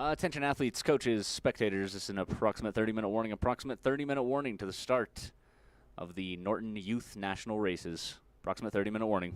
Attention athletes, coaches, spectators, this is an approximate 30-minute warning. Approximate 30-minute warning to the start of the Norton Youth National Races. Approximate 30-minute warning.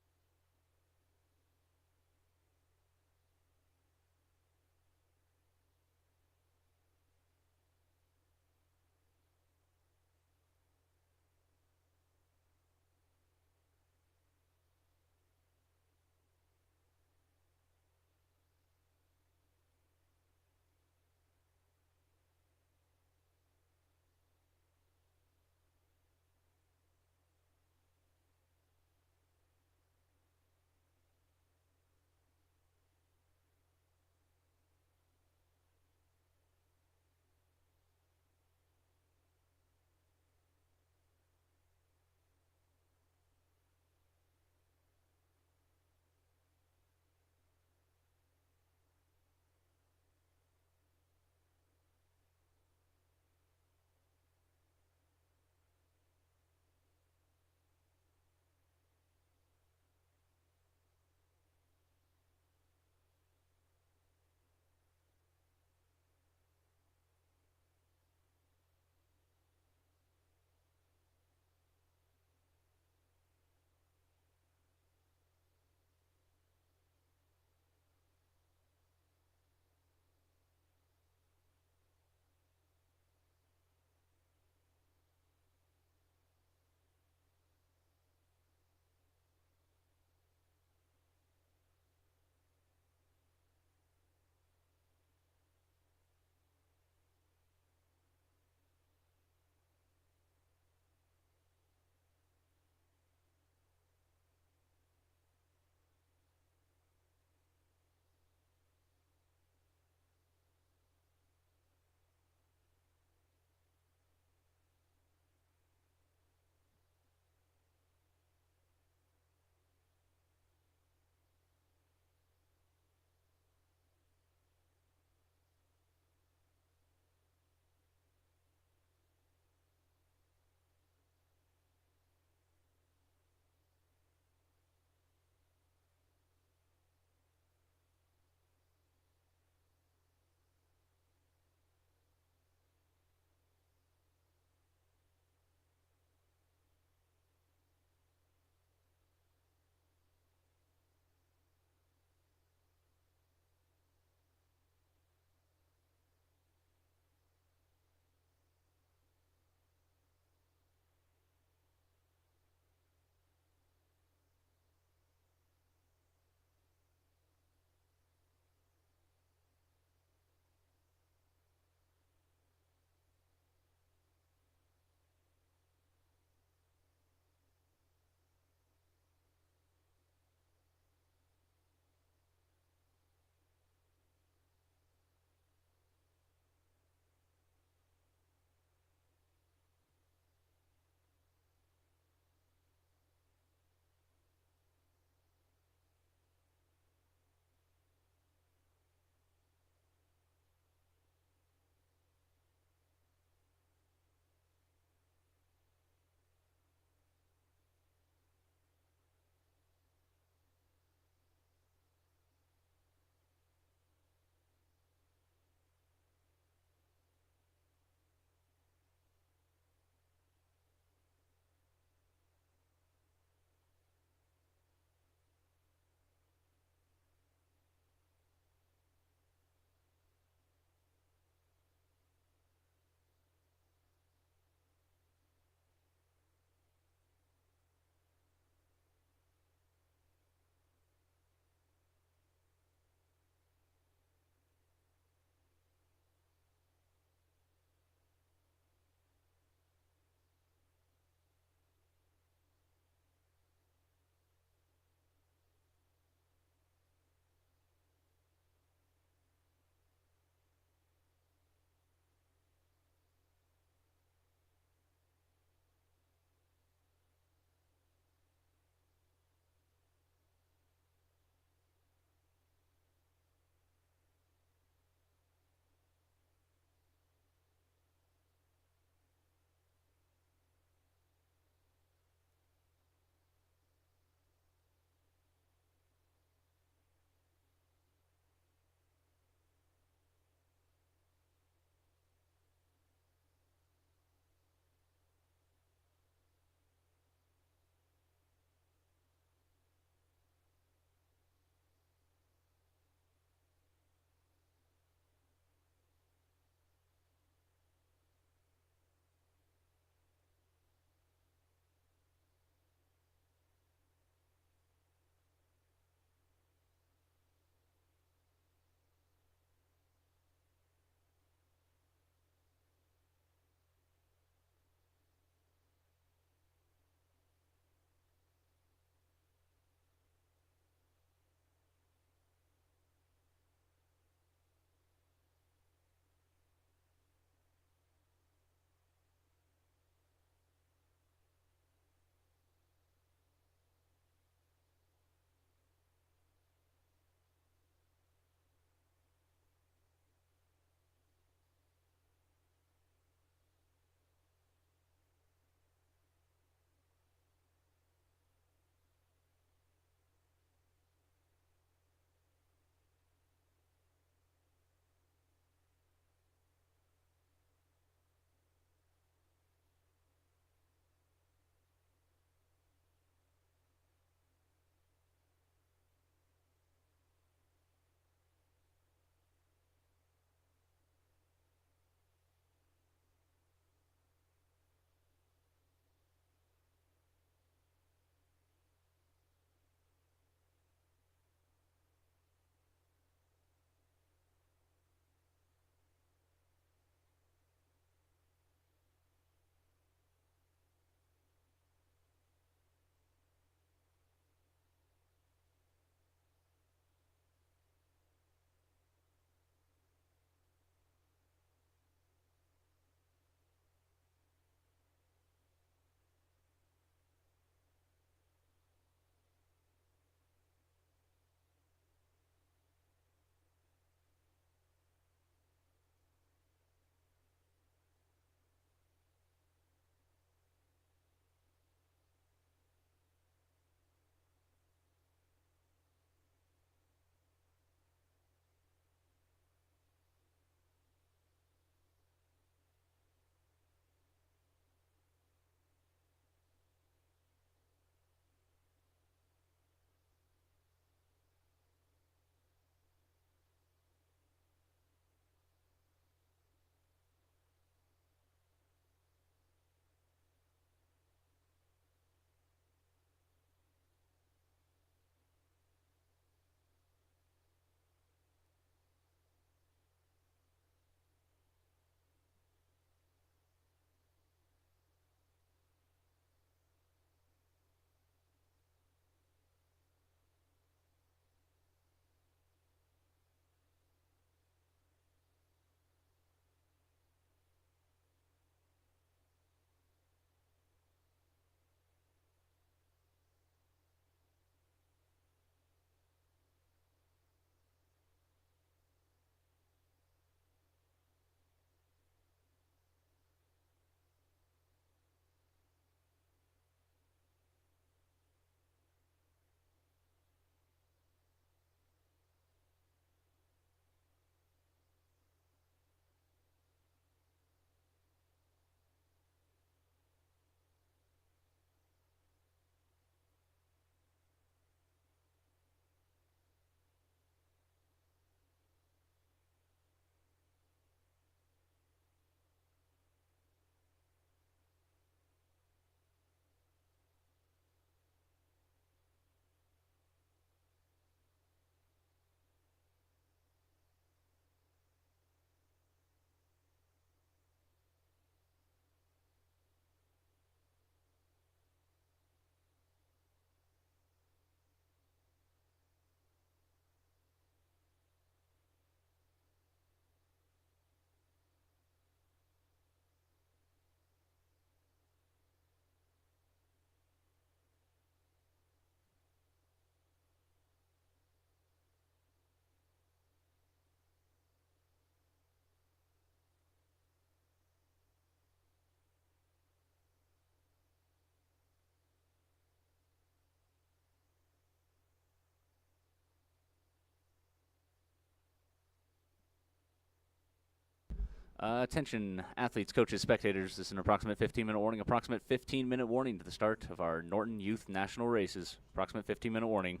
Attention, athletes, coaches, spectators. This is an approximate 15-minute warning. Approximate 15-minute warning to the start of our Norton Youth National Races. Approximate 15-minute warning.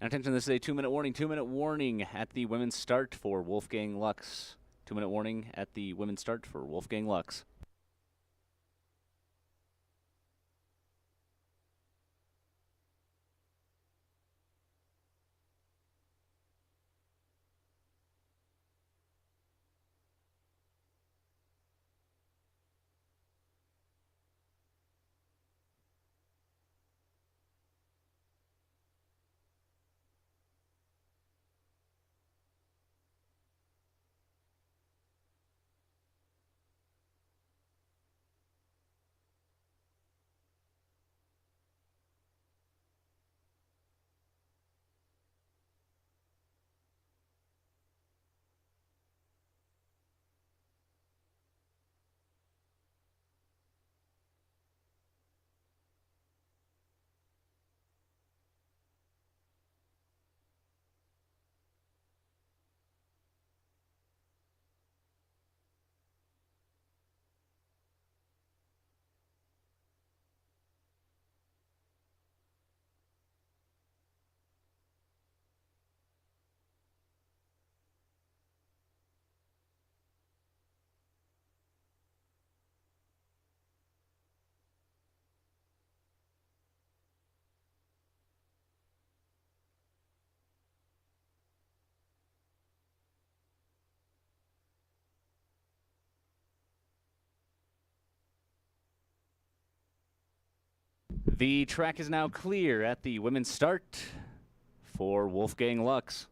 And attention, this is a 2-minute warning. 2-minute warning at the women's start for Wolfgang Lux. 2-minute warning at the women's start for Wolfgang Lux. The track is now clear at the women's start for Wolfgang Lux.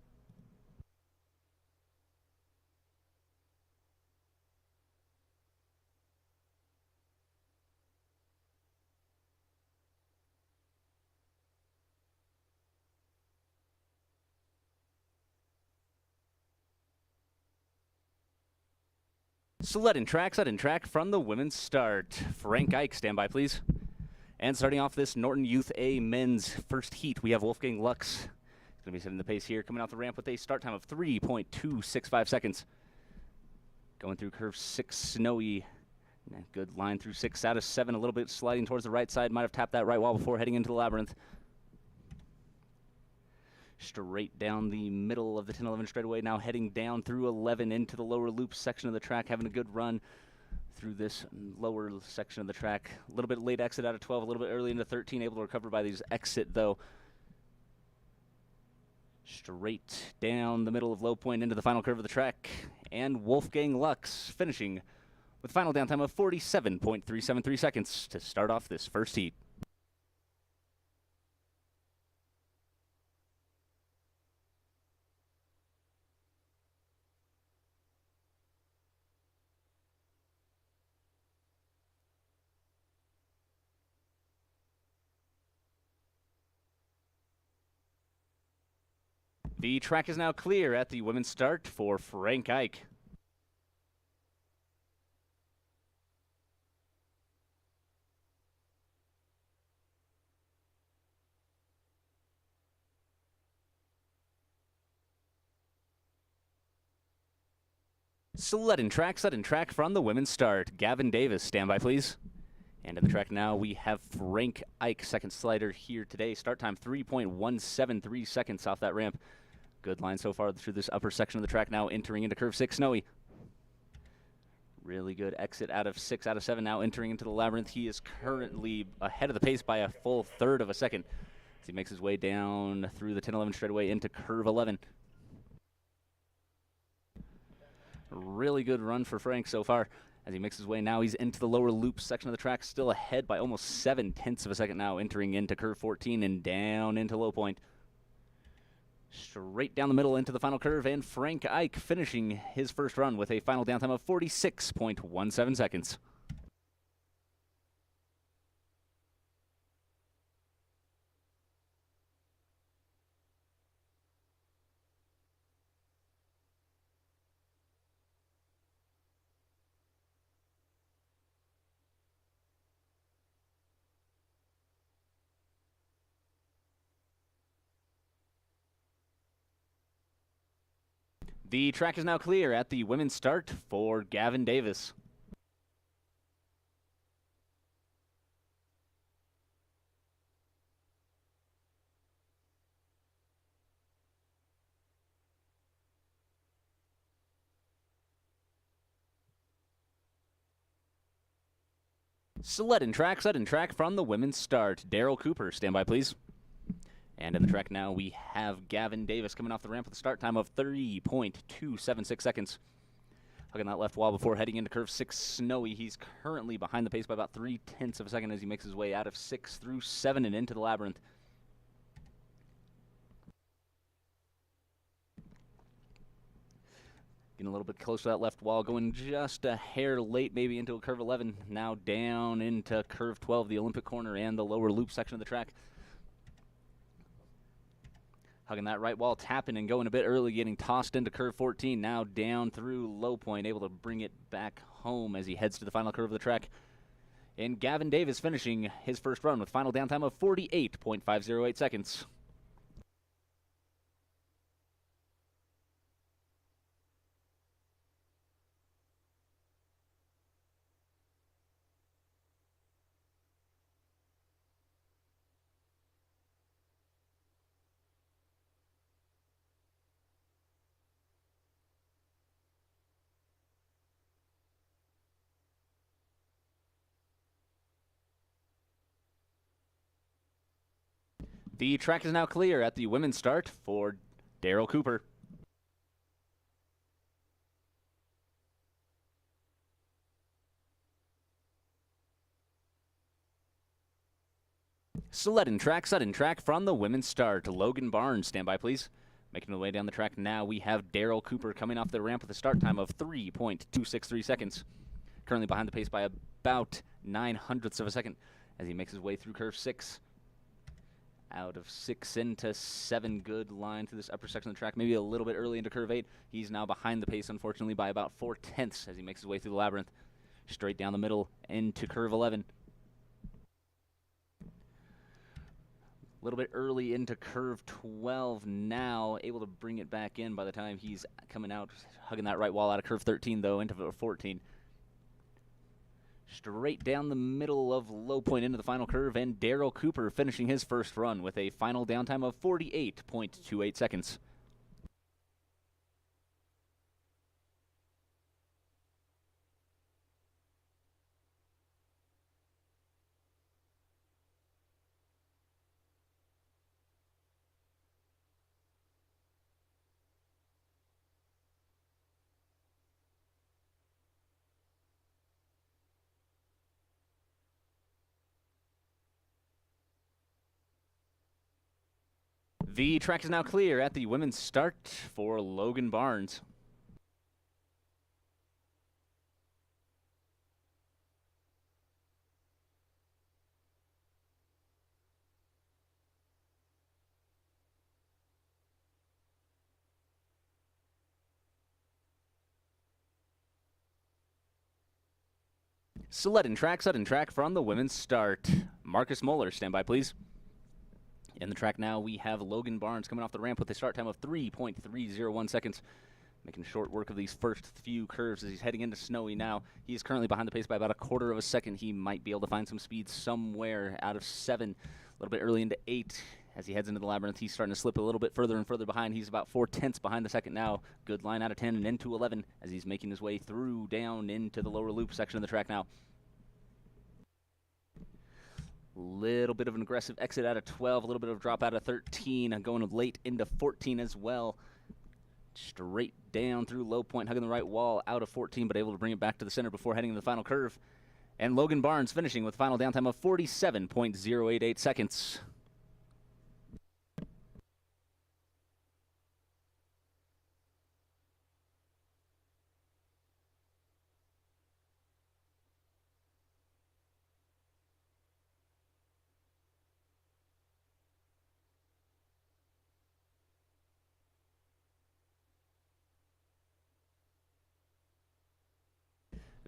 Sled and track from the women's start. Frank Ike, stand by, please. And starting off this Norton Youth A men's first heat, we have Wolfgang Lux. He's going to be setting the pace here, coming off the ramp with a start time of 3.265 seconds. Going through curve 6, snowy. Good line through 6 out of 7, a little bit sliding towards the right side. Might have tapped that right wall before heading into the labyrinth. Straight down the middle of the 10-11 straightaway, now heading down through 11 into the lower loop section of the track, having a good run through this lower section of the track. A little bit late exit out of 12, a little bit early into 13, able to recover by these exit, though. Straight down the middle of low point into the final curve of the track, and Wolfgang Lux finishing with final downtime of 47.373 seconds to start off this first heat. The track is now clear at the women's start for Frank Ike. Sled and track from the women's start. Gavin Davis, stand by, please. And in the track now, we have Frank Ike, second slider here today. Start time 3.173 seconds off that ramp. Good line so far through this upper section of the track, now entering into curve 6, snowy. Really good exit out of 6 out of 7, now entering into the labyrinth. He is currently ahead of the pace by a full third of a second as he makes his way down through the 10-11 straightaway into curve 11. Really good run for Frank so far as he makes his way. Now he's into the lower loop section of the track, still ahead by almost 0.7 of a second now, entering into curve 14 and down into low point. Straight down the middle into the final curve, and Frank Ike finishing his first run with a final downtime of 46.17 seconds. The track is now clear at the women's start for Gavin Davis. Sled and track from the women's start. Daryl Cooper, stand by, please. And in the track now, we have Gavin Davis coming off the ramp with a start time of 30.276 seconds. Hugging that left wall before heading into curve 6, Snowy. He's currently behind the pace by about 0.3 of a second as he makes his way out of 6 through 7 and into the labyrinth. Getting a little bit close to that left wall, going just a hair late, maybe into a curve 11. Now down into curve 12, the Olympic corner and the lower loop section of the track. Hugging that right wall, tapping and going a bit early, getting tossed into curve 14. Now down through low point, able to bring it back home as he heads to the final curve of the track. And Gavin Davis finishing his first run with final downtime of 48.508 seconds. The track is now clear at the women's start for Daryl Cooper. Sled and track from the women's start. Logan Barnes, stand by, please. Making the way down the track now, we have Daryl Cooper coming off the ramp with a start time of 3.263 seconds. Currently behind the pace by about 0.09 of a second as he makes his way through curve 6. Out of 6 into 7, good line through this upper section of the track, maybe a little bit early into curve 8. He's now behind the pace, unfortunately, by about 0.4 as he makes his way through the labyrinth. Straight down the middle into curve 11. A little bit early into curve 12 now, able to bring it back in by the time he's coming out, hugging that right wall out of curve 13, though, into 14. Straight down the middle of low point into the final curve, and Daryl Cooper finishing his first run with a final downtime of 48.28 seconds. The track is now clear at the women's start for Logan Barnes. Sled and track from the women's start. Marcus Moeller, stand by, please. In the track now, we have Logan Barnes coming off the ramp with a start time of 3.301 seconds. Making short work of these first few curves as he's heading into Snowy now. He is currently behind the pace by about 1/4 of a second. He might be able to find some speed somewhere out of 7, a little bit early into 8. As he heads into the labyrinth, he's starting to slip a little bit further and further behind. He's about 0.4 behind the second now. Good line out of 10 and into 11 as he's making his way through down into the lower loop section of the track now. Little bit of an aggressive exit out of 12, a little bit of drop out of 13, going late into 14 as well. Straight down through low point, hugging the right wall out of 14, but able to bring it back to the center before heading to the final curve. And Logan Barnes finishing with final downtime of 47.088 seconds.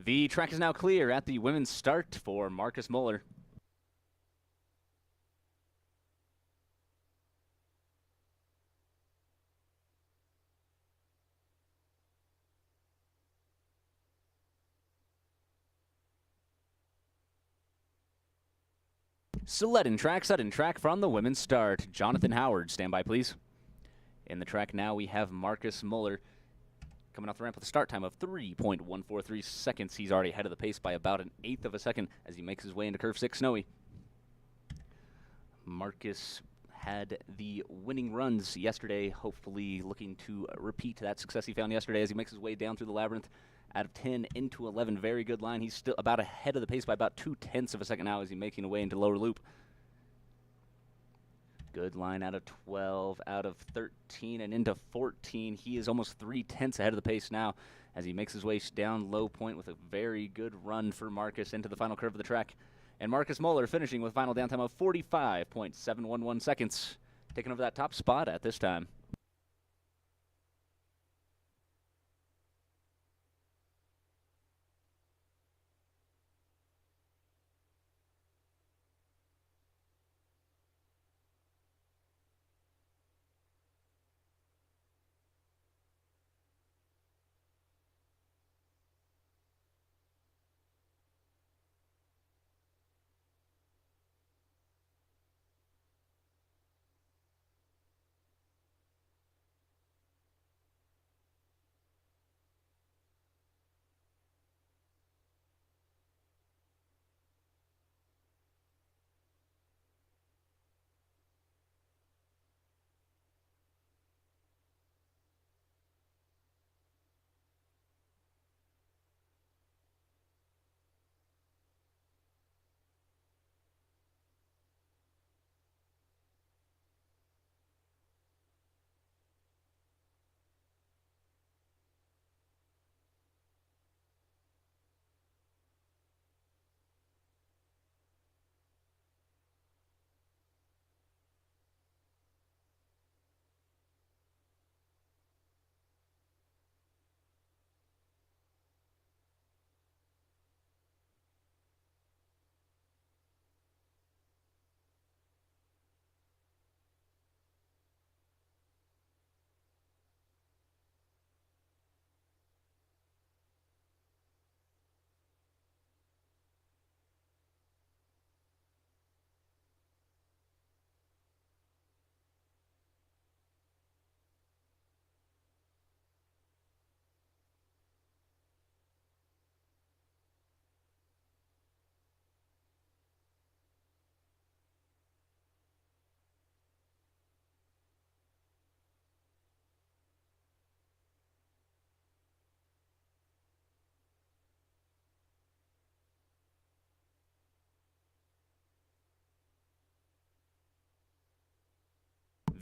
The track is now clear at the women's start for Marcus Moeller. Sled and track from the women's start. Jonathan Howard, stand by, please. In the track now, we have Marcus Moeller. Coming off the ramp with a start time of 3.143 seconds. He's already ahead of the pace by about an eighth of a second as he makes his way into curve 6, Snowy. Marcus had the winning runs yesterday, hopefully looking to repeat that success he found yesterday as he makes his way down through the labyrinth. Out of 10 into 11, very good line. He's still about ahead of the pace by about 0.2 of a second now as he's making his way into lower loop. Good line out of 12, out of 13, and into 14. He is almost 0.3 ahead of the pace now as he makes his way down low point with a very good run for Marcus into the final curve of the track. And Marcus Moeller finishing with a final downtime of 45.711 seconds, taking over that top spot at this time.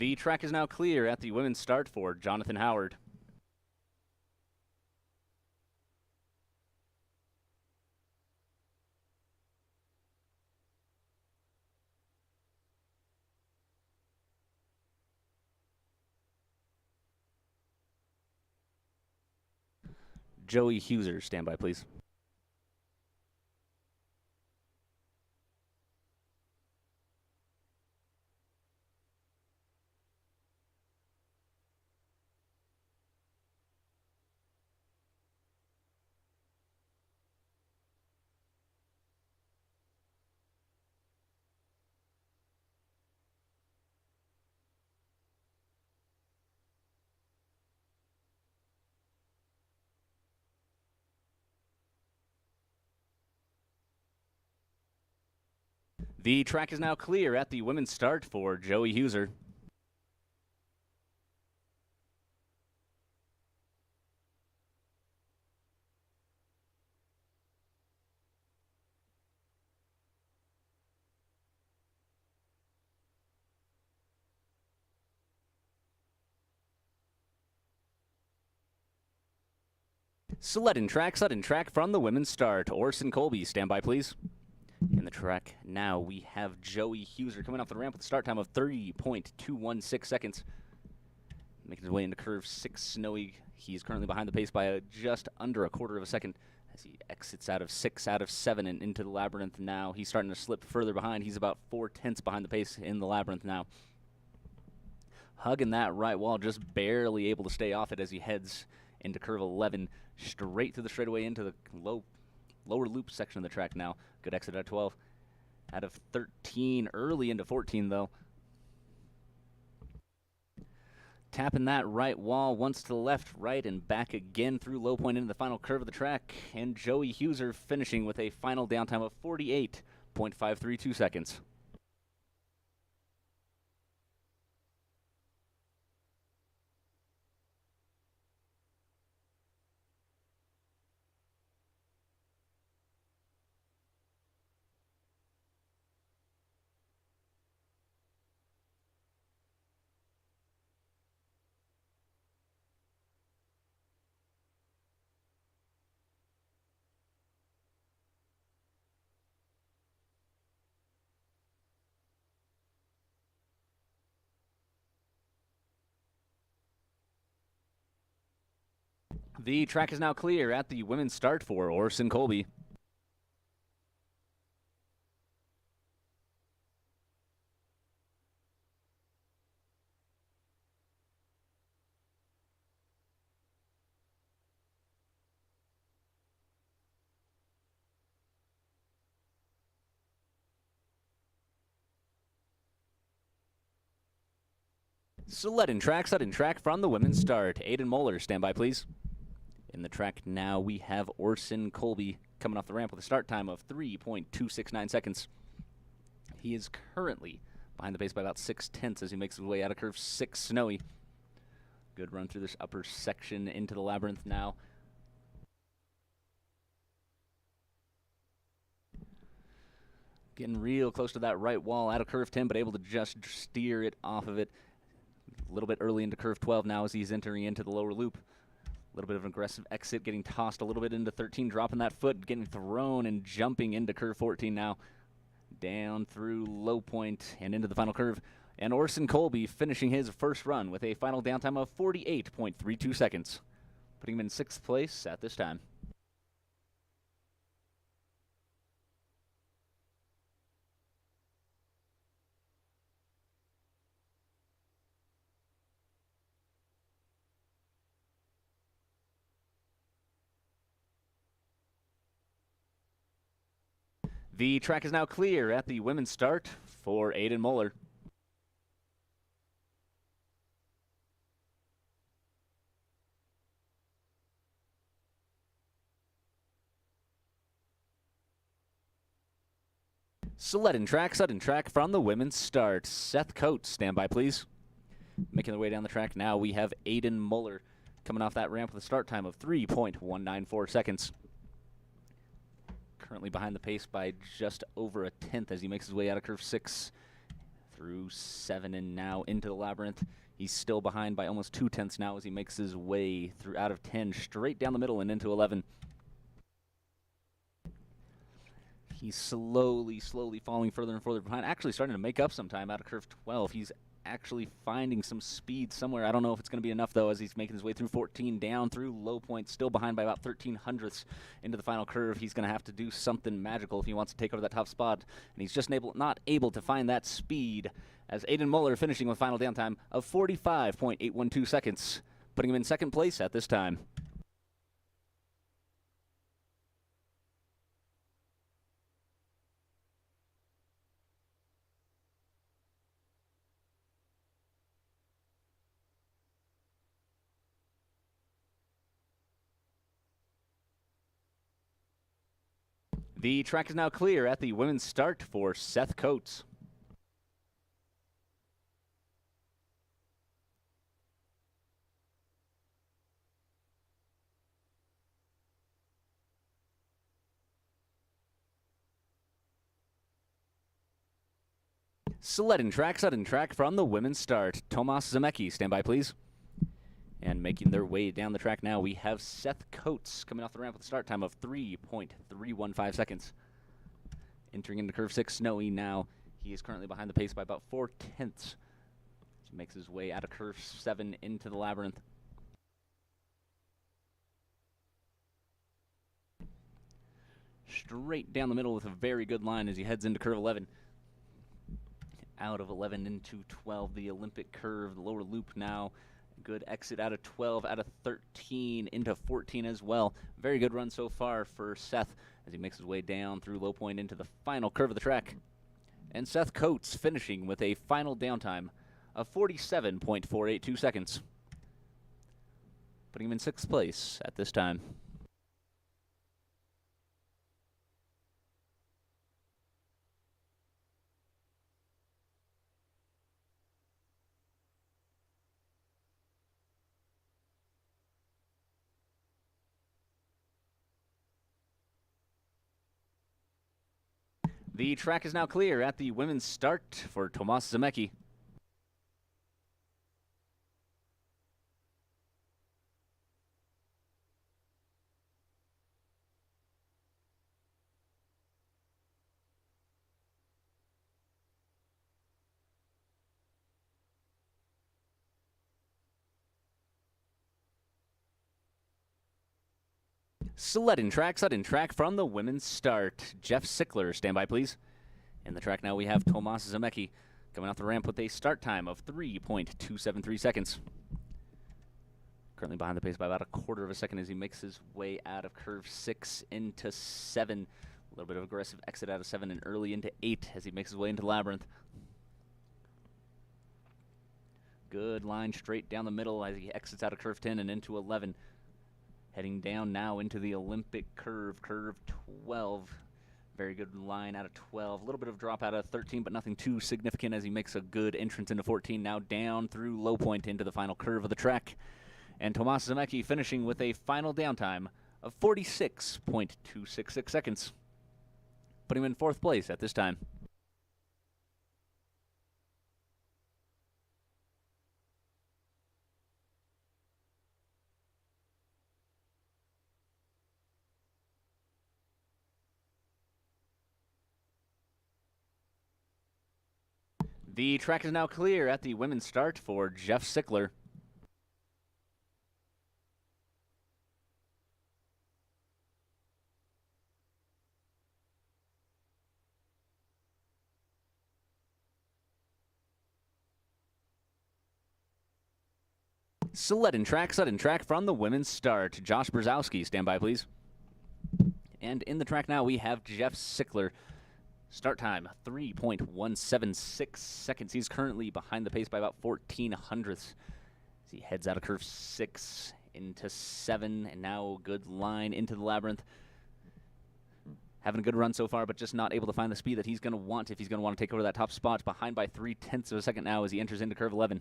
The track is now clear at the women's start for Jonathan Howard. Joey Huser, stand by, please. The track is now clear at the women's start for Joey Huser. Sled and track from the women's start. Orson Colby, stand by, please. In the track now, we have Joey Huser coming off the ramp with a start time of 30.216 seconds. Making his way into curve 6, Snowy. He's currently behind the pace by just under a quarter of a second as he exits out of 6 out of 7 and into the labyrinth now. He's starting to slip further behind. He's about 0.4 behind the pace in the labyrinth now. Hugging that right wall, just barely able to stay off it as he heads into curve 11, straight through the straightaway into the lower loop section of the track now. Good exit out of 12. Out of 13, early into 14, though. Tapping that right wall once to the left, right, and back again through low point into the final curve of the track. And Joey Huser finishing with a final downtime of 48.532 seconds. The track is now clear at the women's start for Orson Colby. Sled and track from the women's start. Aiden Moeller, stand by, please. In the track now, we have Orson Colby coming off the ramp with a start time of 3.269 seconds. He is currently behind the pace by about 6/10 as he makes his way out of curve 6 Snowy. Good run through this upper section into the labyrinth now. Getting real close to that right wall out of curve 10, but able to just steer it off of it. A little bit early into curve 12 now as he's entering into the lower loop. A little bit of an aggressive exit, getting tossed a little bit into 13, dropping that foot, getting thrown and jumping into curve 14 now. Down through low point and into the final curve. And Orson Colby finishing his first run with a final downtime of 48.32 seconds, putting him in 6th place at this time. The track is now clear at the women's start for Aiden Moeller. Sled and track from the women's start. Seth Coates, stand by, please. Making their way down the track now, we have Aiden Moeller coming off that ramp with a start time of 3.194 seconds. Currently behind the pace by just over 1/10 as he makes his way out of curve 6 through 7 and now into the labyrinth. He's still behind by almost 2/10 now as he makes his way through out of 10 straight down the middle and into 11. He's slowly falling further and further behind, actually starting to make up some time out of curve 12. He's actually finding some speed somewhere. I don't know if it's going to be enough, though, as he's making his way through 14, down through low point, still behind by about 13 hundredths into the final curve. He's going to have to do something magical if he wants to take over that top spot, and he's just not able to find that speed, as Aiden Moeller finishing with final downtime of 45.812 seconds, putting him in 2nd place at this time. The track is now clear at the women's start for Seth Coates. Sled and track from the women's start. Tomas Zemecki, stand by, please. And making their way down the track now, we have Seth Coates coming off the ramp with a start time of 3.315 seconds. Entering into curve 6, Snowy now. He is currently behind the pace by about 4/10. He makes his way out of curve 7 into the labyrinth. Straight down the middle with a very good line as he heads into curve 11. Out of 11 into 12, the Olympic curve, the lower loop now. Good exit out of 12, out of 13 into 14 as well. Very good run so far for Seth as he makes his way down through low point into the final curve of the track. And Seth Coates finishing with a final downtime of 47.482 seconds, putting him in 6th place at this time. The track is now clear at the women's start for Tomas Zemecki. Sled and track from the women's start. Jeff Sickler, stand by, please. In the track now we have Tomas Zemecki coming off the ramp with a start time of 3.273 seconds. Currently behind the pace by about a quarter of a second as he makes his way out of curve 6 into 7. A little bit of aggressive exit out of 7 and early into 8 as he makes his way into Labyrinth. Good line straight down the middle as he exits out of curve 10 and into 11. Heading down now into the Olympic curve, curve 12. Very good line out of 12. A little bit of drop out of 13, but nothing too significant as he makes a good entrance into 14. Now down through low point into the final curve of the track. And Tomas Zemecki finishing with a final downtime of 46.266 seconds, putting him in 4th place at this time. The track is now clear at the women's start for Jeff Sickler. Sled and track from the women's start. Josh Brzezowski, stand by, please. And in the track now we have Jeff Sickler. Start time, 3.176 seconds. He's currently behind the pace by about 14 hundredths as he heads out of curve 6 into 7, and now a good line into the Labyrinth. Having a good run so far, but just not able to find the speed that he's going to want if he's going to want to take over that top spot. Behind by 0.3 of a second now as he enters into curve 11.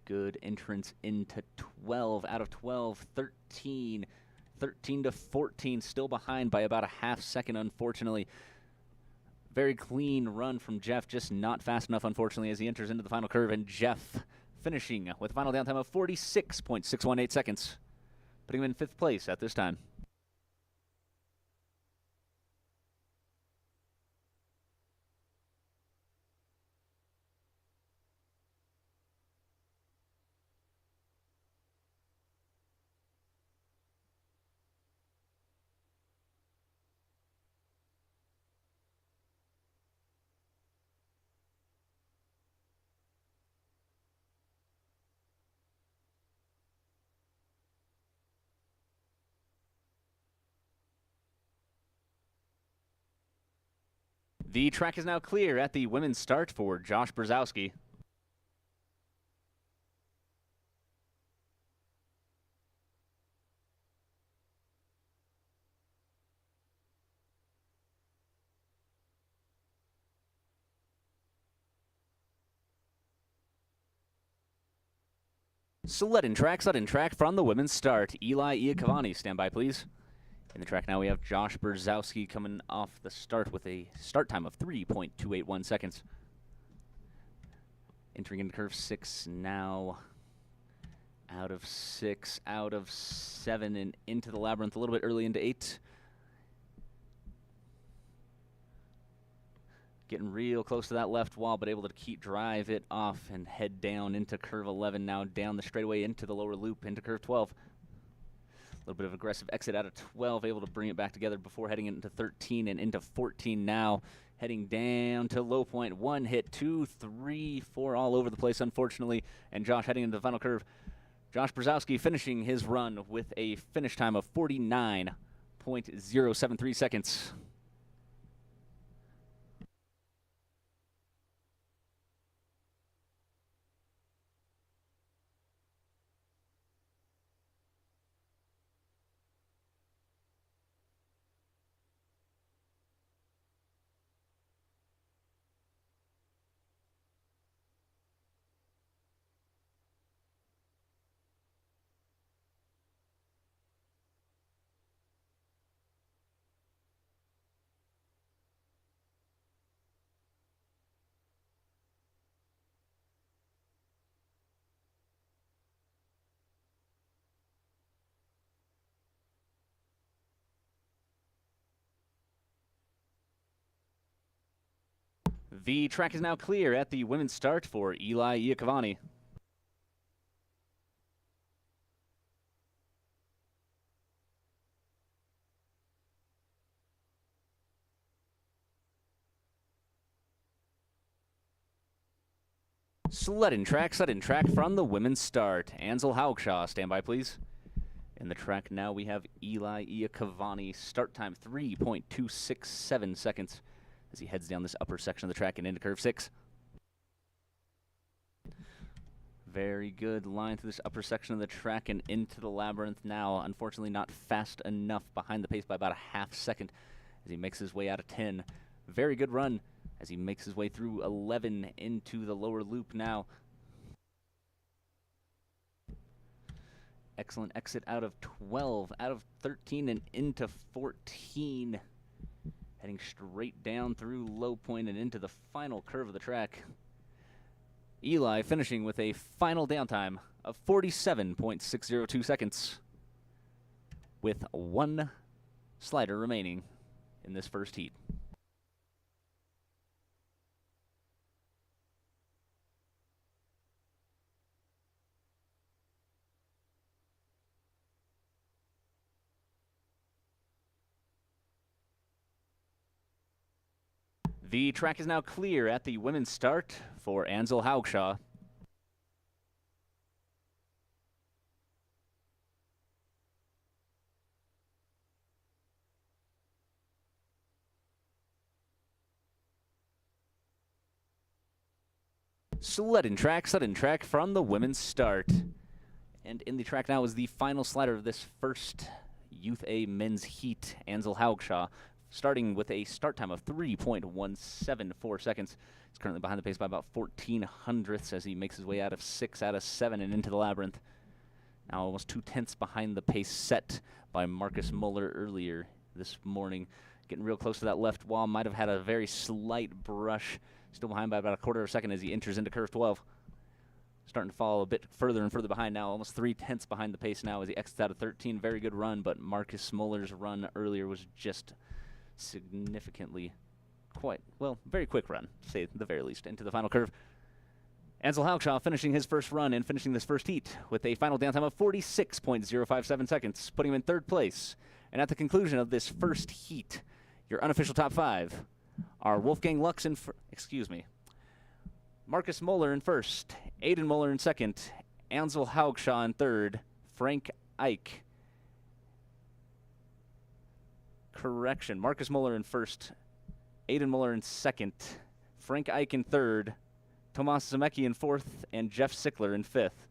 Good entrance into 12. Out of 12, 13 to 14, still behind by about a half second, unfortunately. Very clean run from Jeff, just not fast enough, unfortunately, as he enters into the final curve. And Jeff finishing with a final downtime of 46.618 seconds, putting him in 5th place at this time. The track is now clear at the women's start for Josh Brzezowski. Sled and track from the women's start. Eli Iacovani, stand by, please. In the track now we have Josh Brzezowski coming off the start with a start time of 3.281 seconds. Entering into curve 6 now. Out of 6, out of 7, and into the Labyrinth a little bit early into 8. Getting real close to that left wall, but able to drive it off and head down into curve 11, now down the straightaway into the lower loop, into curve 12. A little bit of aggressive exit out of 12, able to bring it back together before heading into 13 and into 14 now. Heading down to low point, 1 hit, 2, 3, 4, all over the place, unfortunately. And Josh heading into the final curve. Josh Brzezowski finishing his run with a finish time of 49.073 seconds. The track is now clear at the women's start for Eli Iacovani. Sudden track from the women's start. Ansel Haugshaw, stand by please. In the track now we have Eli Iacovani. Start time 3.267 seconds as he heads down this upper section of the track and into curve 6. Very good line through this upper section of the track and into the labyrinth now. Unfortunately not fast enough, behind the pace by about a half second as he makes his way out of 10. Very good run as he makes his way through 11 into the lower loop now. Excellent exit out of 12, out of 13 and into 14. Heading straight down through low point and into the final curve of the track. Eli finishing with a final downtime of 47.602 seconds with one slider remaining in this first heat. The track is now clear at the women's start for Ansel Haugshaw. Sudden track from the women's start. And in the track now is the final slider of this first Youth A men's heat, Ansel Haugshaw, starting with a start time of 3.174 seconds. He's currently behind the pace by about 14 hundredths as he makes his way out of 6 out of 7 and into the labyrinth. Now almost 2/10 behind the pace set by Marcus Muller earlier this morning. Getting real close to that left wall, might have had a very slight brush. Still behind by about a quarter of a second as he enters into curve 12. Starting to fall a bit further and further behind now, almost 3/10 behind the pace now as he exits out of 13. Very good run, but Marcus Muller's run earlier was just significantly very quick run, to say the very least, into the final curve. Ansel Haugshaw finishing his first run and finishing this first heat with a final downtime of 46.057 seconds, putting him in third place. And at the conclusion of this first heat, your unofficial top 5 are Wolfgang Lux in Marcus Muller in first, Aiden Muller in second, Ansel Haugshaw in third, Frank Eich. Marcus Muller in first, Aiden Muller in second, Frank Eich in third, Tomas Zemecki in fourth, and Jeff Sickler in fifth.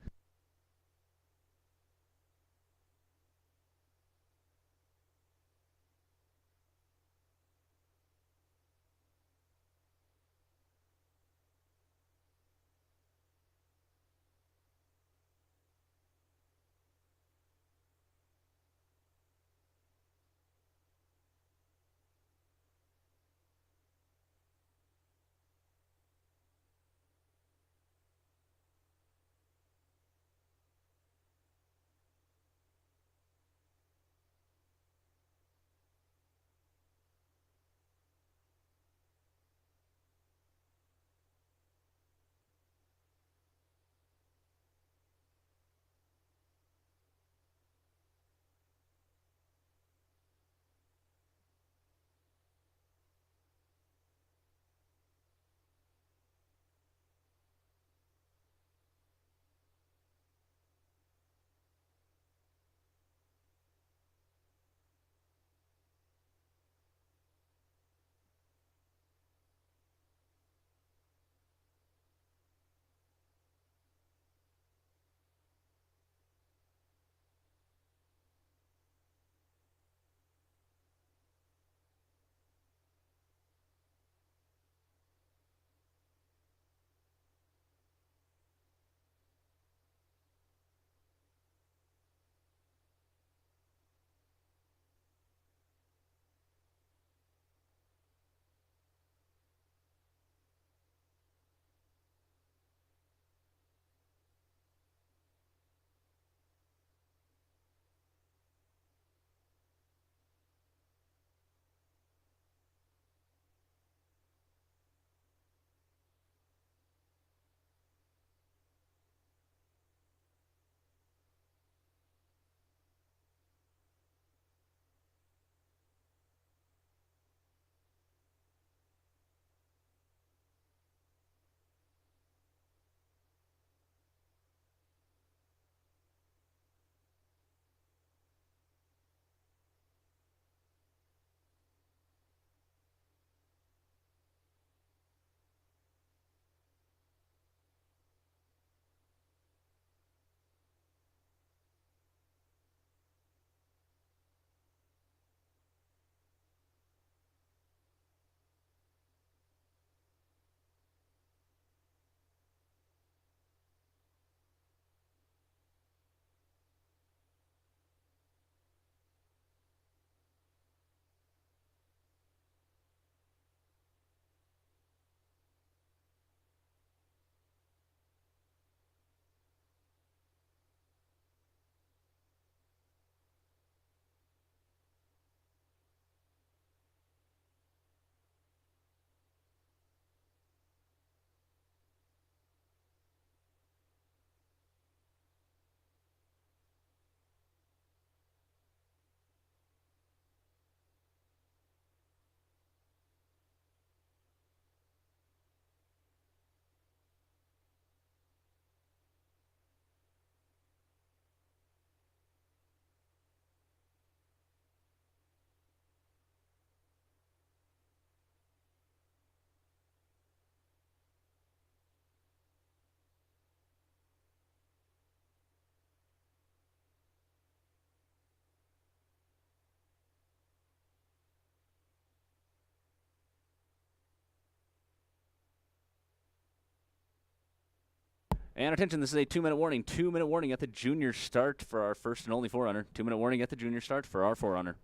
And attention, this is a 2-minute warning. 2-minute warning at the junior start for our first and only forerunner. 2-minute warning at the junior start for our forerunner.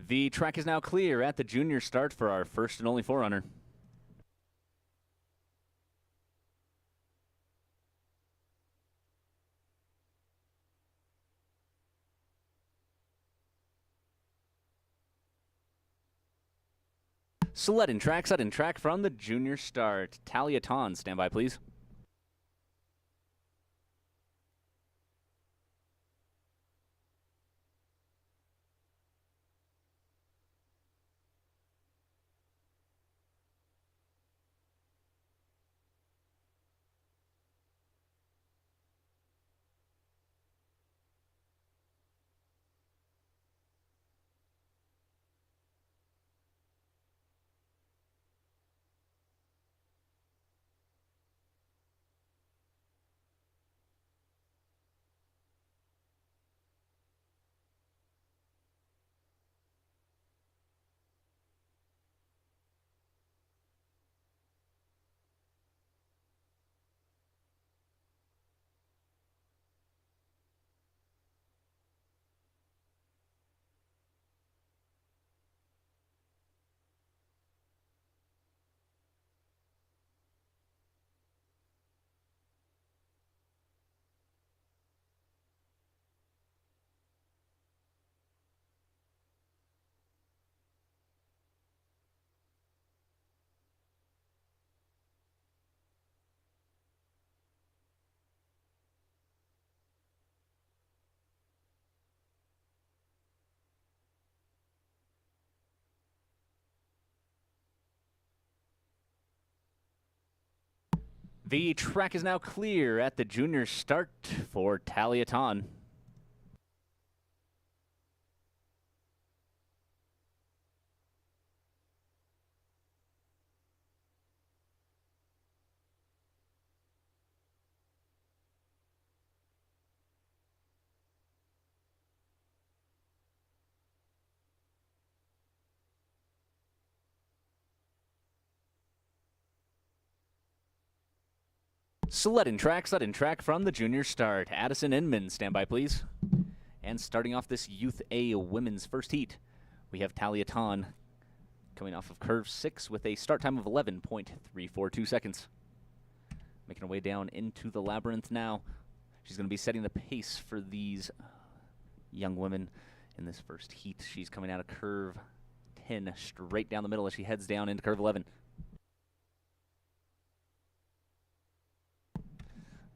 The track is now clear at the junior start for our first and only forerunner. Sled and track from the junior start. Talia Ton, stand by, please. The track is now clear at the junior start for Talia Ton. Sled and track from the junior start. Addison Inman, stand by, please. And starting off this Youth A women's first heat, we have Talia Ton coming off of curve 6 with a start time of 11.342 seconds. Making her way down into the labyrinth now. She's going to be setting the pace for these young women in this first heat. She's coming out of curve 10 straight down the middle as she heads down into curve 11.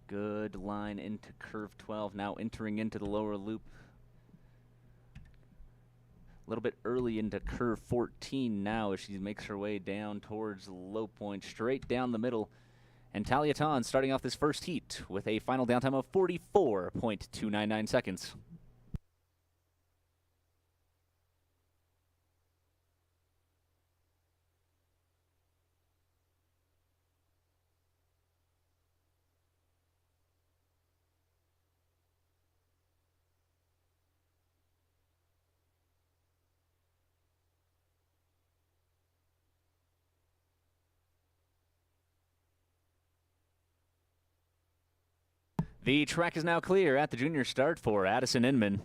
Good line into curve 12, now entering into the lower loop. A little bit early into curve 14 now as she makes her way down towards the low point, straight down the middle. And Talia Ton starting off this first heat with a final downtime of 44.299 seconds. The track is now clear at the junior start for Addison Inman.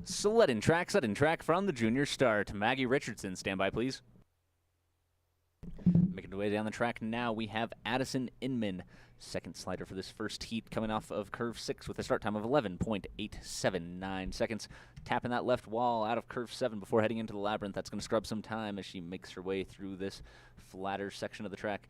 Sled and track from the junior start. Maggie Richardson, stand by, please. Making her way down the track now, we have Addison Inman, second slider for this first heat, coming off of curve 6 with a start time of 11.879 seconds. Tapping that left wall out of curve 7 before heading into the labyrinth. That's going to scrub some time as she makes her way through this flatter section of the track.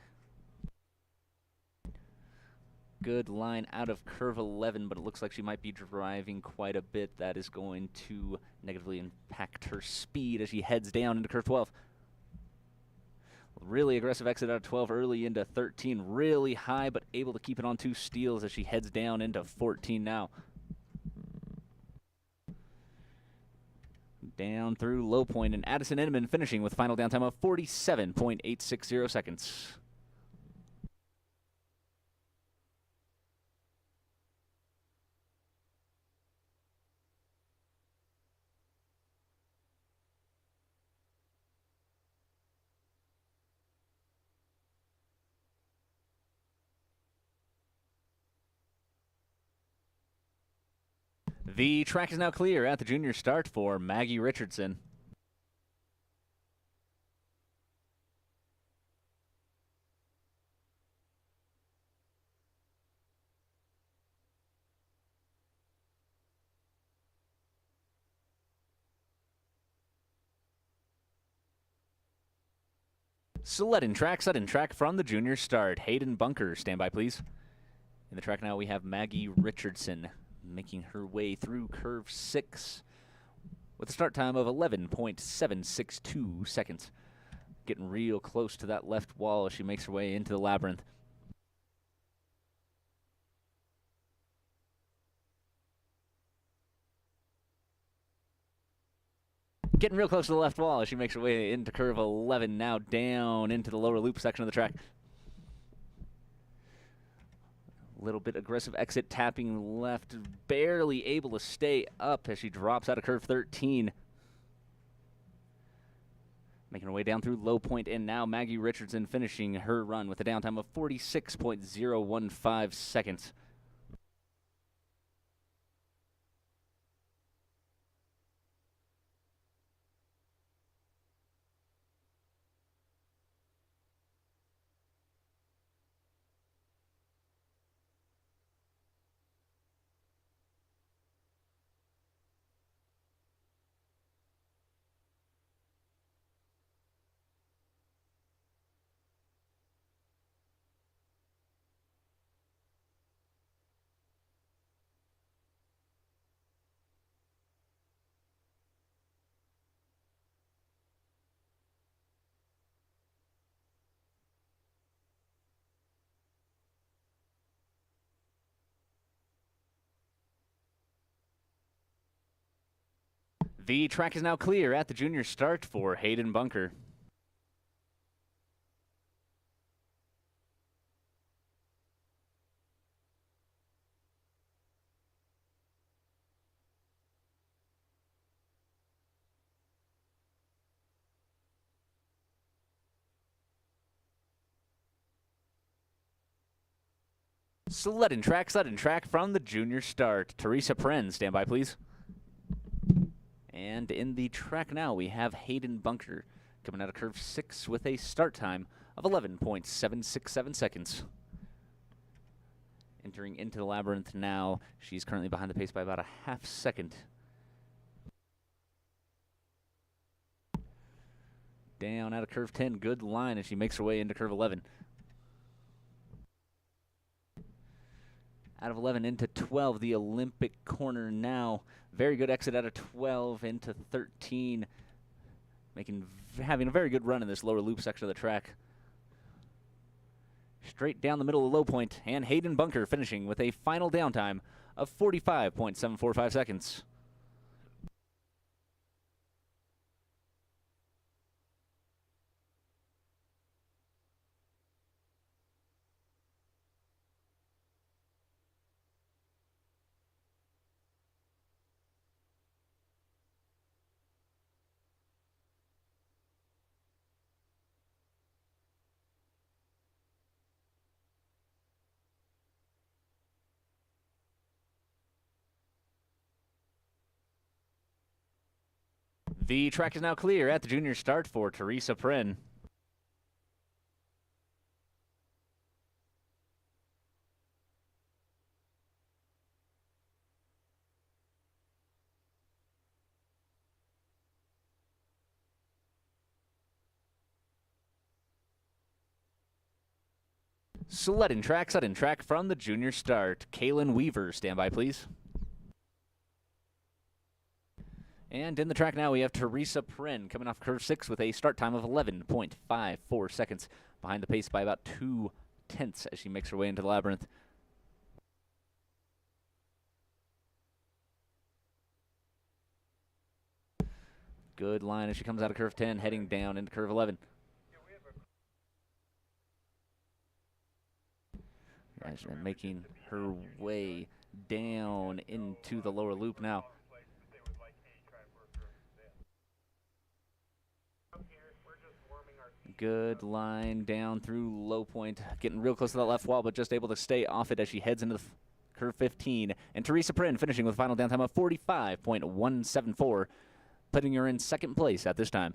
Good line out of curve 11, but it looks like she might be driving quite a bit. That is going to negatively impact her speed as she heads down into curve 12. Really aggressive exit out of 12 early into 13. Really high, but able to keep it on 2 steals as she heads down into 14 now. Down through low point, and Addison Inman finishing with final downtime of 47.860 seconds. The track is now clear at the junior start for Maggie Richardson. Sled and track from the junior start. Hayden Bunker, stand by, please. In the track now, we have Maggie Richardson making her way through curve 6 with a start time of 11.762 seconds. Getting real close to that left wall as she makes her way into the labyrinth. Getting real close to the left wall as she makes her way into curve 11, now down into the lower loop section of the track. Little bit aggressive exit, tapping left, barely able to stay up as she drops out of curve 13. Making her way down through low point, and now Maggie Richardson finishing her run with a downtime of 46.015 seconds. The track is now clear at the junior start for Hayden Bunker. Sled and track from the junior start. Teresa Pren, stand by, please. And in the track now, we have Hayden Bunker coming out of curve 6 with a start time of 11.767 seconds. Entering into the labyrinth now. She's currently behind the pace by about a half second. Down out of curve 10, good line as she makes her way into curve 11. Out of 11 into 12, the Olympic corner now. Very good exit out of 12 into 13. Having a very good run in this lower loop section of the track. Straight down the middle of low point, and Hayden Bunker finishing with a final downtime of 45.745 seconds. The track is now clear at the junior start for Teresa Prin. Sudden track from the junior start. Kaylin Weaver, stand by please. And in the track now, we have Teresa Prin coming off curve 6 with a start time of 11.54 seconds, behind the pace by about 0.2 as she makes her way into the labyrinth. Good line as she comes out of curve 10, heading down into curve 11. As she's making her way down into the lower loop now. Good line down through low point, getting real close to that left wall, but just able to stay off it as she heads into the curve 15. And Teresa Prin finishing with a final down time of 45.174, putting her in second place at this time.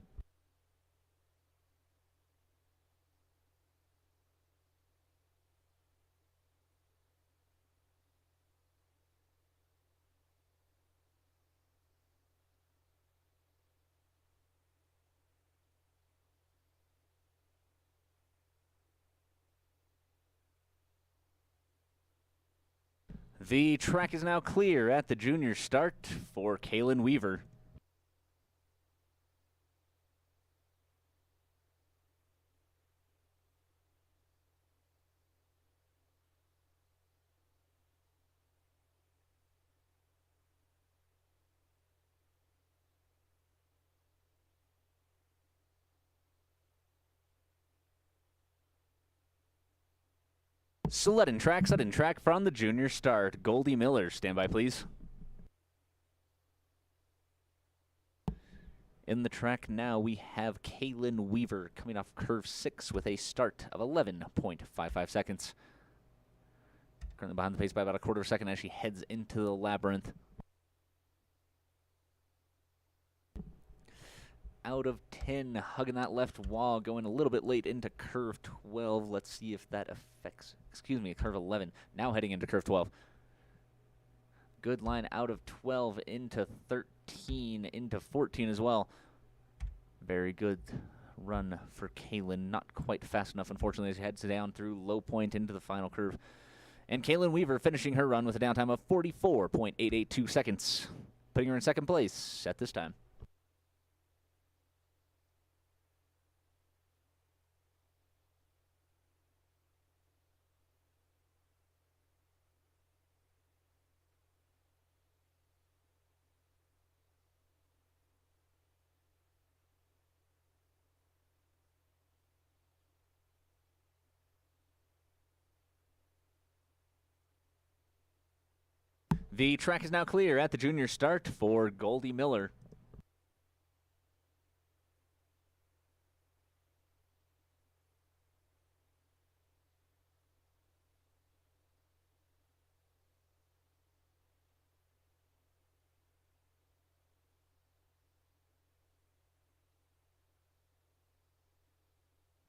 The track is now clear at the junior start for Kaylin Weaver. Sudden track from the junior start. Goldie Miller, stand by please. In the track now, we have Kaylin Weaver coming off curve 6 with a start of 11.55 seconds. Currently behind the pace by about a quarter of a second as she heads into the labyrinth. Out of 10, hugging that left wall, going a little bit late into curve 12. Let's see if that affects, curve 11. Now heading into curve 12. Good line out of 12 into 13, into 14 as well. Very good run for Kaylin. Not quite fast enough, unfortunately, as she heads down through low point into the final curve. And Kaylin Weaver finishing her run with a downtime of 44.882 seconds, putting her in second place at this time. The track is now clear at the junior start for Goldie Miller.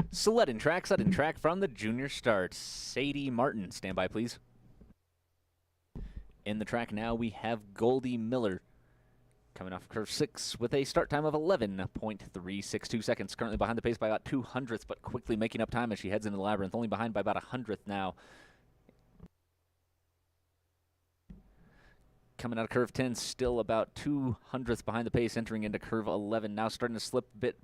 Sudden track from the junior start. Sadie Martin, stand by please. In the track now, we have Goldie Miller coming off curve 6 with a start time of 11.362 seconds. Currently behind the pace by about 200ths, but quickly making up time as she heads into the labyrinth. Only behind by about 100th now. Coming out of curve 10, still about 200ths behind the pace, entering into curve 11. Now starting to slip bit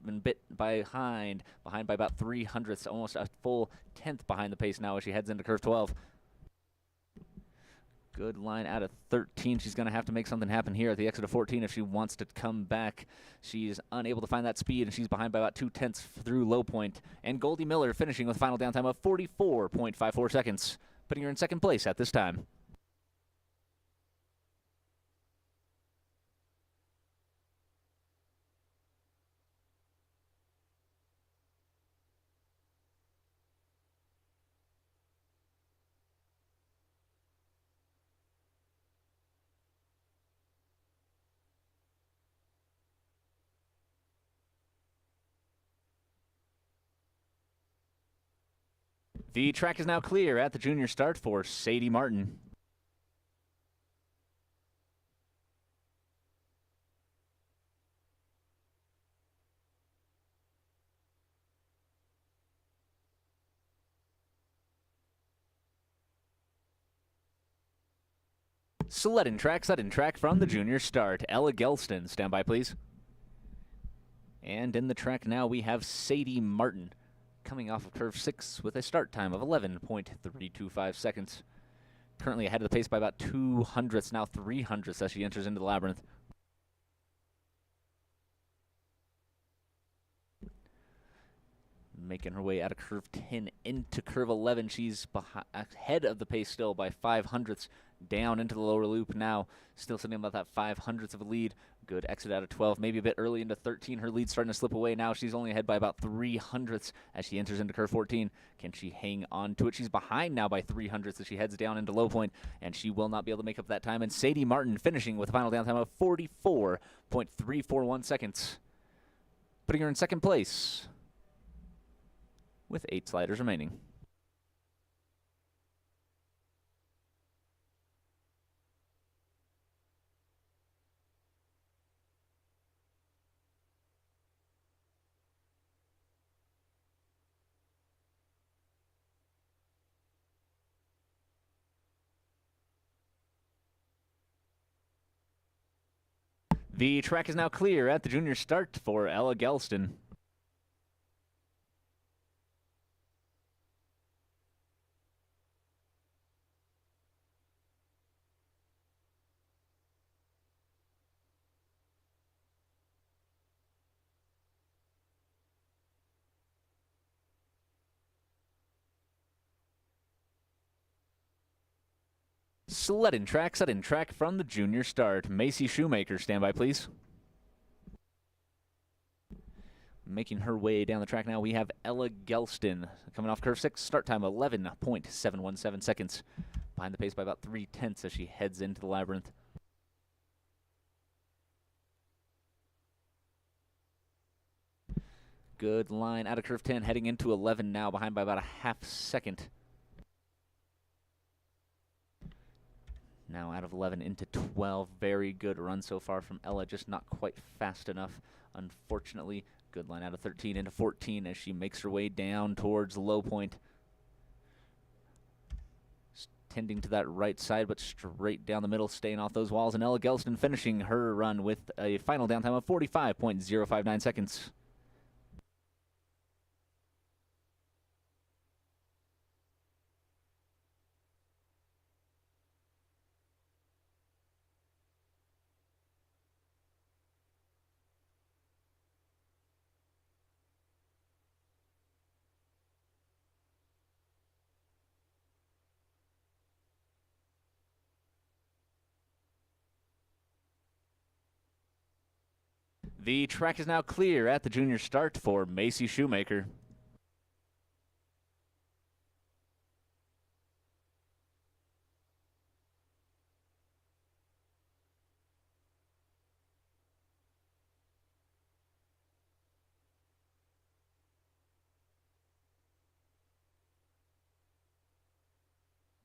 behind by about 300ths, almost a full 10th behind the pace now as she heads into curve 12. Good line out of 13. She's going to have to make something happen here at the exit of 14 if she wants to come back. She's unable to find that speed, and she's behind by about 0.2 through low point. And Goldie Miller finishing with a final downtime of 44.54 seconds, putting her in second place at this time. The track is now clear at the junior start for Sadie Martin. Sled and track from the junior start. Ella Gelston, stand by please. And in the track now we have Sadie Martin coming off of curve 6 with a start time of 11.325 seconds. Currently ahead of the pace by about 200ths, now 300ths as she enters into the labyrinth. Making her way out of curve 10 into curve 11. She's ahead of the pace still by 500ths, down into the lower loop now. Still sitting about that 500ths of a lead. Good exit out of 12, maybe a bit early into 13. Her lead's starting to slip away now. She's only ahead by about 300ths as she enters into curve 14. Can she hang on to it? She's behind now by 300ths as she heads down into low point, and she will not be able to make up that time. And Sadie Martin finishing with a final down time of 44.341 seconds, putting her in second place with 8 sliders remaining. The track is now clear at the junior start for Ella Gelston. Sled and track from the junior start. Macy Shoemaker, stand by please. Making her way down the track now, we have Ella Gelston coming off curve 6. Start time 11.717 seconds. Behind the pace by about 3/10 as she heads into the labyrinth. Good line out of curve 10, heading into 11 now, behind by about a half second. Now out of 11 into 12. Very good run so far from Ella, just not quite fast enough, unfortunately. Good line out of 13 into 14 as she makes her way down towards low point. Tending to that right side, but straight down the middle, staying off those walls. And Ella Gelston finishing her run with a final down time of 45.059 seconds. The track is now clear at the junior start for Macy Shoemaker.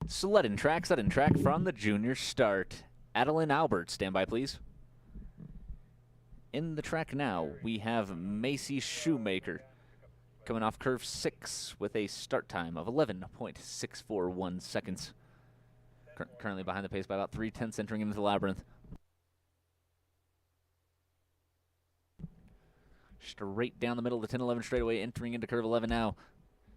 Sled and track from the junior start. Adeline Albert, stand by please. In the track now, we have Macy Shoemaker coming off curve 6 with a start time of 11.641 seconds. Currently behind the pace by about 3/10, entering into the labyrinth. Straight down the middle of the 10-11 straightaway, entering into curve 11 now.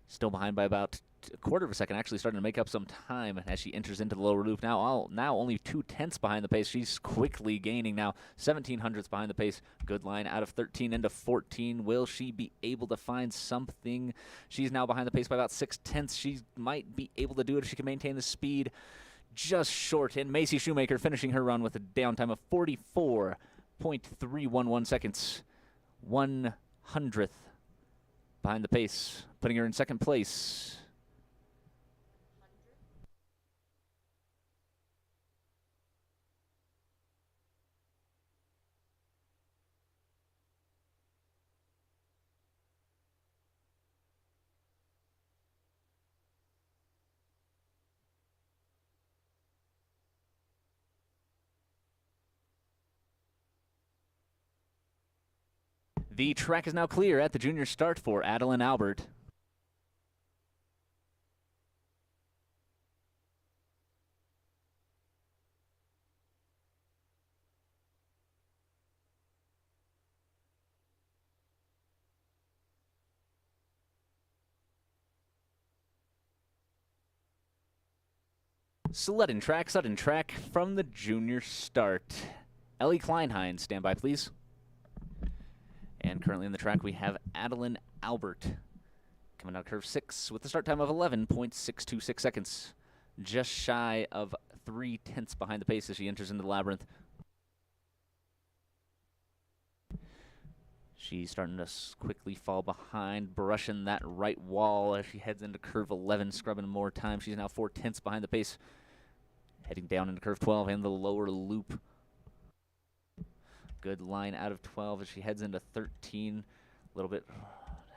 Still behind by about a quarter of a second, actually starting to make up some time as she enters into the lower loop. Now only 2/10 behind the pace. She's quickly gaining now, 1700ths behind the pace. Good line out of 13 into 14. Will she be able to find something? She's now behind the pace by about 6/10. She might be able to do it if she can maintain the speed. Just short, and Macy Shoemaker finishing her run with a downtime of 44.311 seconds. 100th behind the pace, putting her in second place. The track is now clear at the junior start for Adeline Albert. Sudden track from the junior start. Ellie Kleinheim, stand by, please. And currently in the track, we have Adeline Albert coming out curve 6 with a start time of 11.626 seconds. Just shy of 3/10 behind the pace as she enters into the labyrinth. She's starting to quickly fall behind, brushing that right wall as she heads into curve 11, scrubbing more time. She's now 4/10 behind the pace. Heading down into curve 12 and the lower loop. Good line out of 12 as she heads into 13. A little bit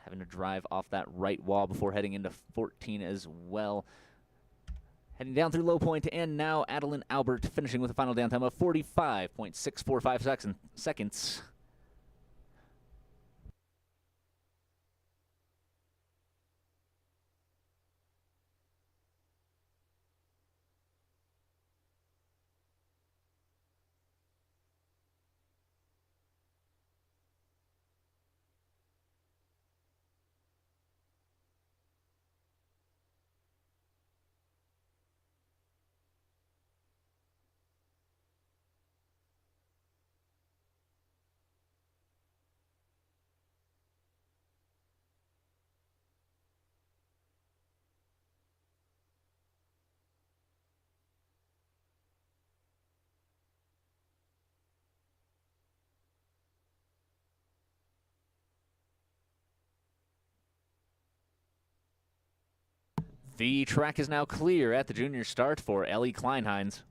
having to drive off that right wall before heading into 14 as well. Heading down through low point, and now Adeline Albert finishing with a final down time of 45.645 seconds. The track is now clear at the junior start for Ellie Kleinheim.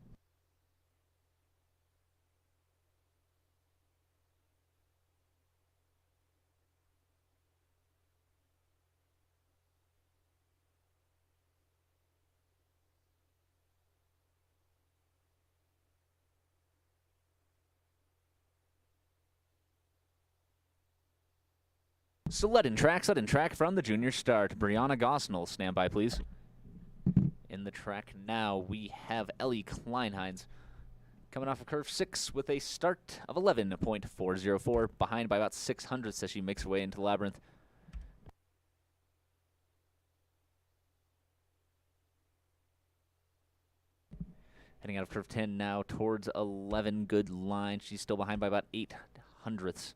Sudden track from the junior start. Brianna Gosnell, stand by, please. In the track now, we have Ellie Kleinheim coming off of curve 6 with a start of 11.404, behind by about 600 as she makes her way into the labyrinth. Heading out of curve 10 now towards 11, good line. She's still behind by about 800ths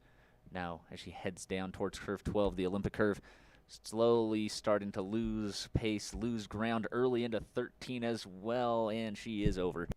now as she heads down towards curve 12, the Olympic curve. Slowly starting to lose pace, lose ground early into 13 as well, and she is over.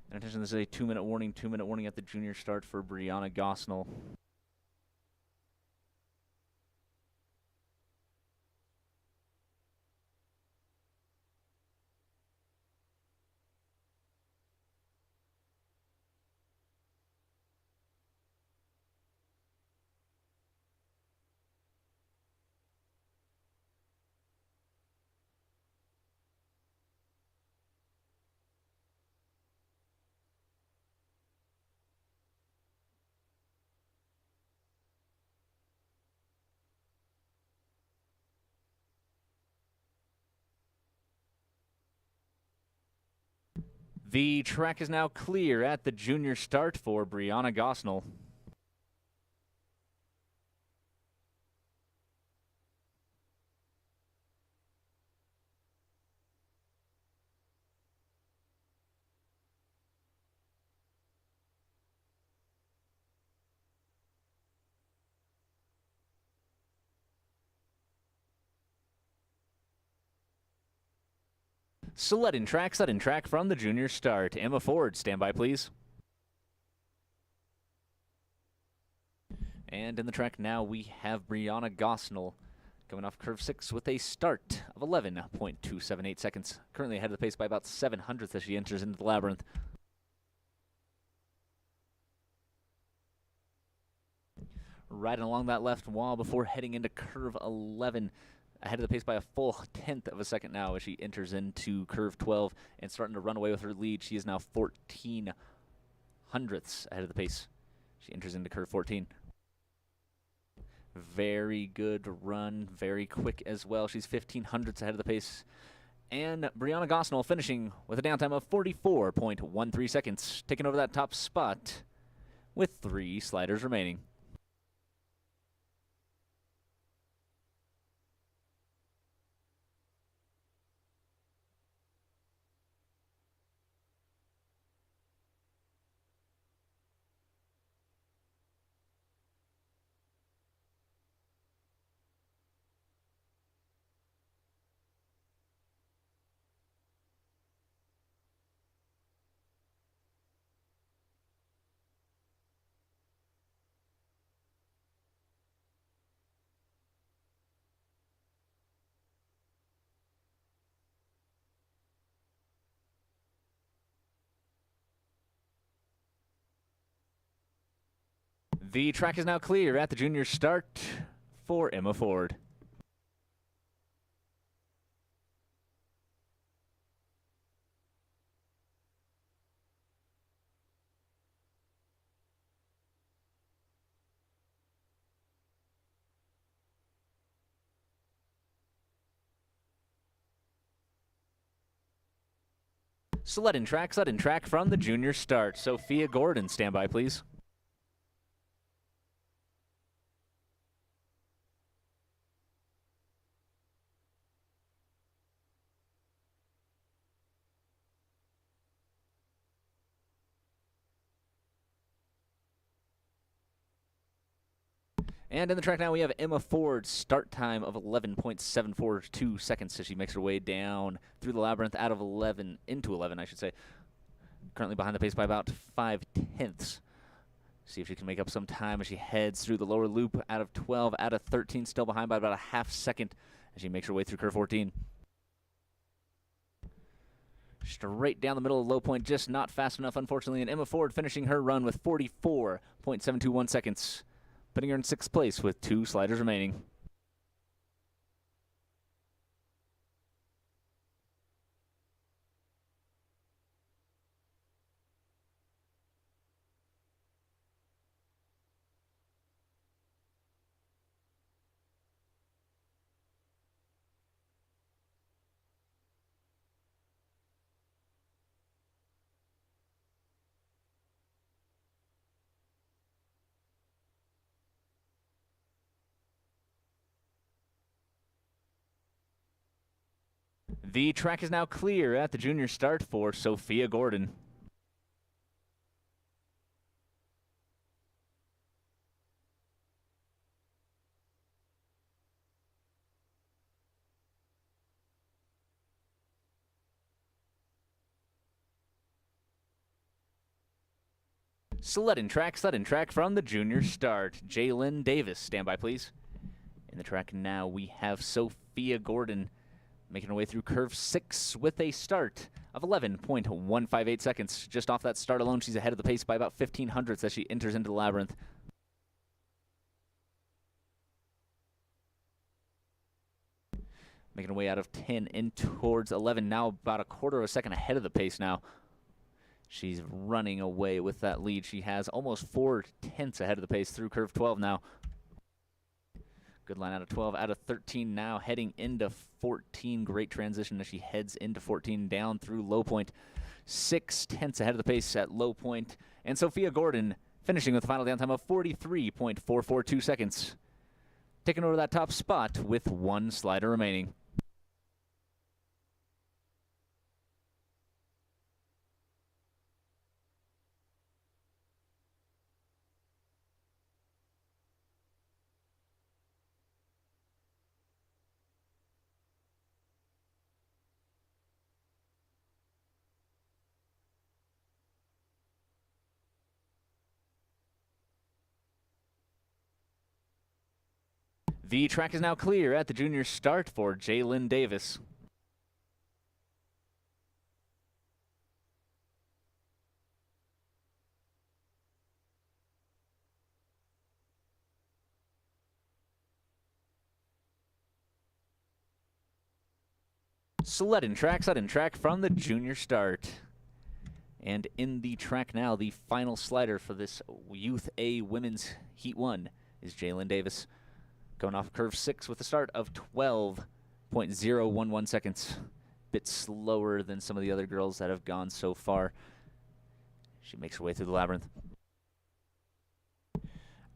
And attention, this is a 2-minute warning. 2-minute warning at the junior start for Brianna Gosnell. The track is now clear at the junior start for Brianna Gosnell. Sledding track from the junior start. Emma Ford, stand by, please. And in the track now, we have Brianna Gosnell coming off curve 6 with a start of 11.278 seconds. Currently ahead of the pace by about 7/100th as she enters into the labyrinth. Riding along that left wall before heading into curve 11. Ahead of the pace by a full 1/10 of a second now as she enters into curve 12 and starting to run away with her lead. She is now 14/100ths ahead of the pace. She enters into curve 14. Very good run, very quick as well. She's 15/100ths ahead of the pace. And Brianna Gosnell finishing with a downtime of 44.13 seconds, taking over that top spot with 3 sliders remaining. The track is now clear at the junior start for Emma Ford. Sledding track from the junior start. Sophia Gordon, stand by, please. And in the track now, we have Emma Ford's start time of 11.742 seconds as she makes her way down through the labyrinth out of 11, into 11, I should say. Currently behind the pace by about 5/10ths. See if she can make up some time as she heads through the lower loop out of 12, out of 13, still behind by about a half second as she makes her way through curve 14. Straight down the middle of the low point, just not fast enough, unfortunately, and Emma Ford finishing her run with 44.721 seconds, putting her in 6th place with 2 sliders remaining. The track is now clear at the junior start for Sophia Gordon. Sled and track from the junior start. Jalen Davis, stand by, please. In the track now, we have Sophia Gordon making her way through curve 6 with a start of 11.158 seconds. Just off that start alone, she's ahead of the pace by about 15 hundredths as she enters into the labyrinth. Making her way out of 10 in towards 11, now about a quarter of a second ahead of the pace now. She's running away with that lead. She has almost 4/10 ahead of the pace through curve 12 now. Good line out of 12, out of 13 now, heading into 14. Great transition as she heads into 14, down through low point. 6/10 ahead of the pace at low point. And Sophia Gordon finishing with a final down time of 43.442 seconds. Taking over that top spot with one slider remaining. The track is now clear at the junior start for Jalen Davis. Sled and track from the junior start. And in the track now, the final slider for this Youth A Women's Heat 1 is Jalen Davis. Going off curve 6 with a start of 12.011 seconds. Bit slower than some of the other girls that have gone so far. She makes her way through the labyrinth.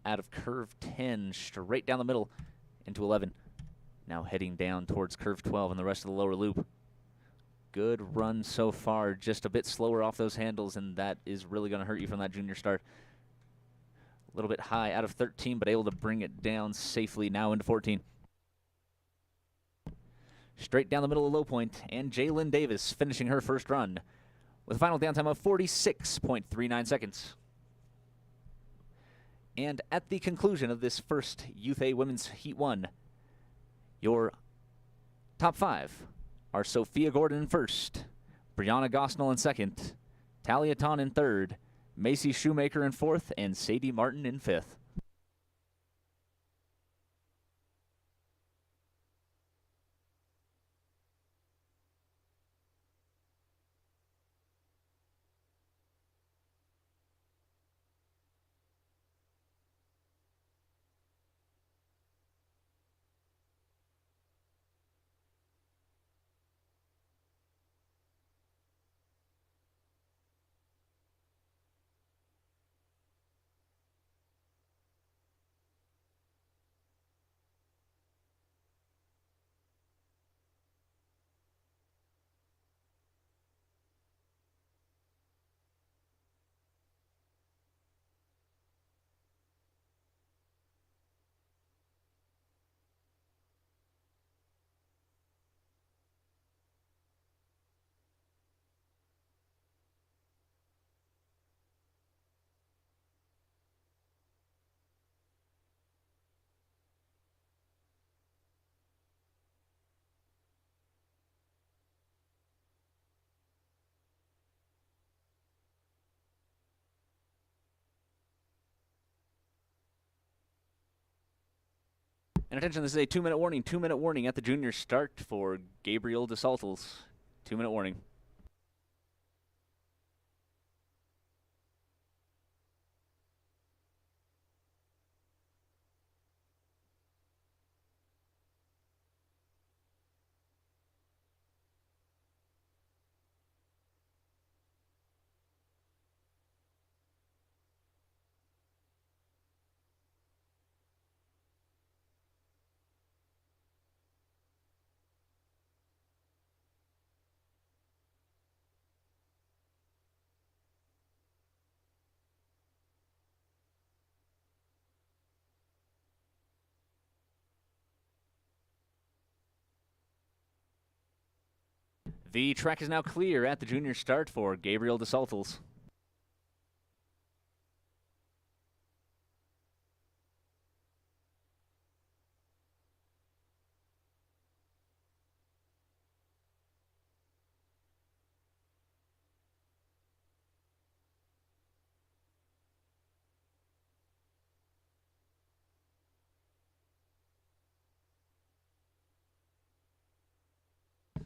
Out of curve 10, straight down the middle into 11. Now heading down towards curve 12 and the rest of the lower loop. Good run so far, just a bit slower off those handles, and that is really going to hurt you from that junior start. A little bit high out of 13, but able to bring it down safely now into 14. Straight down the middle of low point, and Jalen Davis finishing her first run with a final downtime of 46.39 seconds. And at the conclusion of this first Youth A Women's Heat 1, your top 5 are Sophia Gordon in first, Brianna Gosnell in second, Talia Ton in third, Macy Shoemaker in fourth, and Sadie Martin in fifth. And attention, this is a 2-minute warning. 2-minute warning at the junior start for Gabriel DeSaltels. 2-minute warning. The track is now clear at the junior start for Gabriel DeSaltels.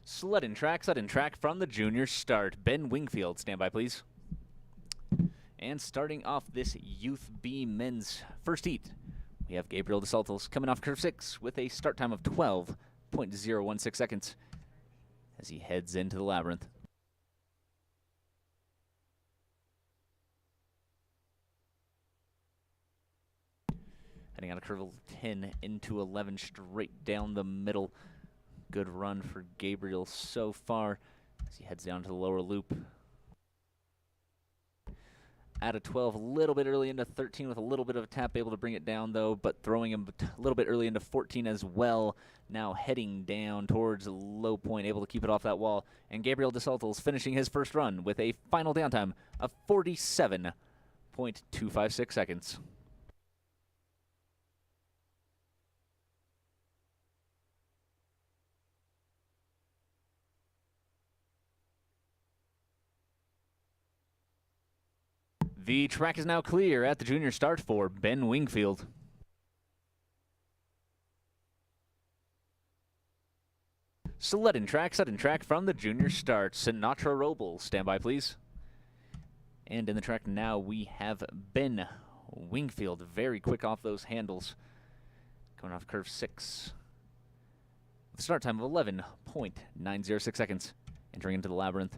Sled and track from the junior start. Ben Wingfield, stand by, please. And starting off this Youth B men's first heat, we have Gabriel DeSaltos coming off curve 6 with a start time of 12.016 seconds as he heads into the labyrinth. Heading out of curve 10 into 11, straight down the middle. Good run for Gabriel so far as he heads down to the lower loop. Out of 12, a little bit early into 13 with a little bit of a tap, able to bring it down though, but throwing him a little bit early into 14 as well. Now heading down towards a low point, able to keep it off that wall. And Gabriel DeSaltos finishing his first run with a final downtime of 47.256 seconds. The track is now clear at the junior start for Ben Wingfield. Sled and track from the junior start. Sinatra Robles, stand by, please. And in the track now we have Ben Wingfield, very quick off those handles. Coming off curve 6. With a start time of 11.906 seconds. Entering into the labyrinth.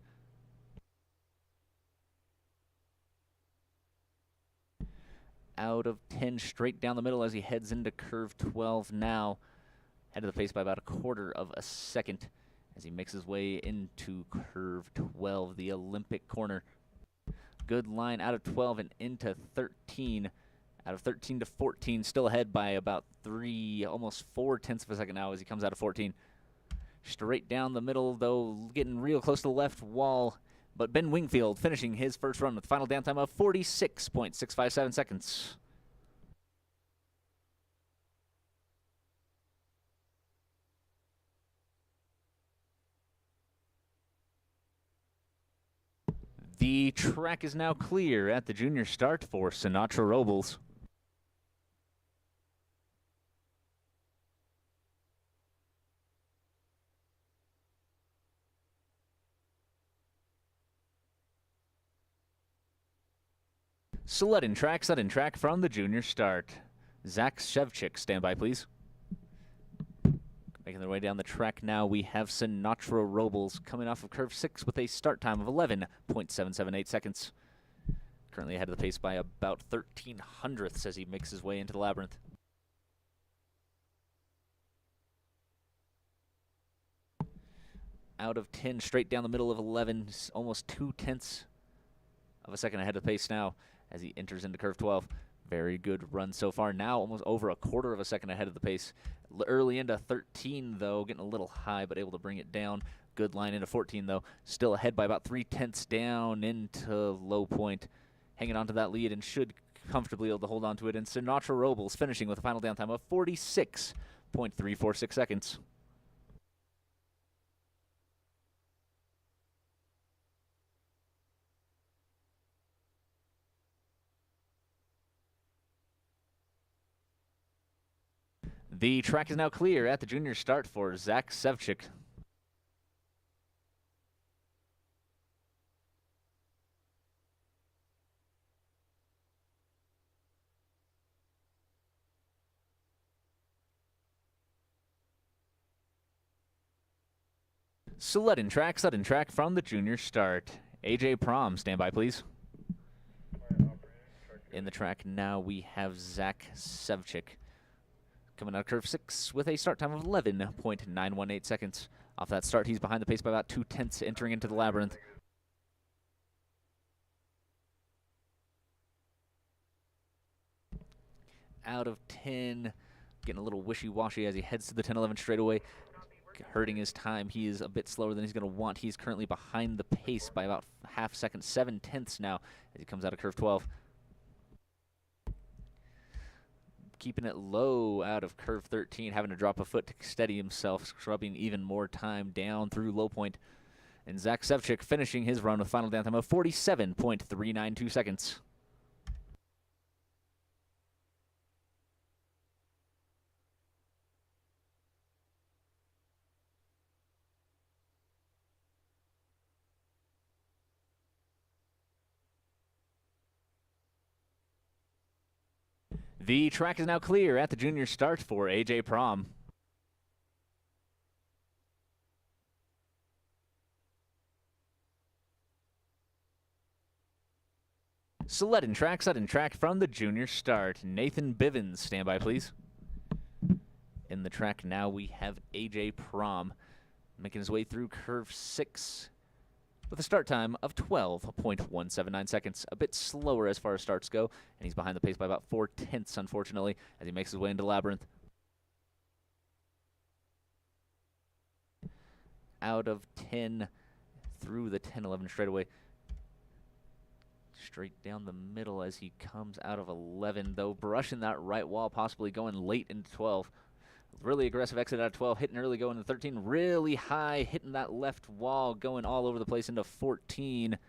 Out of 10, straight down the middle as he heads into curve 12 now. Head of the pace by about a quarter of a second as he makes his way into curve 12, the Olympic corner. Good line out of 12 and into 13. Out of 13 to 14, still ahead by about 3, almost 4 tenths of a second now as he comes out of 14. Straight down the middle, though, getting real close to the left wall. But Ben Wingfield finishing his first run with a final downtime of 46.657 seconds. The track is now clear at the junior start for Sinatra Robles. Sled and track from the junior start. Zach Shevchik, stand by, please. Making their way down the track now, we have Sinatra Robles coming off of curve 6 with a start time of 11.778 seconds. Currently ahead of the pace by about 13 hundredths as he makes his way into the labyrinth. Out of 10, straight down the middle of 11, almost 2 tenths of a second ahead of the pace now as he enters into curve 12. Very good run so far. Now almost over a quarter of a second ahead of the pace. Early into 13, though, getting a little high, but able to bring it down. Good line into 14, though. Still ahead by about 3 tenths down into low point. Hanging on to that lead and should comfortably able to hold on to it. And Sinatra Robles finishing with a final downtime of 46.346 seconds. The track is now clear at the junior start for Zach Shevchik. Sled and track from the junior start. AJ Prom, stand by, please. In the track now we have Zach Shevchik. Coming out of curve 6 with a start time of 11.918 seconds. Off that start, he's behind the pace by about 2 tenths entering into the labyrinth. Out of 10, getting a little wishy-washy as he heads to the 10-11 straightaway. Hurting his time. He is a bit slower than he's going to want. He's currently behind the pace by about half second, 7 tenths now as he comes out of curve 12. Keeping it low out of curve 13, having to drop a foot to steady himself, scrubbing even more time down through low point. And Zach Shevchik finishing his run with final downtime of 47.392 seconds. The track is now clear at the junior start for AJ Prom. Sudden track from the junior start. Nathan Bivens, stand by please. In the track now we have AJ Prom making his way through curve 6 with a start time of 12.179 seconds. A bit slower as far as starts go, and he's behind the pace by about 4/10, unfortunately, as he makes his way into Labyrinth. Out of 10 through the 10-11 straightaway. Straight down the middle as he comes out of 11, though brushing that right wall, possibly going late into 12. Really aggressive exit out of 12, hitting early going to 13, really high, hitting that left wall, going all over the place into 14.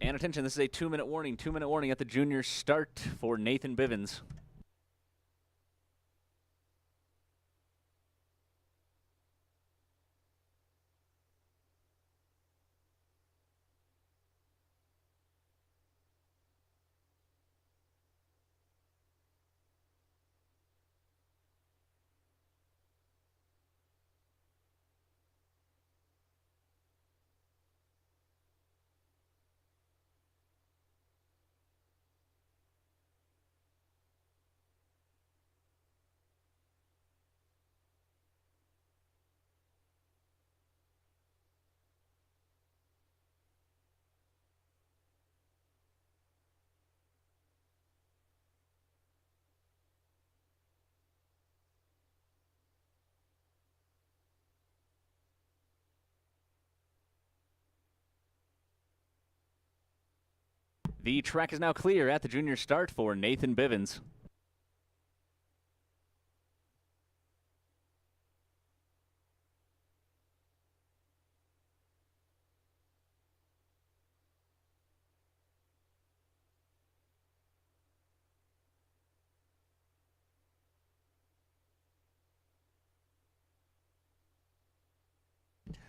And attention, this is a 2-minute warning. 2-minute warning at the junior start for Nathan Bivens. The track is now clear at the junior start for Nathan Bivens.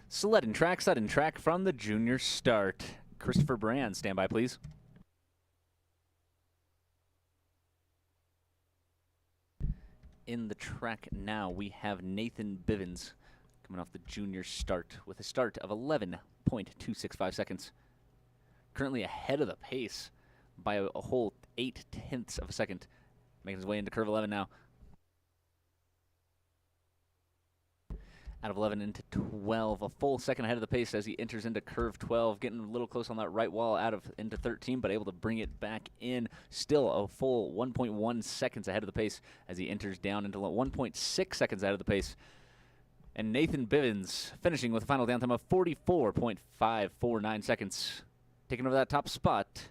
Sudden track from the junior start. Christopher Brand, stand by, please. In the track now, we have Nathan Bivens coming off the junior start with a start of 11.265 seconds. Currently ahead of the pace by a whole 0.8 of a second, making his way into curve 11 now. Out of 11 into 12, a full second ahead of the pace as he enters into curve 12, getting a little close on that right wall into 13, but able to bring it back in. Still a full 1.1 seconds ahead of the pace as he enters down into 1.6 seconds ahead of the pace. And Nathan Bivens finishing with a final downtime of 44.549 seconds, taking over that top spot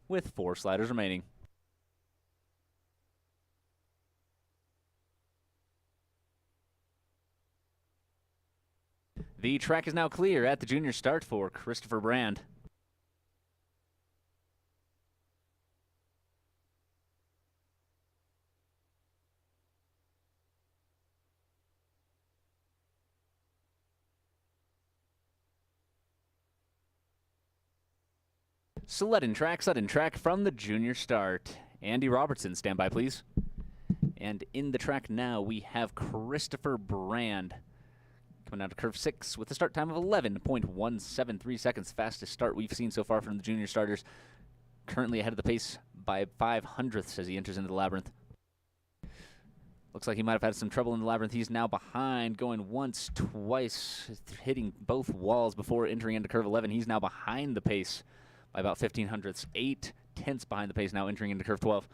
with 4 sliders remaining. The track is now clear at the junior start for Christopher Brand. Sudden track from the junior start. Andy Robertson, stand by, please. And in the track now, we have Christopher Brand coming out of curve 6 with a start time of 11.173 seconds. Fastest start we've seen so far from the junior starters. Currently ahead of the pace by 0.05 as he enters into the labyrinth. Looks like he might have had some trouble in the labyrinth. He's now behind, going once, twice, hitting both walls before entering into curve 11. He's now behind the pace by about 0.15, 0.8 behind the pace now entering into curve 12.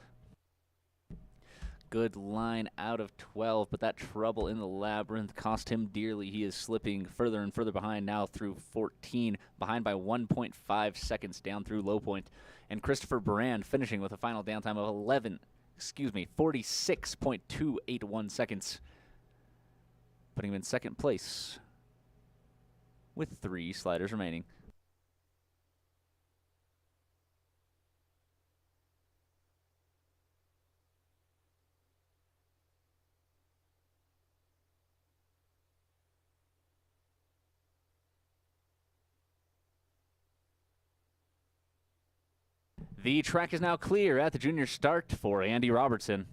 Good line out of 12, but that trouble in the labyrinth cost him dearly. He is slipping further and further behind now through 14, behind by 1.5 seconds down through low point. And Christopher Brand finishing with a final downtime of 46.281 seconds, putting him in second place with 3 sliders remaining. The track is now clear at the junior start for Andy Robertson.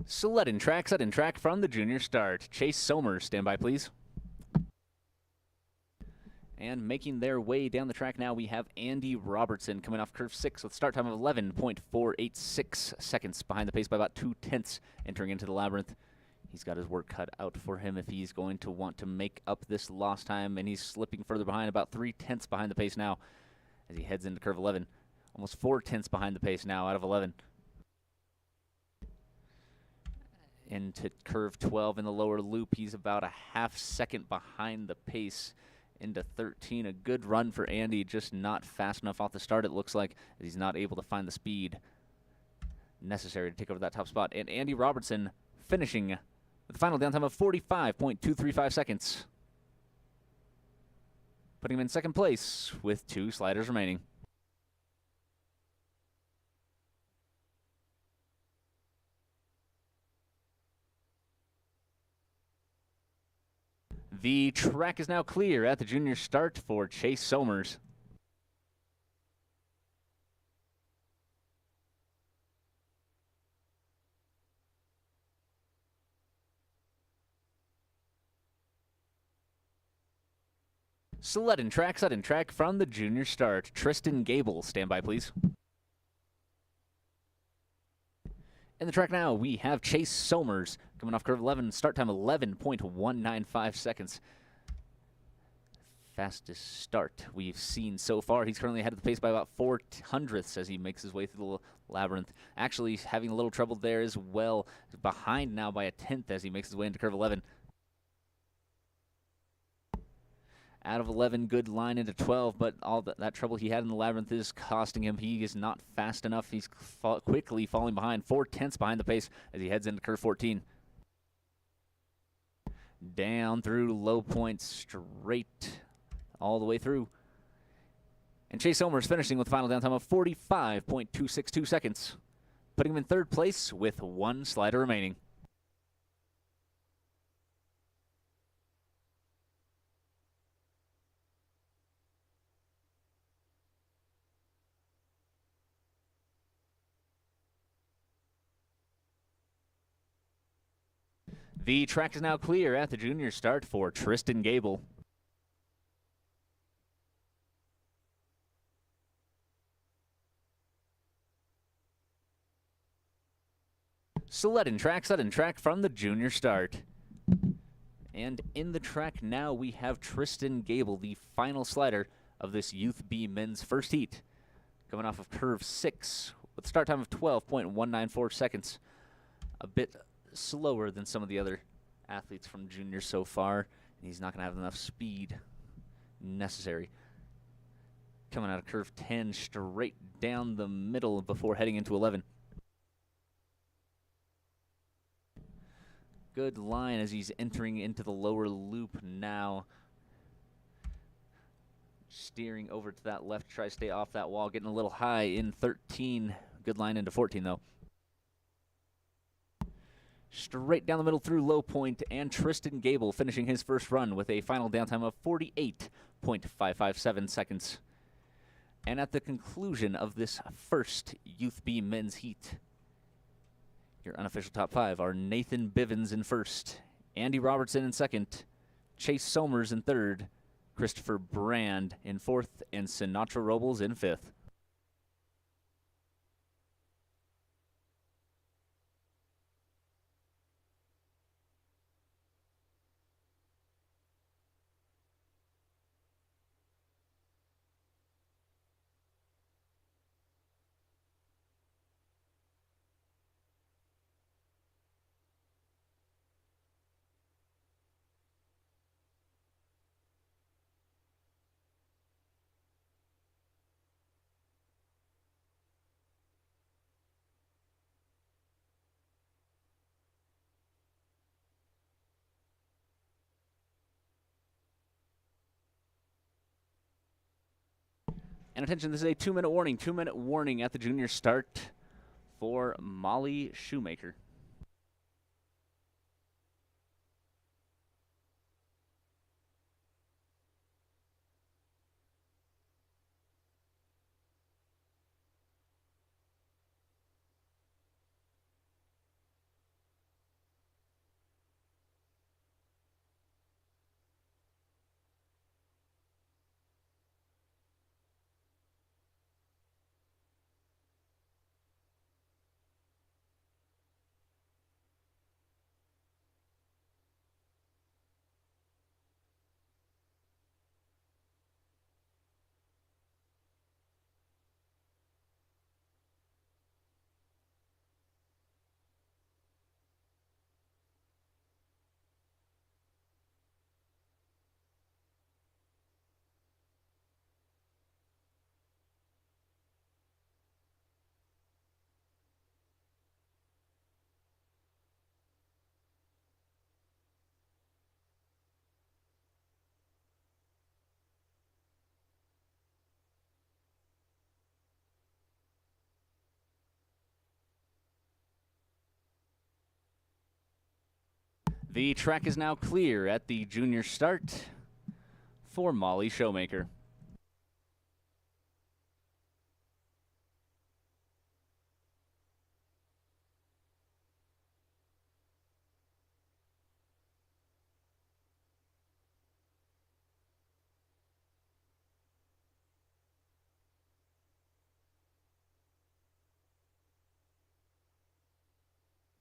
Sudden track from the junior start. Chase Somers, stand by, please. And making their way down the track now, we have Andy Robertson coming off curve 6 with start time of 11.486 seconds, behind the pace by about 0.2, entering into the labyrinth. He's got his work cut out for him if he's going to want to make up this lost time, and he's slipping further behind, about 0.3 behind the pace now as he heads into curve 11. Almost 0.4 behind the pace now out of 11. Into curve 12 in the lower loop, he's about a half second behind the pace into 13. A good run for Andy, just not fast enough off the start, it looks like, as he's not able to find the speed necessary to take over that top spot. And Andy Robertson finishing with a final downtime of 45.235 seconds, putting him in second place with 2 sliders remaining. The track is now clear at the junior start for Chase Somers. Sudden track from the junior start. Tristan Gable, stand by, please. In the track now, we have Chase Somers coming off curve 11, start time 11.195 seconds. fastest start we've seen so far. He's currently ahead of the pace by about 0.04 as he makes his way through the labyrinth. Actually having a little trouble there as well. Behind now by 1/10 as he makes his way into curve 11. Out of 11, good line into 12, but all that trouble he had in the labyrinth is costing him. He is not fast enough. He's quickly falling behind, 0.4 behind the pace as he heads into curve 14. Down through low point, straight all the way through. And Chase Somers finishing with a final downtime of 45.262 seconds, putting him in third place with one slider remaining. The track is now clear at the junior start for Tristan Gable. Sudden track from the junior start. And in the track now we have Tristan Gable, the final slider of this Youth B men's first heat, coming off of curve 6 with a start time of 12.194 seconds. A bit slower than some of the other athletes from junior so far. He's not going to have enough speed necessary. Coming out of curve 10 straight down the middle before heading into 11. Good line as he's entering into the lower loop now. Steering over to that left, try to stay off that wall, getting a little high in 13. Good line into 14 though. Straight down the middle through low point, and Tristan Gable finishing his first run with a final downtime of 48.557 seconds. And at the conclusion of this first Youth B men's heat, your unofficial top 5 are Nathan Bivens in first, Andy Robertson in second, Chase Somers in third, Christopher Brand in fourth, and Sinatra Robles in fifth. And attention, this is a 2-minute warning. 2-minute warning at the junior start for Molly Shoemaker. The track is now clear at the junior start for Molly Shoemaker.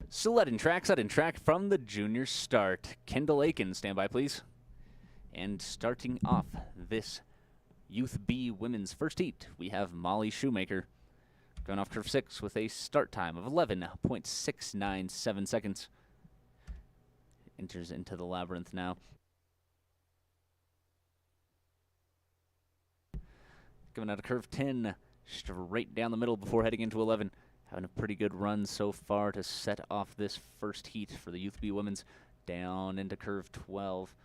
Sudden track from the junior start. Kendall Aiken, stand by please. And starting off this Youth B women's first heat, we have Molly Shoemaker going off curve 6 with a start time of 11.697 seconds. Enters into the labyrinth now. Coming out of curve 10, straight down the middle before heading into 11. Having a pretty good run so far to set off this first heat for the Youth B women's. Down into curve 12.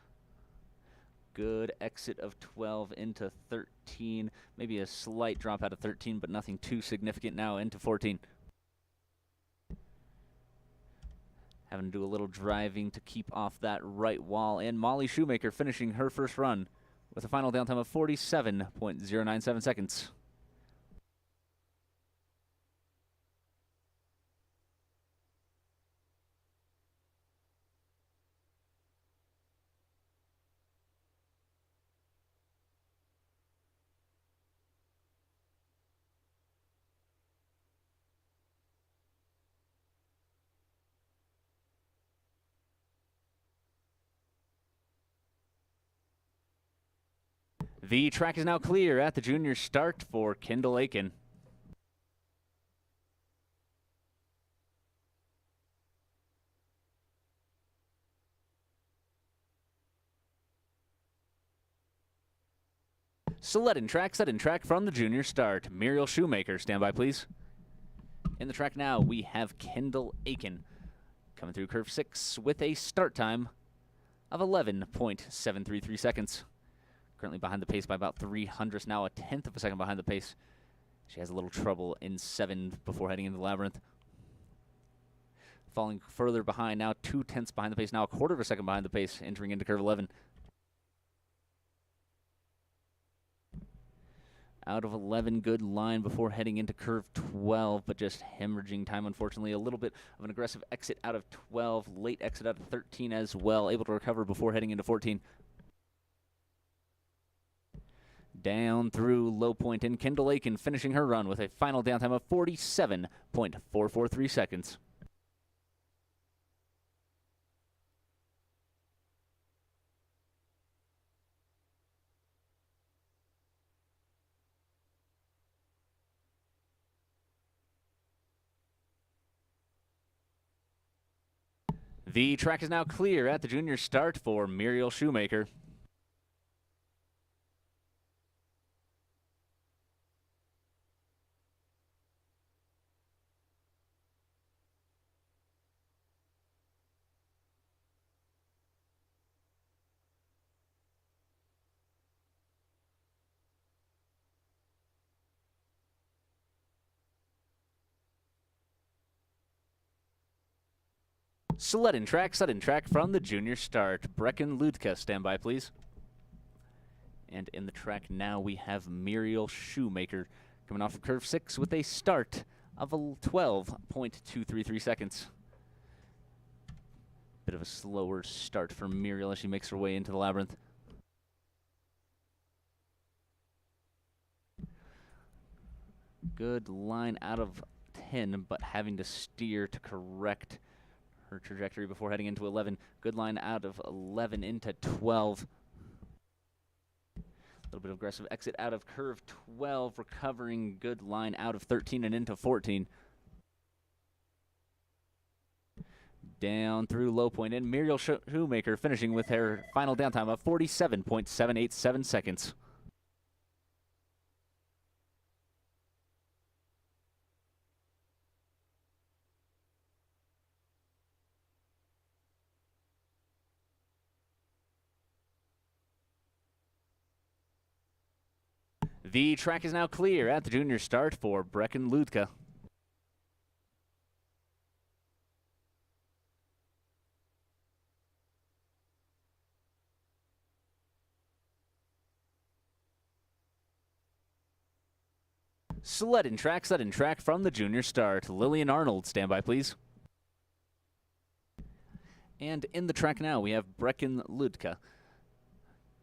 Good exit of 12 into 13. Maybe a slight drop out of 13, but nothing too significant now into 14. Having to do a little driving to keep off that right wall. And Molly Shoemaker finishing her first run with a final downtime of 47.097 seconds. The track is now clear at the junior start for Kendall Aiken. Set in track from the junior start. Muriel Shoemaker, stand by please. In the track now, we have Kendall Aiken coming through curve 6 with a start time of 11.733 seconds. Currently behind the pace by about 300ths, now a tenth of a second behind the pace. She has a little trouble in 7 before heading into the labyrinth. Falling further behind, now 2/10 behind the pace, now a quarter of a second behind the pace, entering into curve 11. Out of 11, good line before heading into curve 12, but just hemorrhaging time, unfortunately. A little bit of an aggressive exit out of 12, late exit out of 13 as well, able to recover before heading into 14. Down through low point, and Kendall Aiken finishing her run with a final downtime of 47.443 seconds. The track is now clear at the junior start for Muriel Shoemaker. Set in track from the junior start. Brecken Ludka, stand by please. And in the track now we have Muriel Shoemaker coming off of curve 6 with a start of 12.233 seconds. Bit of a slower start for Muriel as she makes her way into the labyrinth. Good line out of 10, but having to steer to correct her trajectory before heading into 11. Good line out of 11 into 12. A little bit of aggressive exit out of curve 12, recovering good line out of 13 and into 14. Down through low point, and Muriel Shoemaker finishing with her final downtime of 47.787 seconds. The track is now clear at the junior start for Brecken Ludka. Set in track from the junior start. Lillian Arnold, stand by please. And in the track now we have Brecken Ludka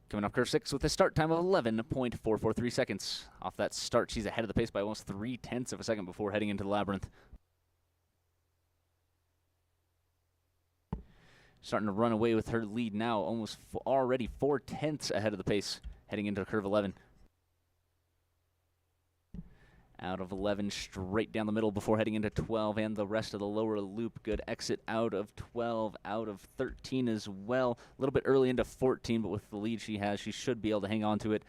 coming off curve 6 with a start time of 11.443 seconds. Off that start, she's ahead of the pace by almost 3/10 of a second before heading into the labyrinth. starting to run away with her lead now, almost already 4/10 ahead of the pace, heading into curve 11. Out of 11, straight down the middle before heading into 12 and the rest of the lower loop. Good exit out of 12, out of 13 as well. A little bit early into 14, but with the lead she has, she should be able to hang on to it.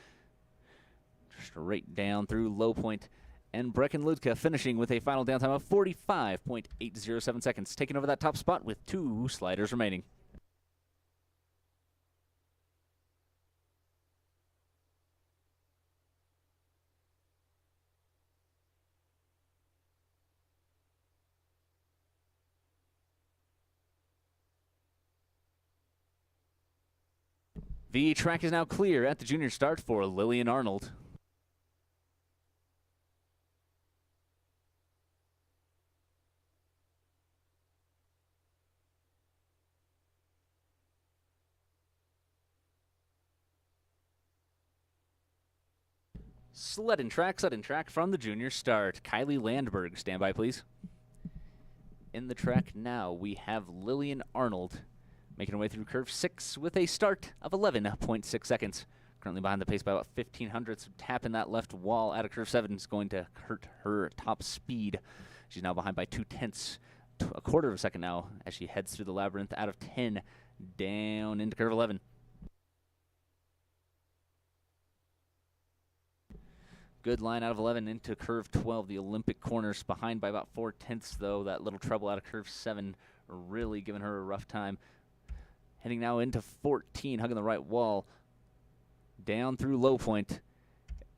Straight down through low point. And Brecken Ludke finishing with a final downtime of 45.807 seconds, taking over that top spot with 2 sliders remaining. The track is now clear at the junior start for Lillian Arnold. Sled and track from the junior start. Kylie Landberg, stand by please. In the track now, we have Lillian Arnold making her way through curve 6 with a start of 11.6 seconds. Currently behind the pace by about 1,500, so tapping that left wall out of curve 7 is going to hurt her top speed. She's now behind by 0.2, a quarter of a second now, as she heads through the labyrinth out of 10 down into curve 11. Good line out of 11 into curve 12. The Olympic corners behind by about 0.4, though. That little trouble out of curve 7 really giving her a rough time. Heading now into 14, hugging the right wall. Down through low point.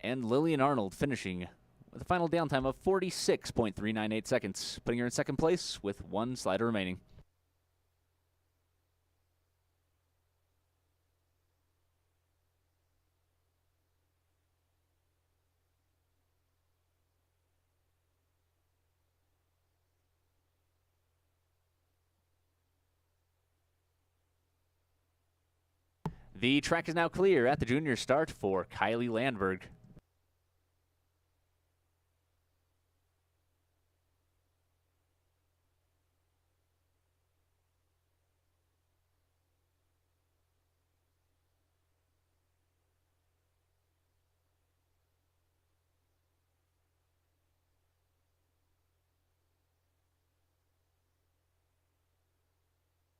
And Lillian Arnold finishing with a final downtime of 46.398 seconds, putting her in second place with 1 slider remaining. The track is now clear at the junior start for Kylie Landberg.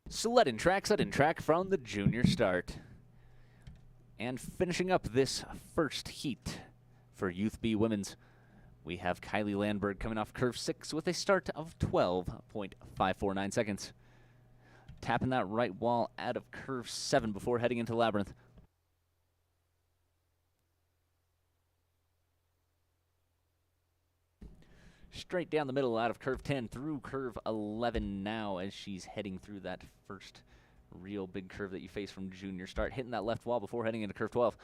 Sled and track from the junior start. And finishing up this first heat for Youth B Women's, we have Kylie Landberg coming off curve 6 with a start of 12.549 seconds. Tapping that right wall out of curve 7 before heading into Labyrinth. Straight down the middle out of curve 10 through curve 11 now as she's heading through that first real big curve that you face from junior start, hitting that left wall before heading into curve 12.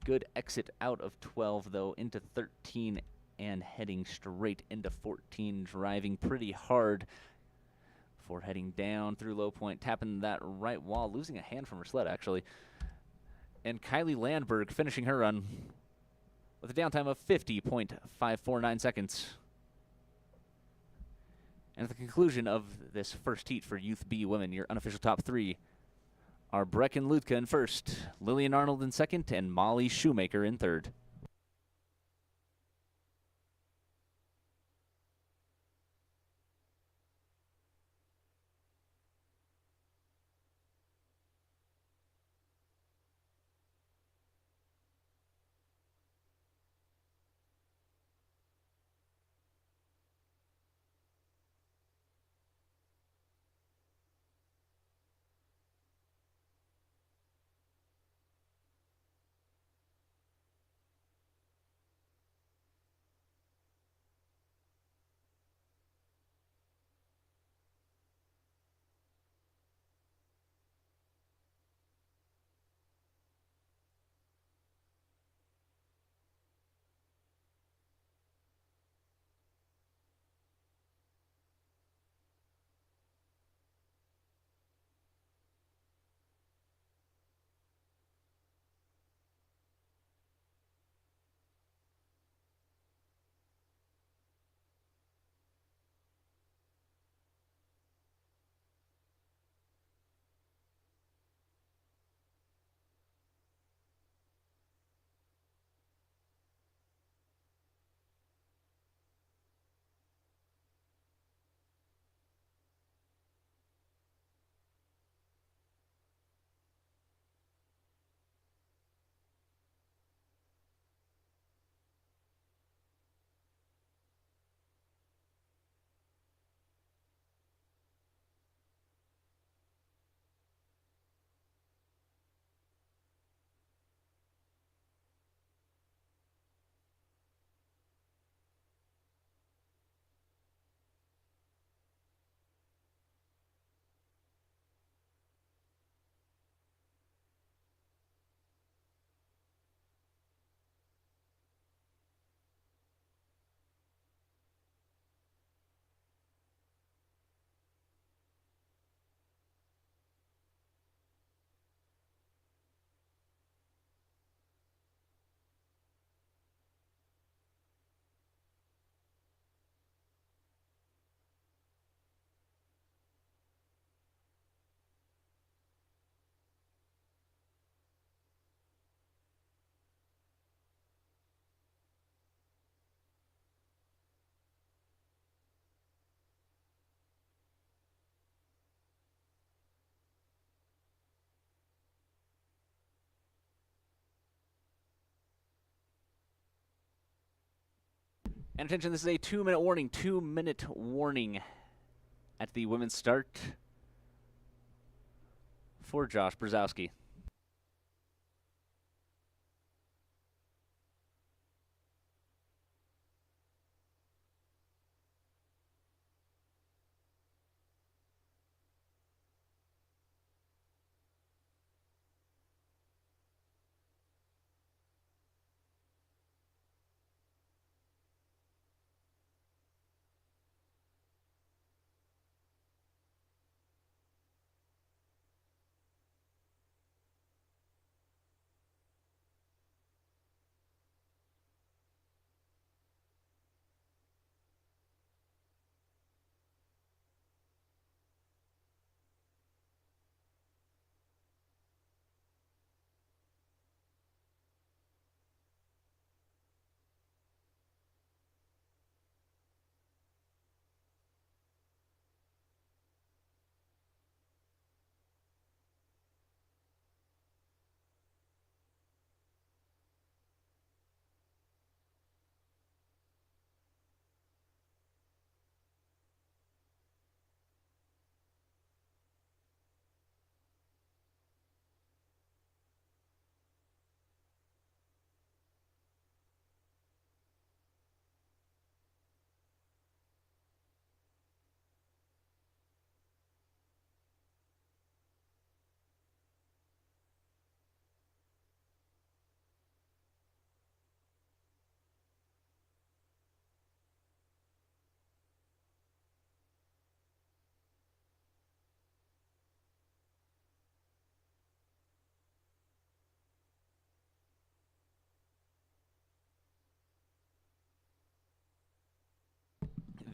Good exit out of 12, though, into 13 and heading straight into 14, driving pretty hard before heading down through low point, tapping that right wall, losing a hand from her sled, actually. And Kylie Landberg finishing her run with a downtime of 50.549 seconds. And at the conclusion of this first heat for Youth B Women, your unofficial top 3 are Brecken Ludke in first, Lillian Arnold in second, and Molly Shoemaker in third. And attention, this is a 2-minute warning. 2-minute warning at the women's start for Josh Brzezowski.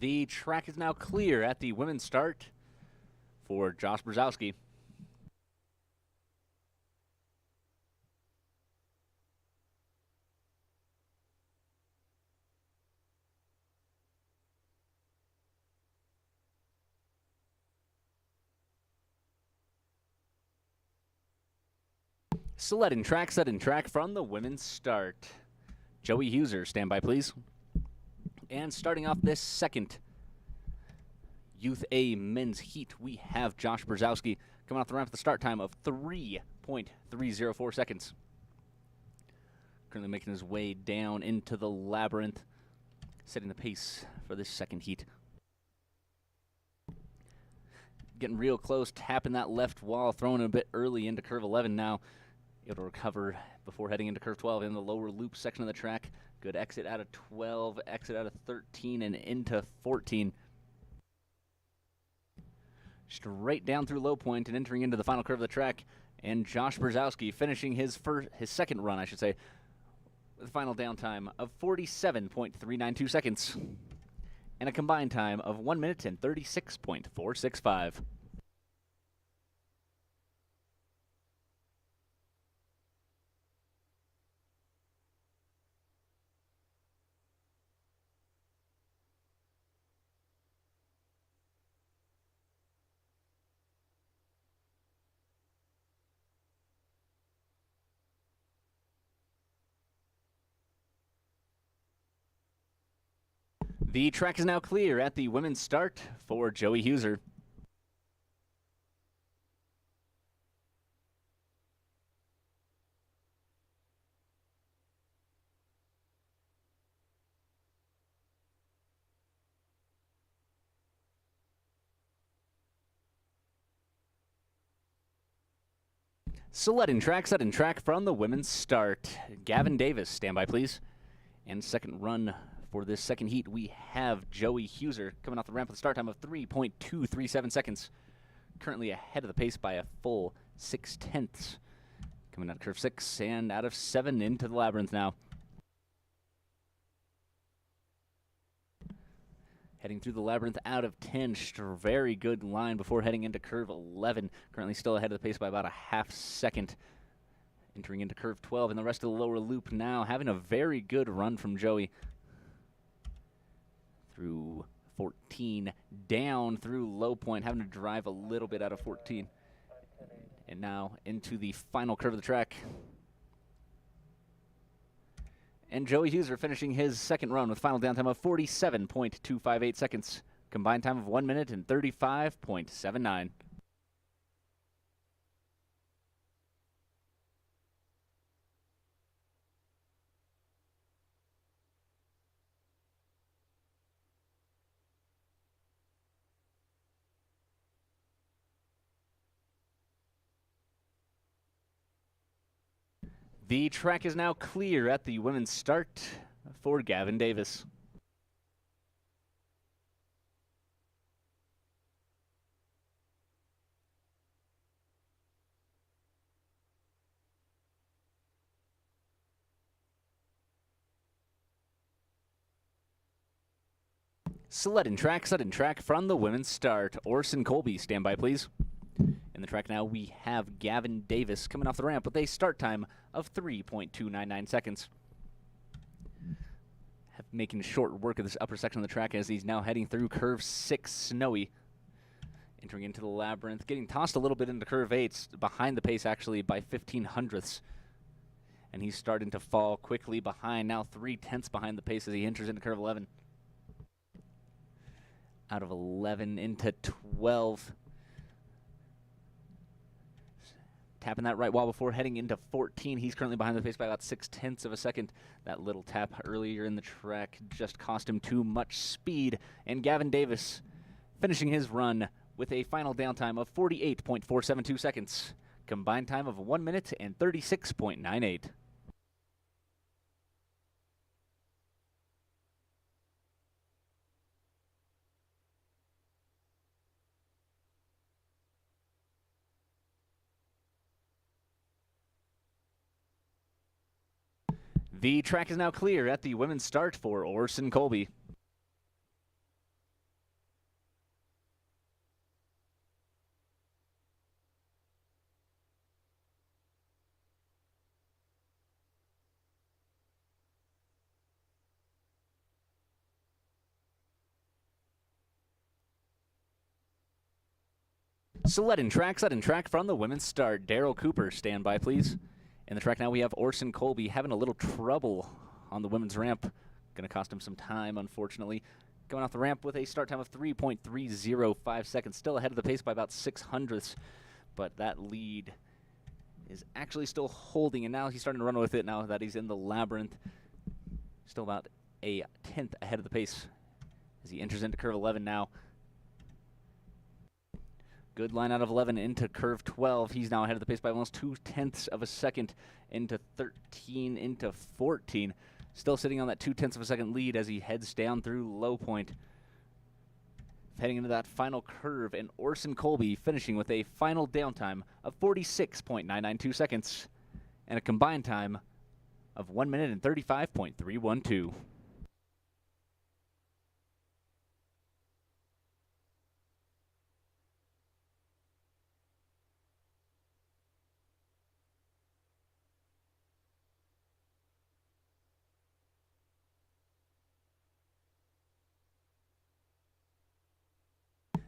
The track is now clear at the women's start for Josh Brzezowski. Sled and track from the women's start. Joey Huser, stand by, please. And starting off this second Youth A men's heat, we have Josh Brzezowski coming off the ramp with a start time of 3.304 seconds. Currently making his way down into the labyrinth, setting the pace for this second heat. Getting real close, tapping that left wall, throwing a bit early into curve 11 now. Able to recover before heading into curve 12 in the lower loop section of the track. Good exit out of 12, exit out of 13, and into 14. Straight down through low point and entering into the final curve of the track. And Josh Brzezowski finishing his second run, I should say, with a final downtime of 47.392 seconds. And a combined time of 1 minute and 36.465. The track is now clear at the women's start for Joey Huser. Sled and track from the women's start. Gavin Davis, stand by, please. And second run for this second heat, we have Joey Huser coming off the ramp with a start time of 3.237 seconds. Currently ahead of the pace by a full 6/10. Coming out of curve 6 and out of 7 into the labyrinth now. Heading through the labyrinth out of 10. Very good line before heading into curve 11. Currently still ahead of the pace by about a half second. Entering into curve 12 and the rest of the lower loop now. Having a very good run from Joey. Through 14, down through low point, having to drive a little bit out of 14. And now into the final curve of the track. And Joey Huser finishing his second run with final downtime of 47.258 seconds. Combined time of 1 minute and 35.79. The track is now clear at the women's start for Gavin Davis. Sudden track from the women's start. Orson Colby, stand by please. In the track now, we have Gavin Davis coming off the ramp with a start time of 3.299 seconds. Making short work of this upper section of the track as he's now heading through curve 6, Snowy. Entering into the labyrinth, getting tossed a little bit into curve 8, behind the pace actually by 15 hundredths. And he's starting to fall quickly behind, now 3/10 behind the pace as he enters into curve 11. Out of 11 into 12. Tapping that right wall before heading into 14. He's currently behind the pace by about 0.6 of a second. That little tap earlier in the track just cost him too much speed. And Gavin Davis finishing his run with a final downtime of 48.472 seconds. Combined time of 1 minute and 36.98. The track is now clear at the women's start for Orson Colby. Sudden track from the women's start. Daryl Cooper, stand by please. In the track now, we have Orson Colby having a little trouble on the women's ramp. Going to cost him some time, unfortunately. Going off the ramp with a start time of 3.305 seconds. Still ahead of the pace by about 6 hundredths. But that lead is actually still holding, and now he's starting to run with it now that he's in the labyrinth. Still about a 10th ahead of the pace as he enters into curve 11 now. Good line out of 11 into curve 12. He's now ahead of the pace by almost 0.2 of a second into 13, into 14. Still sitting on that 0.2 of a second lead as he heads down through low point. Heading into that final curve, and Orson Colby finishing with a final downtime of 46.992 seconds and a combined time of 1 minute and 35.312.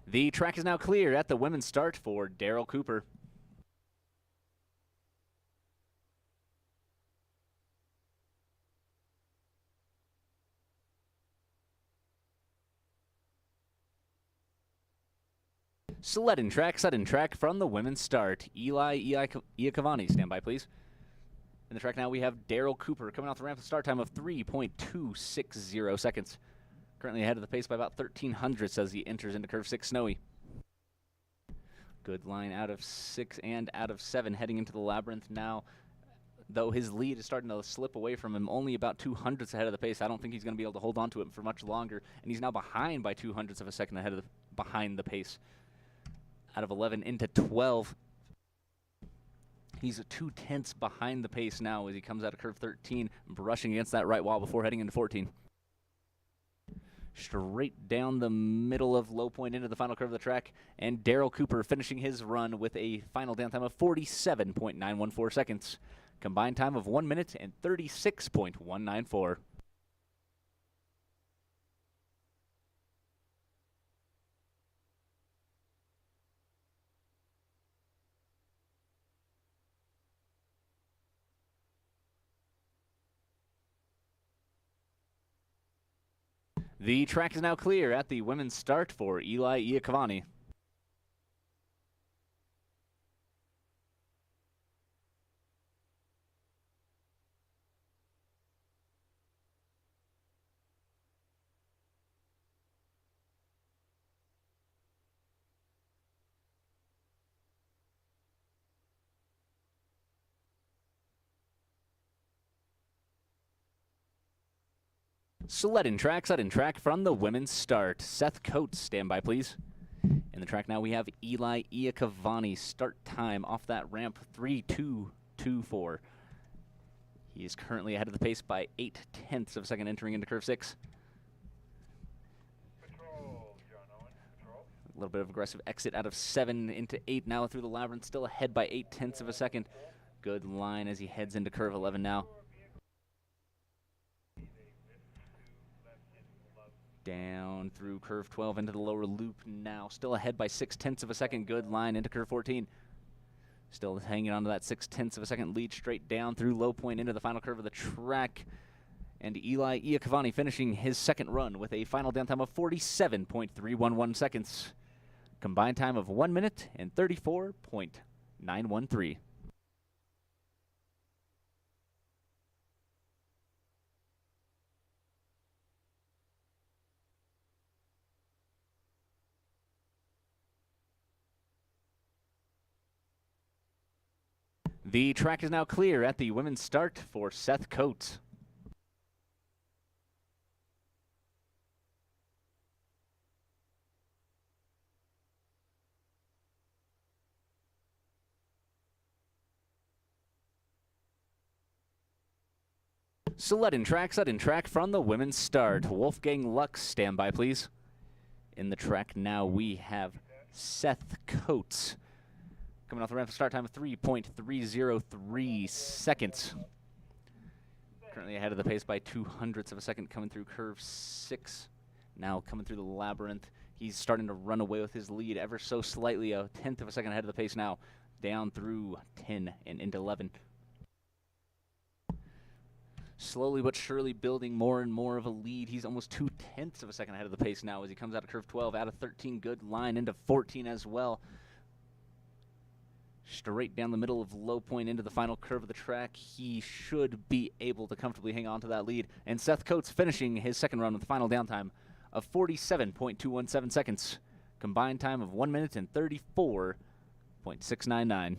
The track is now clear at the women's start for Daryl Cooper. Sudden track from the women's start. Eli Iacovani, stand by please. In the track now, we have Daryl Cooper coming off the ramp with a start time of 3.260 seconds. Currently ahead of the pace by about 13 hundredths as he enters into curve 6, Snowy. Good line out of 6 and out of 7 heading into the labyrinth now. Though his lead is starting to slip away from him, only about 2 hundredths ahead of the pace. I don't think he's going to be able to hold on to it for much longer. And he's now behind by 2 hundredths of a second ahead of behind the pace. Out of 11 into 12. He's 2/10 behind the pace now as he comes out of curve 13, brushing against that right wall before heading into 14. Straight down the middle of low point into the final curve of the track, and Daryl Cooper finishing his run with a final downtime of 47.914 seconds. Combined time of 1 minute and 36.194. The track is now clear at the women's start for Eli Iacovani. Sled and track from the women's start. Seth Coates, stand by, please. In the track now we have Eli Iacovani. Start time off that ramp, 3.224. He is currently ahead of the pace by 0.8 of a second entering into curve 6. A little bit of aggressive exit out of 7 into 8 now through the labyrinth, still ahead by 0.8 of a second. Good line as he heads into curve 11 now. Down through curve 12 into the lower loop now. Still ahead by 0.6 of a second. Good line into curve 14. Still hanging on to that 0.6 of a second lead straight down through low point into the final curve of the track. And Eli Iacovani finishing his second run with a final downtime of 47.311 seconds. Combined time of 1 minute and 34.913. The track is now clear at the women's start for Seth Coates. Sled and track from the women's start. Wolfgang Lux, stand by, please. In the track now we have Seth Coates. Coming off the ramp, start time of 3.303 seconds. Currently ahead of the pace by 0.02 of a second coming through curve 6. Now coming through the labyrinth. He's starting to run away with his lead ever so slightly, 0.1 of a second ahead of the pace now. Down through 10 and into 11. Slowly but surely building more and more of a lead. He's almost 0.2 of a second ahead of the pace now as he comes out of curve 12, out of 13. Good line into 14 as well. Straight down the middle of low point into the final curve of the track. He should be able to comfortably hang on to that lead. And Seth Coates finishing his second run with a final downtime of 47.217 seconds. Combined time of 1 minute and 34.699.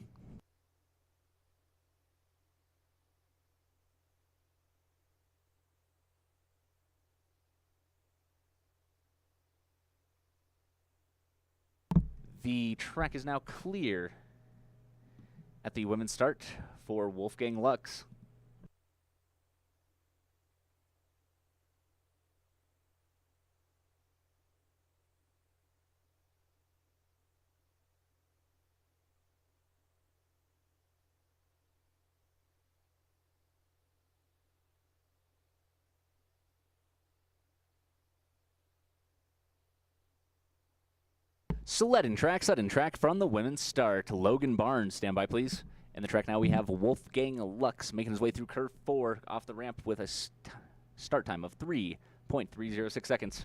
The track is now clear at the women's start for Wolfgang Lux. Sled and track from the women's start. Logan Barnes, stand by, please. In the track now we have Wolfgang Lux making his way through curve 4 off the ramp with a start time of 3.306 seconds.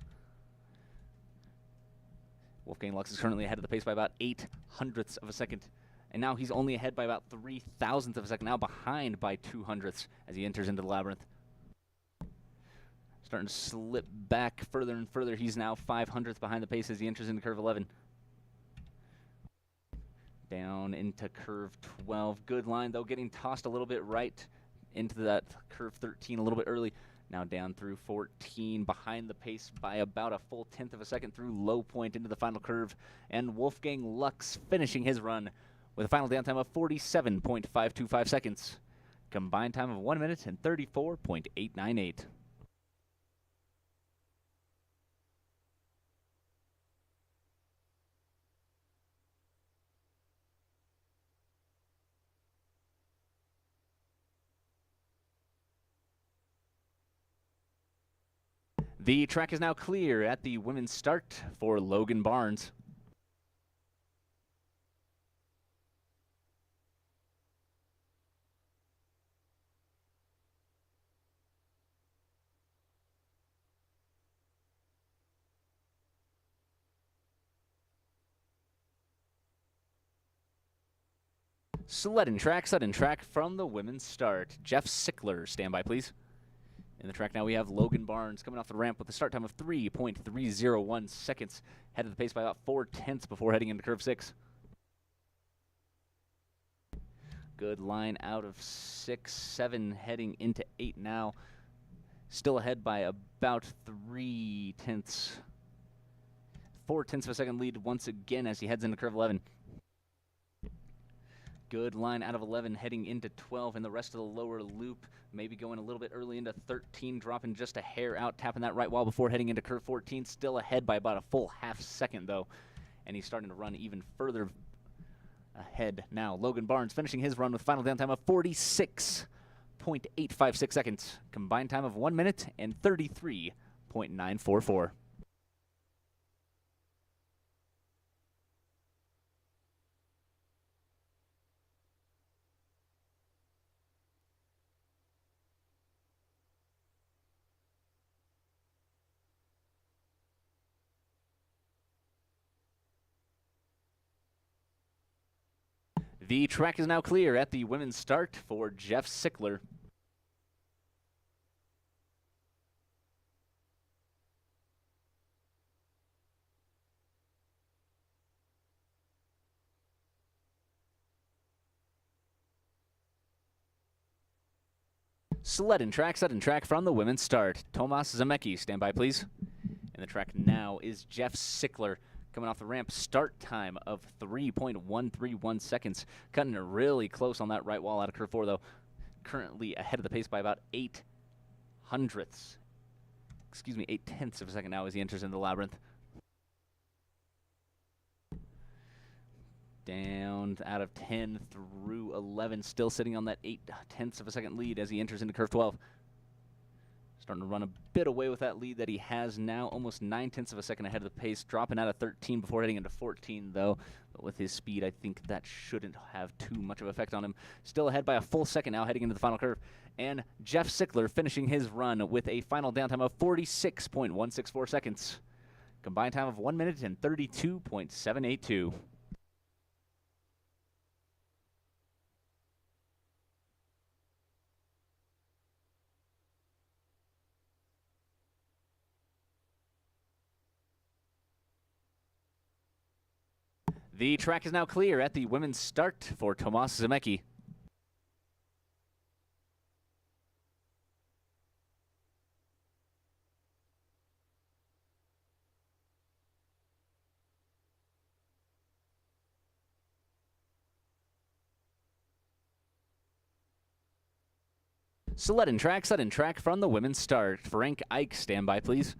Wolfgang Lux is currently ahead of the pace by about 0.08 of a second. And now he's only ahead by about 0.03 of a second, now behind by 0.02 as he enters into the labyrinth. Starting to slip back further and further. He's now 0.05 behind the pace as he enters into curve 11. Down into curve 12. Good line, though, getting tossed a little bit right into that curve 13 a little bit early. Now down through 14, behind the pace by about a full 1/10 of a second through low point into the final curve. And Wolfgang Lux finishing his run with a final downtime of 47.525 seconds. Combined time of 1 minute and 34.898. The track is now clear at the women's start for Logan Barnes. Sled and track from the women's start. Jeff Sickler, stand by, please. In the track now we have Logan Barnes coming off the ramp with a start time of 3.301 seconds. Head of the pace by about 0.4 before heading into curve 6. Good line out of 6, 7, heading into 8 now. Still ahead by about 0.4 of a second lead once again as he heads into curve 11. Good line out of 11 heading into 12 and the rest of the lower loop. Maybe going a little bit early into 13, dropping just a hair out, tapping that right wall before heading into curve 14. Still ahead by about a full half second though. And he's starting to run even further ahead now. Logan Barnes finishing his run with final down time of 46.856 seconds. Combined time of 1 minute and 33.944. The track is now clear at the women's start for Jeff Sickler. Sled and track from the women's start. Tomas Zemecki, stand by, please. And the track now is Jeff Sickler. Coming off the ramp, start time of 3.131 seconds. Cutting it really close on that right wall out of curve 4, though. Currently ahead of the pace by about 8 tenths of a second now as he enters into the labyrinth. Down out of 10 through 11, still sitting on that 0.8 of a second lead as he enters into curve 12. Starting to run a bit away with that lead that he has now, almost 0.9 of a second ahead of the pace, dropping out of 13 before heading into 14, though. But with his speed, I think that shouldn't have too much of an effect on him. Still ahead by a full second now, heading into the final curve. And Jeff Sickler finishing his run with a final downtime of 46.164 seconds. Combined time of 1 minute and 32.782. The track is now clear at the women's start for Tomas Zemecki. Sled and track from the women's start. Frank Ike, stand by, please.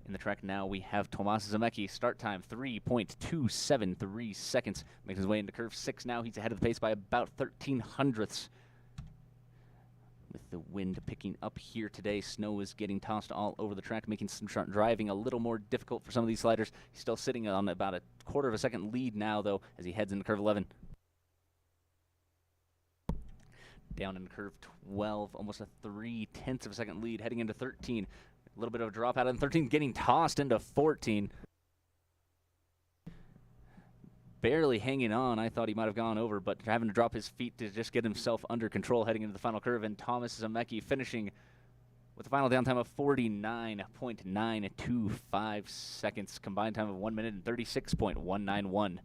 In the track now, we have Tomas Zemecki. Start time, 3.273 seconds. Makes his way into curve 6 now. He's ahead of the pace by about 13 hundredths. With the wind picking up here today, snow is getting tossed all over the track, making some driving a little more difficult for some of these sliders. He's still sitting on about a 1/4 of a second lead now, though, as he heads into curve 11. Down in curve 12, almost a 0.3 of a second lead, heading into 13. A little bit of a drop out in 13, getting tossed into 14. Barely hanging on. I thought he might have gone over, but having to drop his feet to just get himself under control heading into the final curve. And Tomas Zemecki finishing with a final downtime of 49.925 seconds. Combined time of 1 minute and 36.191.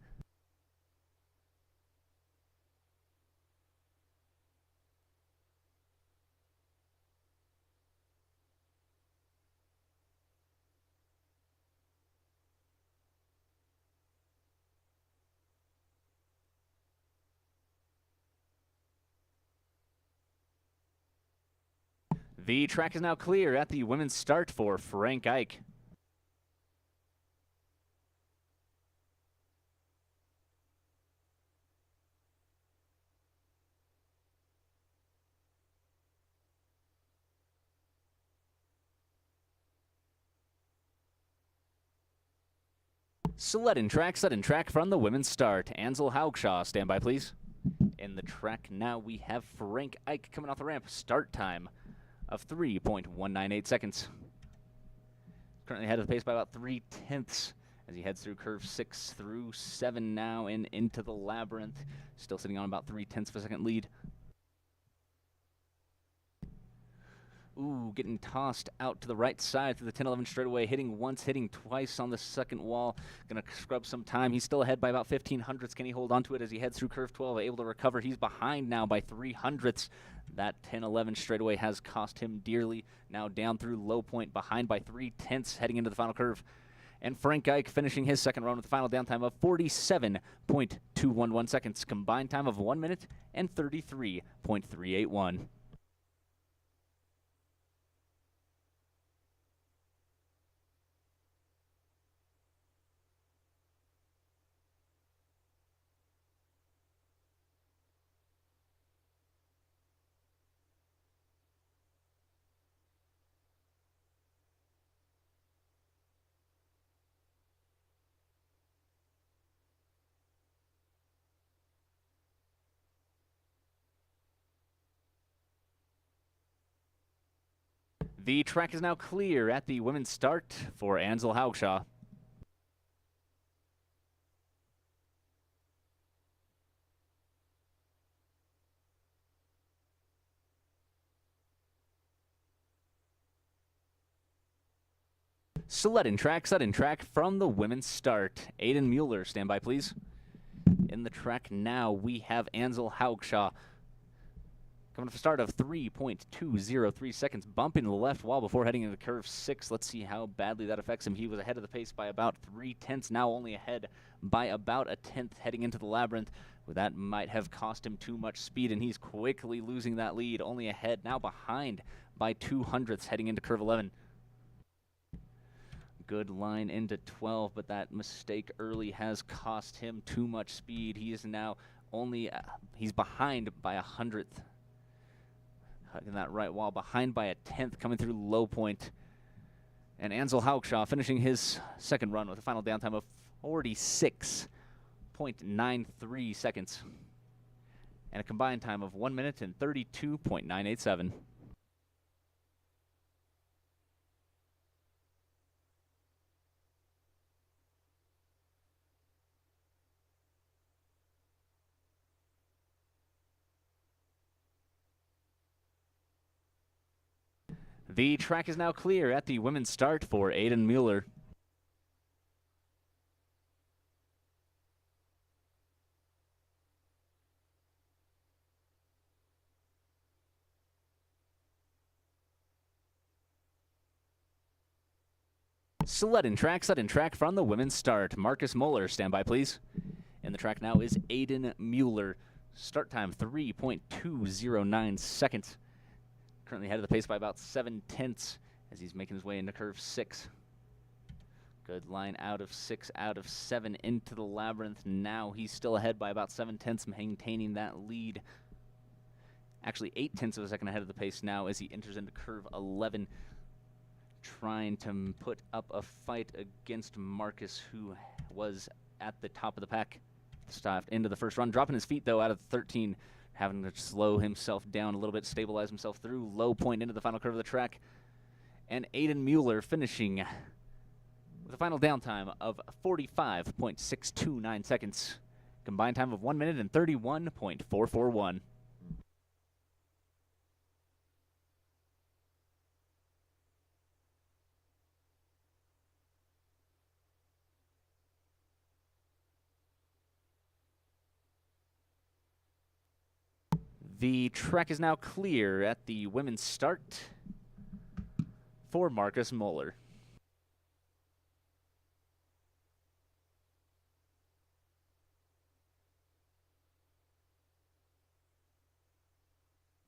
The track is now clear at the women's start for Frank Ike. Sled and track from the women's start. Ansel Haugshaw, stand by, please. In the track now, we have Frank Ike coming off the ramp. Start time of 3.198 seconds. Currently ahead of the pace by about 0.3 as he heads through curve 6 through 7 now and into the labyrinth. Still sitting on about 0.3 of a second lead. Ooh, getting tossed out to the right side through the 10-11 straightaway, hitting once, hitting twice on the second wall. Gonna scrub some time. He's still ahead by about 0.15. Can he hold on to it as he heads through curve 12, able to recover? He's behind now by 0.03. That 10-11 straightaway has cost him dearly. Now down through low point, behind by 0.3 heading into the final curve. And Frank Ike finishing his second run with a final downtime of 47.211 seconds. Combined time of 1 minute and 33.381. The track is now clear at the women's start for Ansel Haugshaw. Sudden track from the women's start. Aiden Mueller, stand by please. In the track now, we have Ansel Haugshaw. Coming off a start of 3.203 seconds, bumping to the left wall before heading into curve 6. Let's see how badly that affects him. He was ahead of the pace by about 0.3, now only ahead by about 1/10 heading into the labyrinth. Well, that might have cost him too much speed, and he's quickly losing that lead. Only ahead, now behind by 0.02 heading into curve 11. Good line into 12, but that mistake early has cost him too much speed. He is now only, he's behind by 100th. In that right wall, behind by 1/10, coming through low point. And Ansel Haugshaw finishing his second run with a final downtime of 46.93 seconds. And a combined time of 1 minute and 32.987. The track is now clear at the women's start for Aiden Mueller. Sudden track from the women's start. Marcus Moeller, stand by please. And the track now is Aiden Mueller. Start time 3.209 seconds. Currently ahead of the pace by about 0.7 as he's making his way into curve 6. Good line out of 6, out of 7 into the labyrinth. Now he's still ahead by about 0.7, maintaining that lead. Actually 0.8 of a second ahead of the pace now as he enters into curve 11. Trying to put up a fight against Marcus, who was at the top of the pack. Stopped into the first run, dropping his feet though out of 13. Having to slow himself down a little bit, stabilize himself through low point into the final curve of the track. And Aiden Mueller finishing with a final downtime of 45.629 seconds. Combined time of 1 minute and 31.441. The track is now clear at the women's start for Marcus Moeller.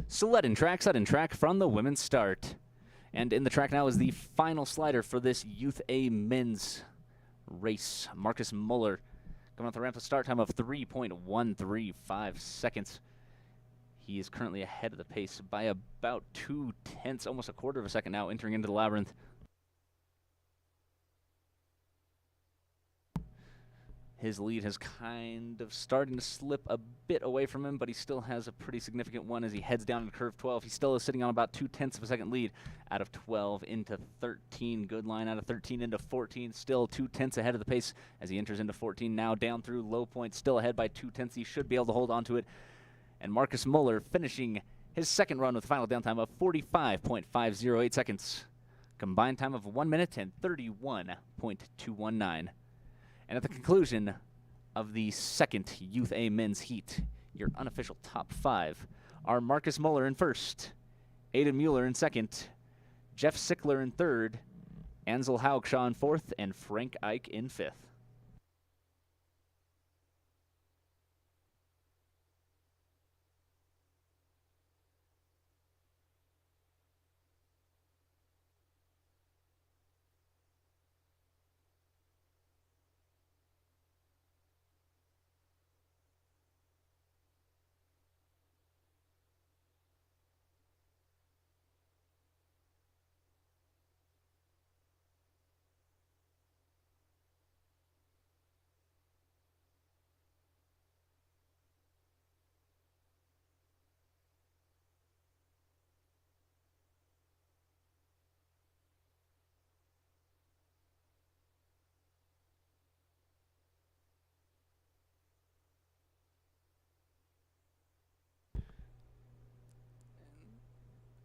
Sudden track from the women's start. And in the track now is the final slider for this Youth A men's race. Marcus Moeller coming off the ramp, a start time of 3.135 seconds. He is currently ahead of the pace by about 0.2, almost a quarter of a second now, entering into the labyrinth. His lead has kind of starting to slip a bit away from him, but he still has a pretty significant one as he heads down into curve 12. He still is sitting on about 0.2 of a second lead out of 12 into 13. Good line out of 13 into 14. Still 0.2 ahead of the pace as he enters into 14. Now down through low point, still ahead by 0.2. He should be able to hold on to it. And Marcus Muller finishing his second run with a final downtime of 45.508 seconds. Combined time of 1 minute and 31.219. And at the conclusion of the second Youth A men's heat, your unofficial top 5 are Marcus Muller in first, Aiden Mueller in second, Jeff Sickler in third, Ansel Haugshaw in fourth, and Frank Ike in fifth.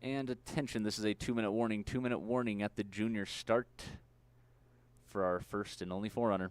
And attention, this is a 2-minute warning. 2-minute warning at the junior start for our first and only forerunner.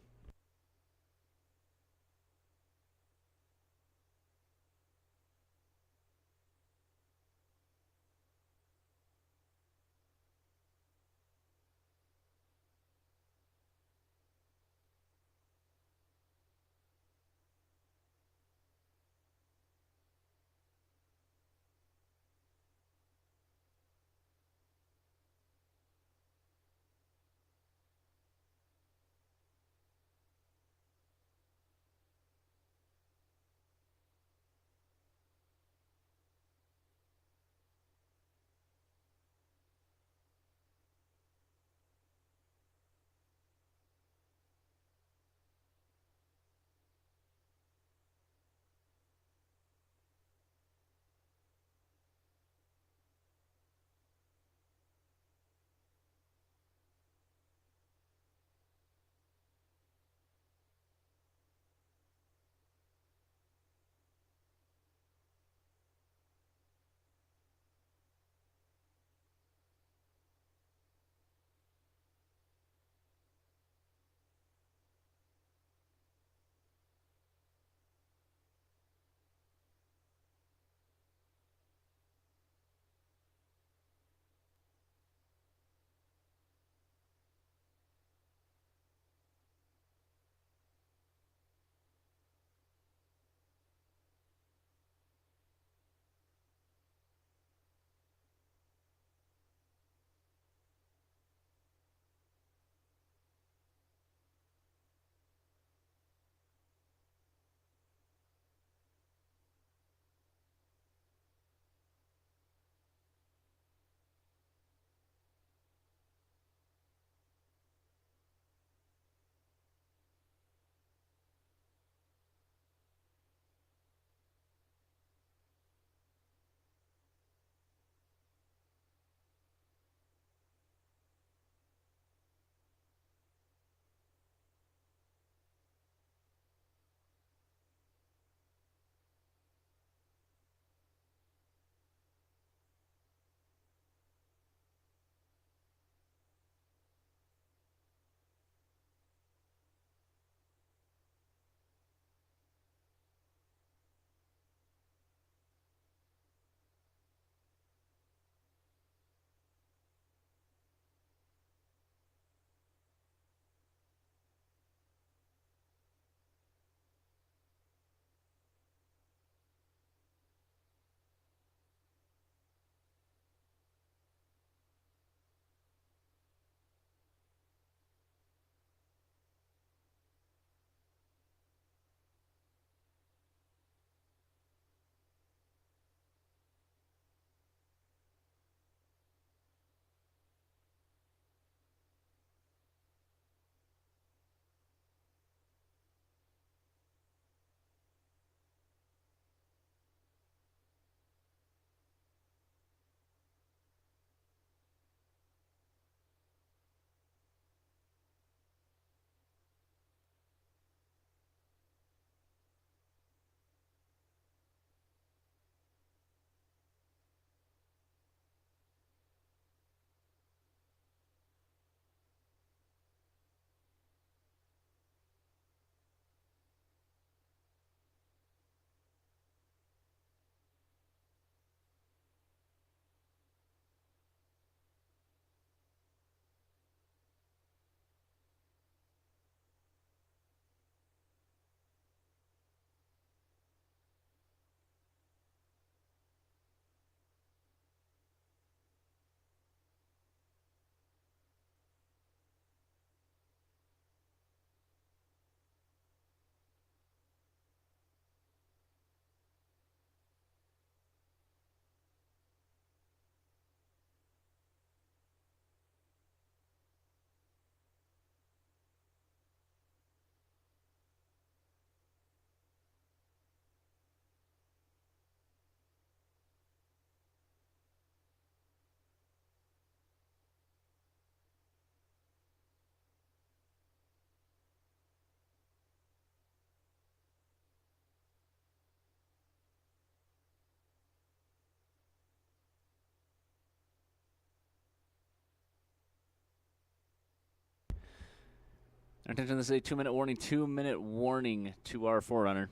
Attention, this is a 2-minute warning. 2-minute warning to our forerunner.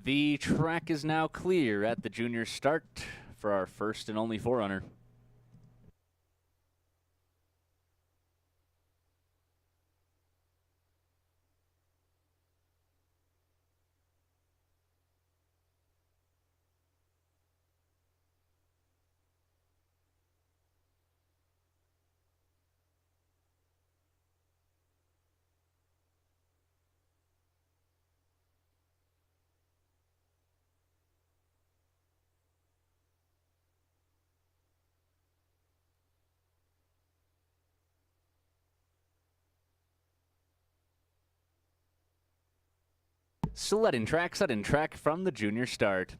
The track is now clear at the junior start for our first and only forerunner. Sudden track from the junior start.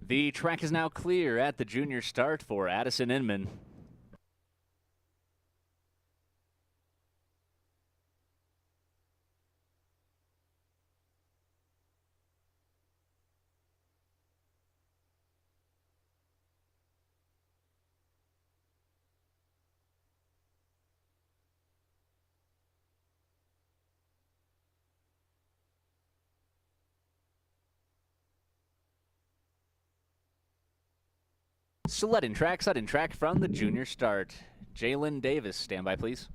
The track is now clear at the junior start for Addison Inman. Sudden track from the junior start. Jalen Davis, stand by, please.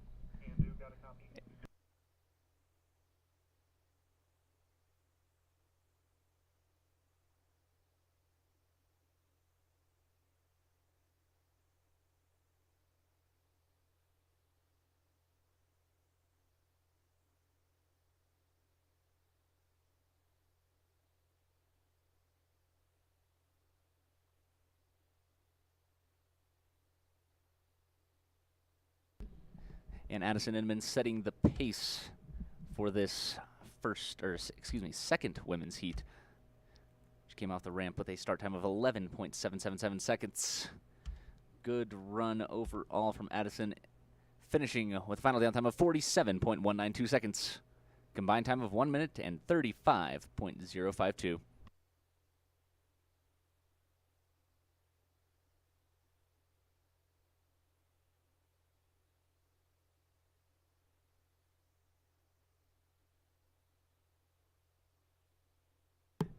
And Addison Inman setting the pace for this second women's heat. She came off the ramp with a start time of 11.777 seconds. Good run overall from Addison, finishing with a final down time of 47.192 seconds. Combined time of 1 minute and 35.052.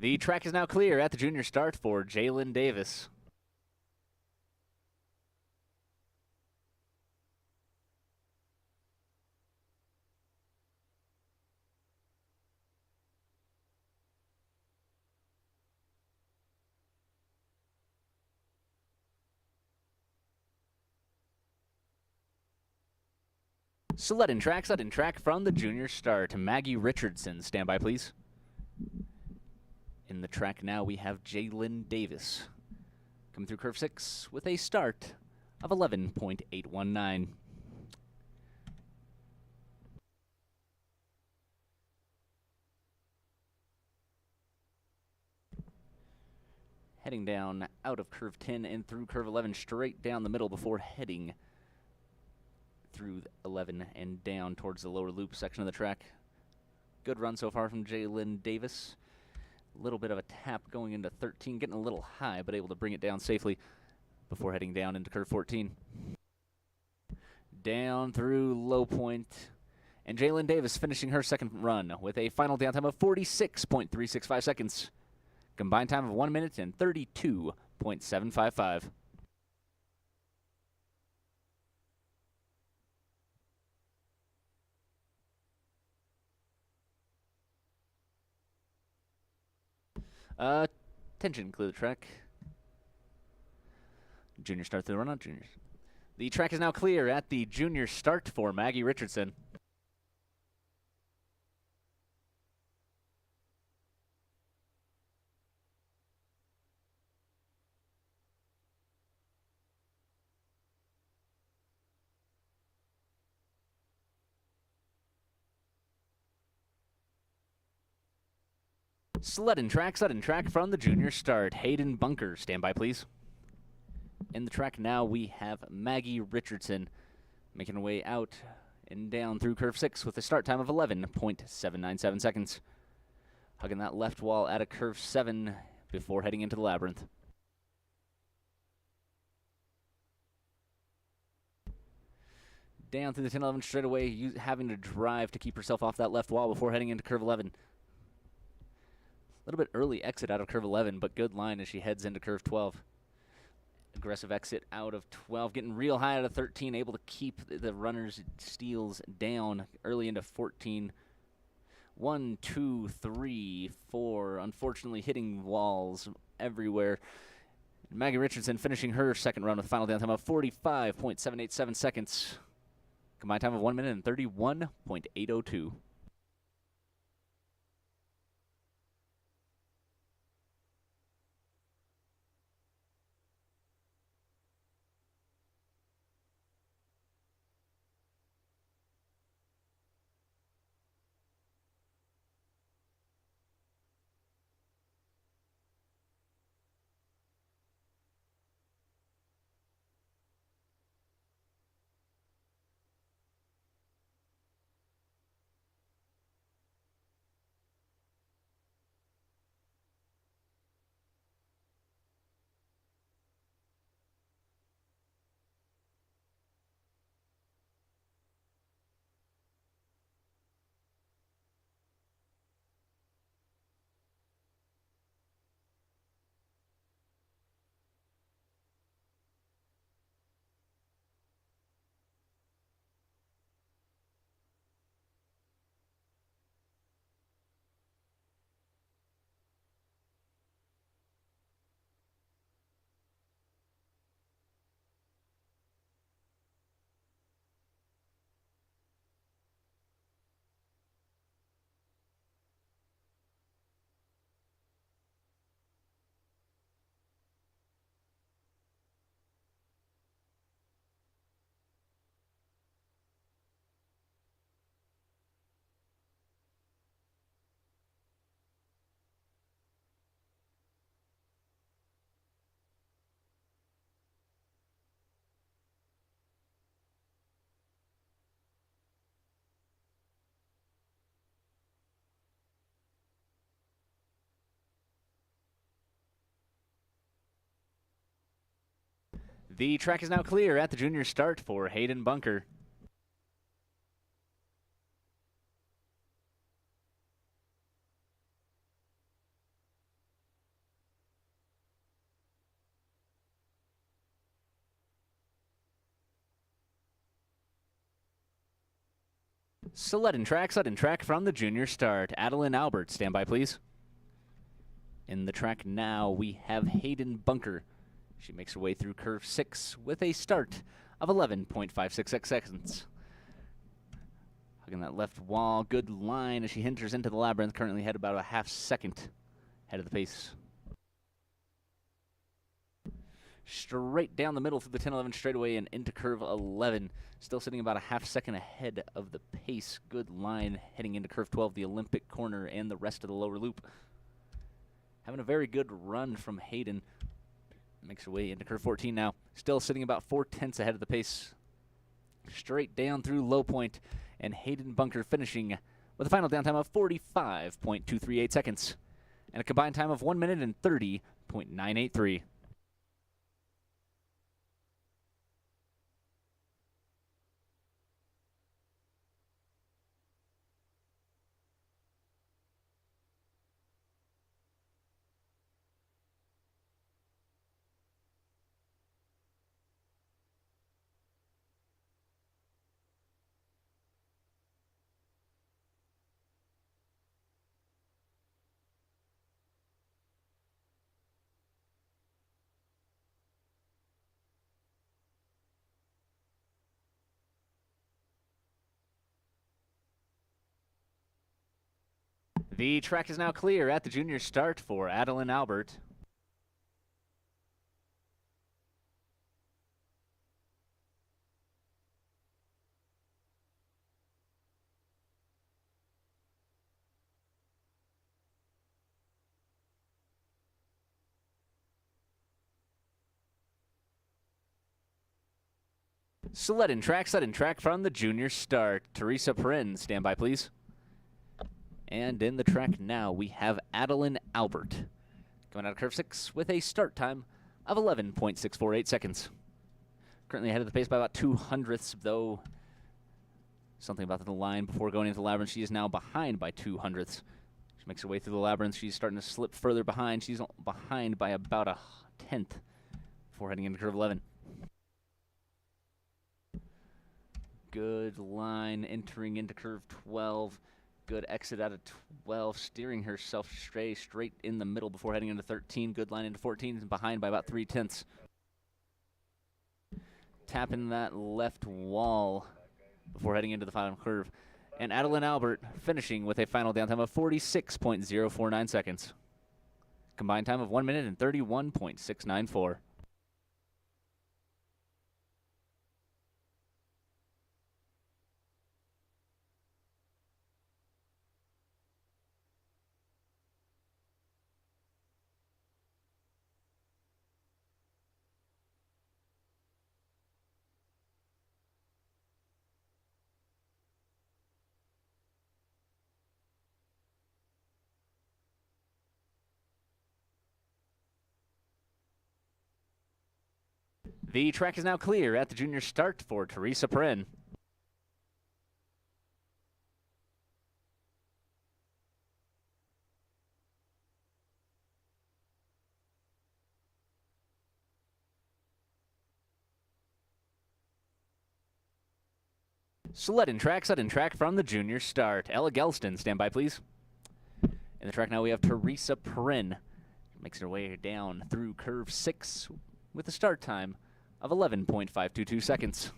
The track is now clear at the junior start for Jalen Davis. Sudden track from the junior start. Maggie Richardson, stand by, please. In the track now, we have Jalen Davis coming through curve 6 with a start of 11.819. Heading down out of curve 10 and through curve 11, straight down the middle before heading through 11 and down towards the lower loop section of the track. Good run so far from Jalen Davis. A little bit of a tap going into 13, getting a little high, but able to bring it down safely before heading down into curve 14. Down through low point, and Jalen Davis finishing her second run with a final downtime of 46.365 seconds. Combined time of 1 minute and 32.755. Attention, clear the track. Junior start through the run on juniors. The track is now clear at the junior start for Maggie Richardson. Sudden track from the junior start. Hayden Bunker, stand by please. In the track now we have Maggie Richardson making her way out and down through curve 6 with a start time of 11.797 seconds. Hugging that left wall at a curve 7 before heading into the labyrinth. Down through the 10-11 straightaway, having to drive to keep herself off that left wall before heading into curve 11. A little bit early exit out of curve 11, but good line as she heads into curve 12. Aggressive exit out of 12, getting real high out of 13, able to keep the runner's steals down early into 14. 1, 2, 3, 4, unfortunately hitting walls everywhere. Maggie Richardson finishing her second run with a final downtime of 45.787 seconds. Combined time of 1 minute and 31.802. The track is now clear at the junior start for Hayden Bunker. Sudden track from the junior start. Adeline Albert, stand by please. In the track now we have Hayden Bunker. She makes her way through curve 6 with a start of 11.566 seconds. Hugging that left wall, good line as she enters into the labyrinth, currently head about a half second ahead of the pace. Straight down the middle through the 10-11 straightaway and into curve 11. Still sitting about a half second ahead of the pace. Good line heading into curve 12, the Olympic corner, and the rest of the lower loop. Having a very good run from Hayden. Makes her way into curve 14 now. Still sitting about 4/10 ahead of the pace. Straight down through low point, and Hayden Bunker finishing with a final down time of 45.238 seconds and a combined time of 1 minute and 30.983. The track is now clear at the junior start for Adeline Albert. Sled and track from the junior start. Teresa Perrin, stand by please. And in the track now, we have Adeline Albert coming out of curve 6 with a start time of 11.648 seconds. Currently ahead of the pace by about 2/100ths, though something about the line before going into the labyrinth. She is now behind by 2/100ths. She makes her way through the labyrinth. She's starting to slip further behind. She's behind by about 1/10 before heading into curve 11. Good line entering into curve 12. Good exit out of 12, steering herself straight in the middle before heading into 13. Good line into 14, and behind by about 3/10. Tapping that left wall before heading into the final curve. And Adeline Albert finishing with a final down time of 46.049 seconds. Combined time of 1 minute and 31.694. The track is now clear at the junior start for Teresa Perrin. Sled and track from the junior start. Ella Gelston, stand by please. In the track now we have Teresa Perrin. Makes her way down through curve 6 with a start time of 11.522 seconds.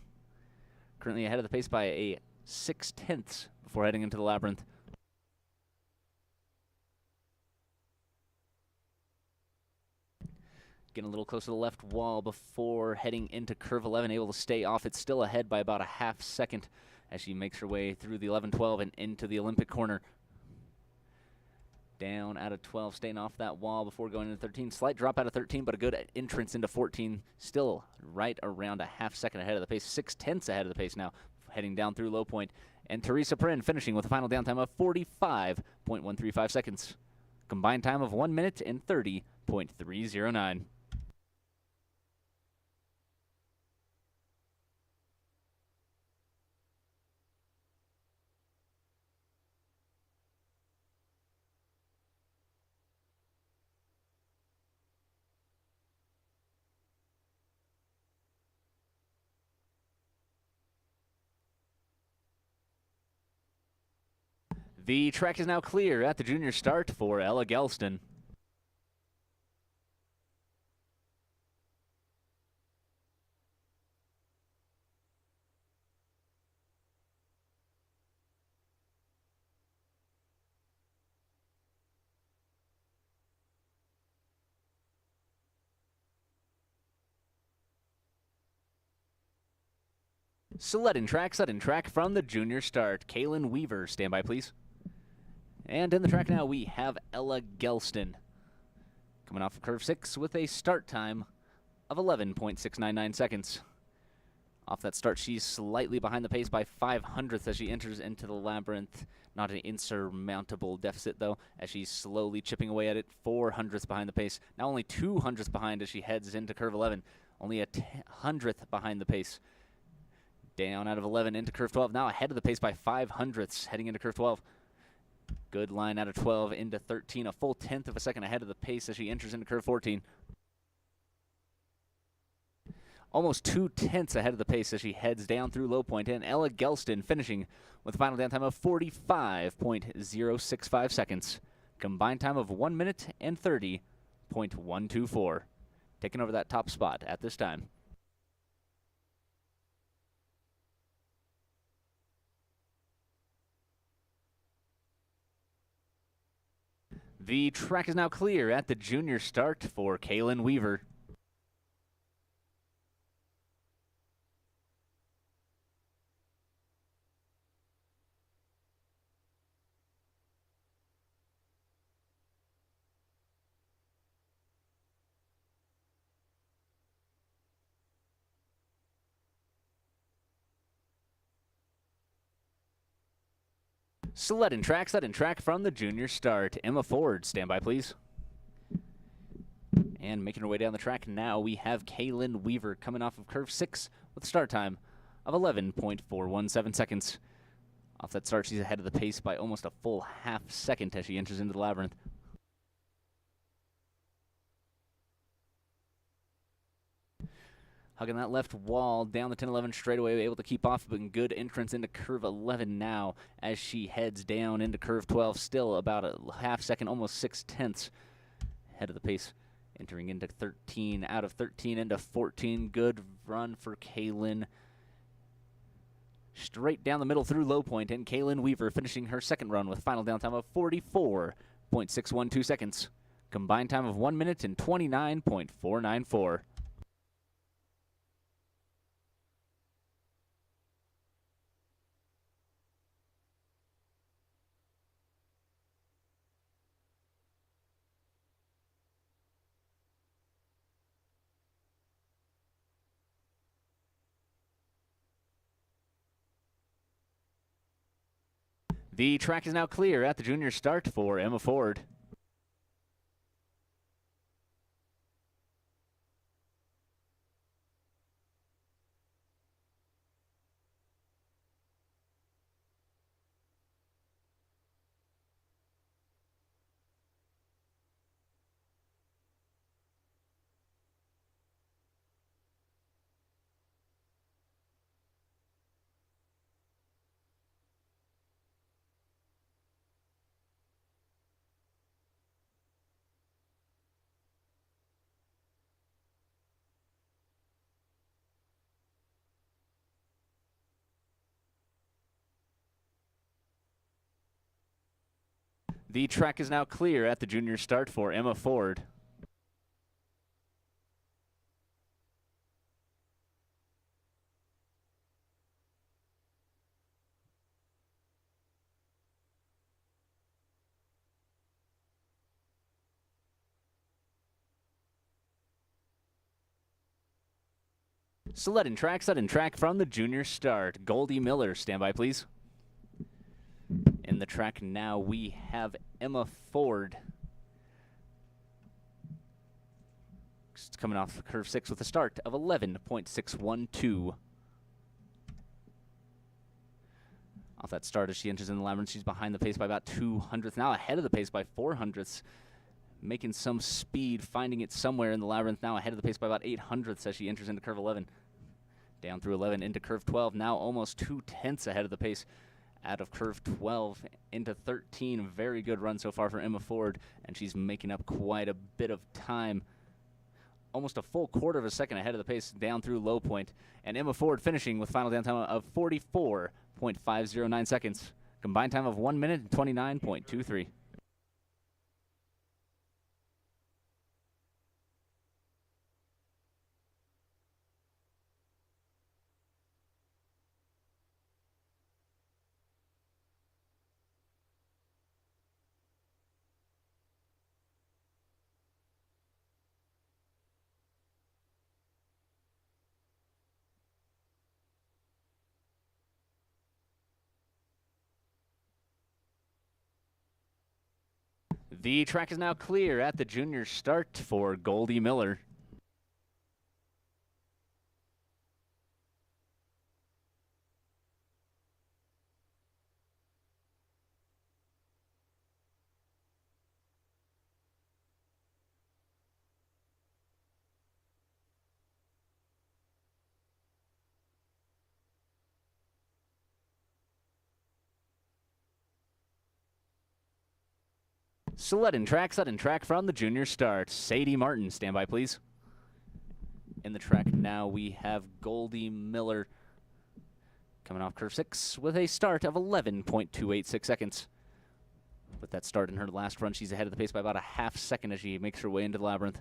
Currently ahead of the pace by a 6/10 before heading into the labyrinth. Getting a little closer to the left wall before heading into curve 11, able to stay off. It's still ahead by about a 1/2 second as she makes her way through the 11-12 and into the Olympic corner. Down out of 12, staying off that wall before going into 13. Slight drop out of 13, but a good entrance into 14. Still right around a 1/2 second ahead of the pace. 6/10 ahead of the pace now, heading down through low point. And Teresa Perrin finishing with a final downtime of 45.135 seconds. Combined time of 1 minute and 30.309. The track is now clear at the junior start for Ella Gelston. Sled and track from the junior start. Kaylin Weaver, stand by please. And in the track now we have Ella Gelston. Coming off of curve 6 with a start time of 11.699 seconds. Off that start, she's slightly behind the pace by 5/100ths as she enters into the labyrinth. Not an insurmountable deficit, though, as she's slowly chipping away at it. 4/100ths behind the pace. Now only 2/100ths behind as she heads into curve 11. Only a 100th behind the pace. Down out of 11 into curve 12. Now ahead of the pace by 5/100ths heading into curve 12. Good line out of 12 into 13. A full 1/10 of a second ahead of the pace as she enters into curve 14. Almost 2/10ths ahead of the pace as she heads down through low point. And Ella Gelston finishing with a final down time of 45.065 seconds. Combined time of 1 minute and 30.124. Taking over that top spot at this time. The track is now clear at the junior start for Kaylin Weaver. Sled and track from the junior start. Emma Ford, stand by, please. And making her way down the track now, we have Kaylin Weaver coming off of curve 6 with a start time of 11.417 seconds. Off that start, she's ahead of the pace by almost a full half second as she enters into the labyrinth. Hugging that left wall down the 10-11 straightaway, able to keep off, but good entrance into curve 11 now as she heads down into curve 12. Still about a half second, almost 6/10ths ahead of the pace. Entering into 13, out of 13 into 14. Good run for Kaylin. Straight down the middle through low point, and Kaylin Weaver finishing her second run with final downtime of 44.612 seconds. Combined time of 1 minute and 29.494. The track is now clear at the junior start for Emma Ford. The track is now clear at the junior start for Emma Ford. Sled and track from the junior start. Goldie Miller, stand by, please. In the track now, we have Emma Ford. It's coming off curve 6 with a start of 11.612. Off that start as she enters in the labyrinth, she's behind the pace by about 200ths. Now ahead of the pace by 400ths. Making some speed, finding it somewhere in the labyrinth. Now ahead of the pace by about 800ths as she enters into curve 11. Down through 11 into curve 12. Now almost 2/10ths ahead of the pace. Out of curve 12 into 13. Very good run so far for Emma Ford, and she's making up quite a bit of time. Almost a full quarter of a second ahead of the pace down through low point. And Emma Ford finishing with final downtime of 44.509 seconds. Combined time of 1 minute and 29.23. The track is now clear at the junior start for Goldie Miller. Sudden track from the junior start. Sadie Martin, stand by please. In the track now we have Goldie Miller coming off curve 6 with a start of 11.286 seconds. With that start in her last run, she's ahead of the pace by about a half second as she makes her way into the labyrinth.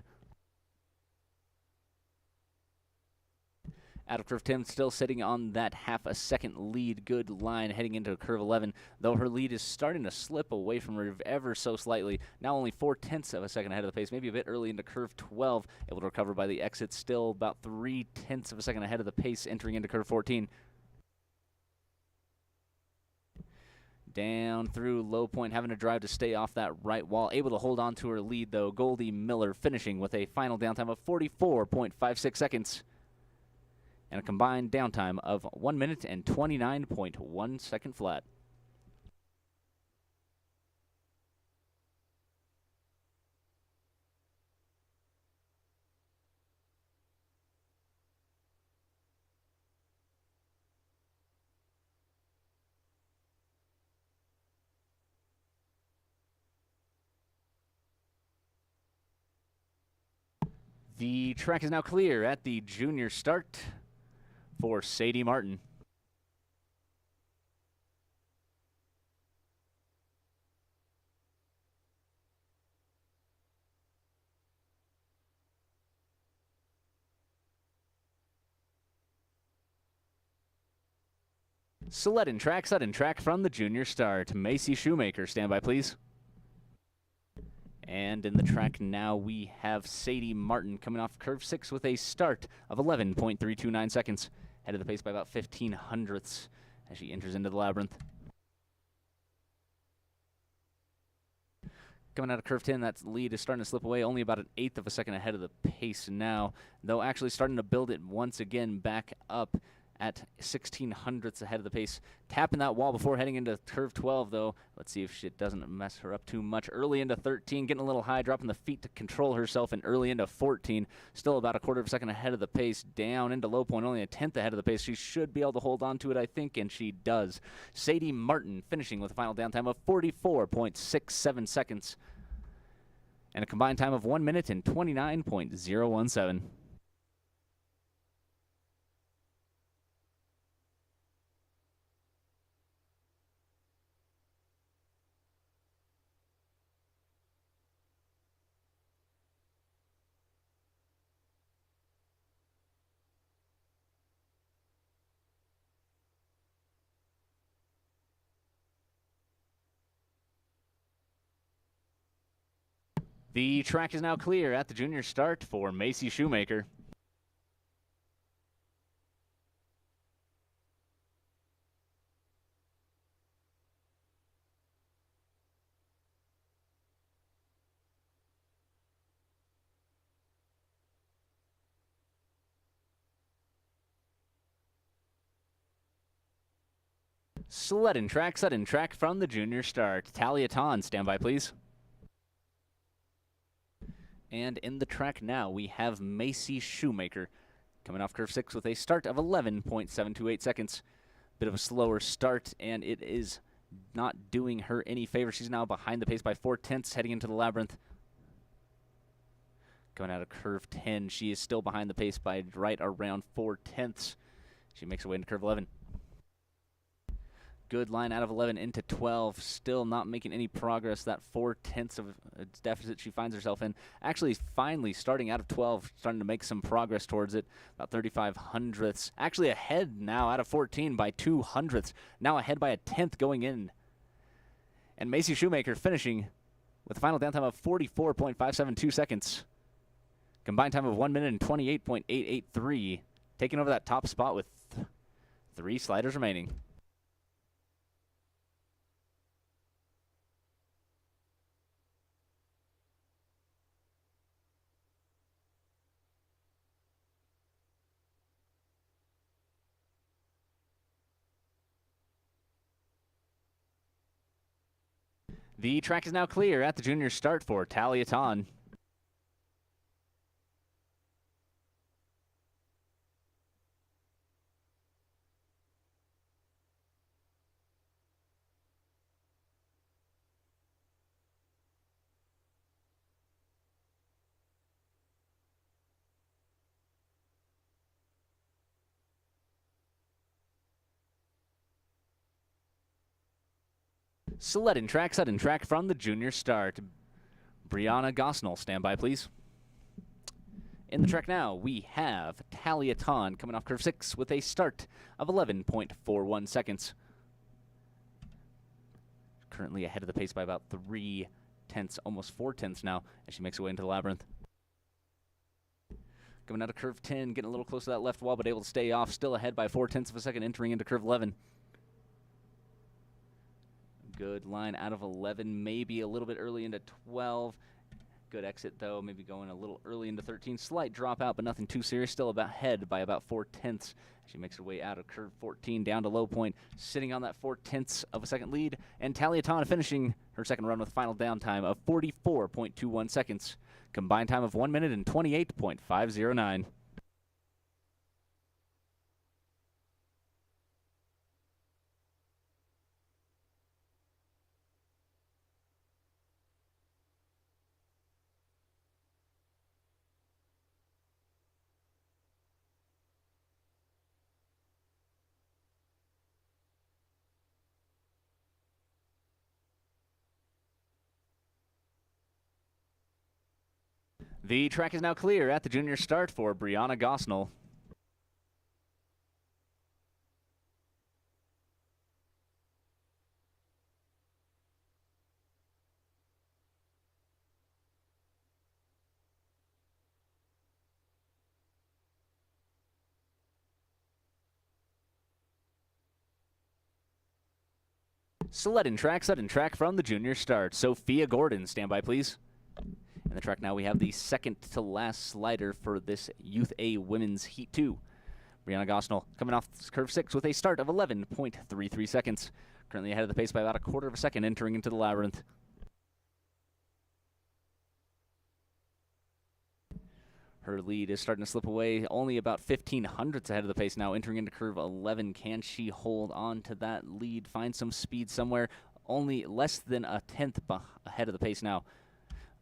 Out of curve 10, still sitting on that half a second lead. Good line heading into curve 11, though her lead is starting to slip away from her ever so slightly. Now only 0.4 of a second ahead of the pace, maybe a bit early into curve 12. Able to recover by the exit, still about 0.3 of a second ahead of the pace entering into curve 14. Down through low point, having to drive to stay off that right wall. Able to hold on to her lead, though. Goldie Miller finishing with a final downtime of 44.56 seconds. And a combined downtime of 1 minute and 29.1 second flat. The track is now clear at the junior start for Sadie Martin. Sudden track from the junior start. Macy Shoemaker, stand by please. And in the track now we have Sadie Martin coming off curve 6 with a start of 11.329 seconds. Head of the pace by about 15 hundredths as she enters into the labyrinth. Coming out of curve 10, that lead is starting to slip away, only about 1/8 of a second ahead of the pace now, though actually starting to build it once again back up at 16 hundredths ahead of the pace. Tapping that wall before heading into curve 12, though. Let's see if it doesn't mess her up too much. Early into 13, getting a little high, dropping the feet to control herself, and early into 14, still about 1/4 of a second ahead of the pace. Down into low point, only 1/10 ahead of the pace. She should be able to hold on to it, I think, and she does. Sadie Martin finishing with a final downtime of 44.67 seconds. And a combined time of 1 minute and 29.017. The track is now clear at the junior start for Macy Shoemaker. Sudden track from the junior start. Talia Ton, stand by please. And in the track now, we have Macy Shoemaker coming off curve 6 with a start of 11.728 seconds. Bit of a slower start, and it is not doing her any favor. She's now behind the pace by 0.4 heading into the labyrinth. Going out of curve 10, she is still behind the pace by right around 0.4. She makes her way into curve 11. Good line out of 11 into 12. Still not making any progress. That 0.4 of a deficit she finds herself in. Actually, finally starting out of 12, starting to make some progress towards it. About 35 hundredths. Actually ahead now out of 14 by 2 hundredths. Now ahead by 1/10 going in. And Macy Shoemaker finishing with a final downtime of 44.572 seconds. Combined time of 1 minute and 28.883. Taking over that top spot with 3 sliders remaining. The track is now clear at the junior start for Taliaton. Sled and track from the junior start. Brianna Gosnell, stand by, please. In the track now, we have Taliaton coming off curve 6 with a start of 11.41 seconds. Currently ahead of the pace by about 3 tenths, almost 4 tenths now, as she makes her way into the labyrinth. Coming out of curve 10, getting a little close to that left wall, but able to stay off. Still ahead by 4 tenths of a second, entering into curve 11. Good line out of 11, maybe a little bit early into 12. Good exit, though, maybe going a little early into 13. Slight dropout, but nothing too serious. Still about ahead by about 4 tenths. She makes her way out of curve 14 down to low point, sitting on that 4 tenths of a second lead. And Taliaton finishing her second run with final downtime of 44.21 seconds. Combined time of 1 minute and 28.509. The track is now clear at the junior start for Brianna Gosnell. Sled and track from the junior start. Sophia Gordon, stand by, please. In the track now, we have the second to last slider for this Youth A Women's Heat 2. Brianna Gosnell coming off curve 6 with a start of 11.33 seconds. Currently ahead of the pace by about a quarter of a second, entering into the labyrinth. Her lead is starting to slip away, only about 15 hundredths ahead of the pace now, entering into curve 11. Can she hold on to that lead, find some speed somewhere? Only less than a tenth ahead of the pace now.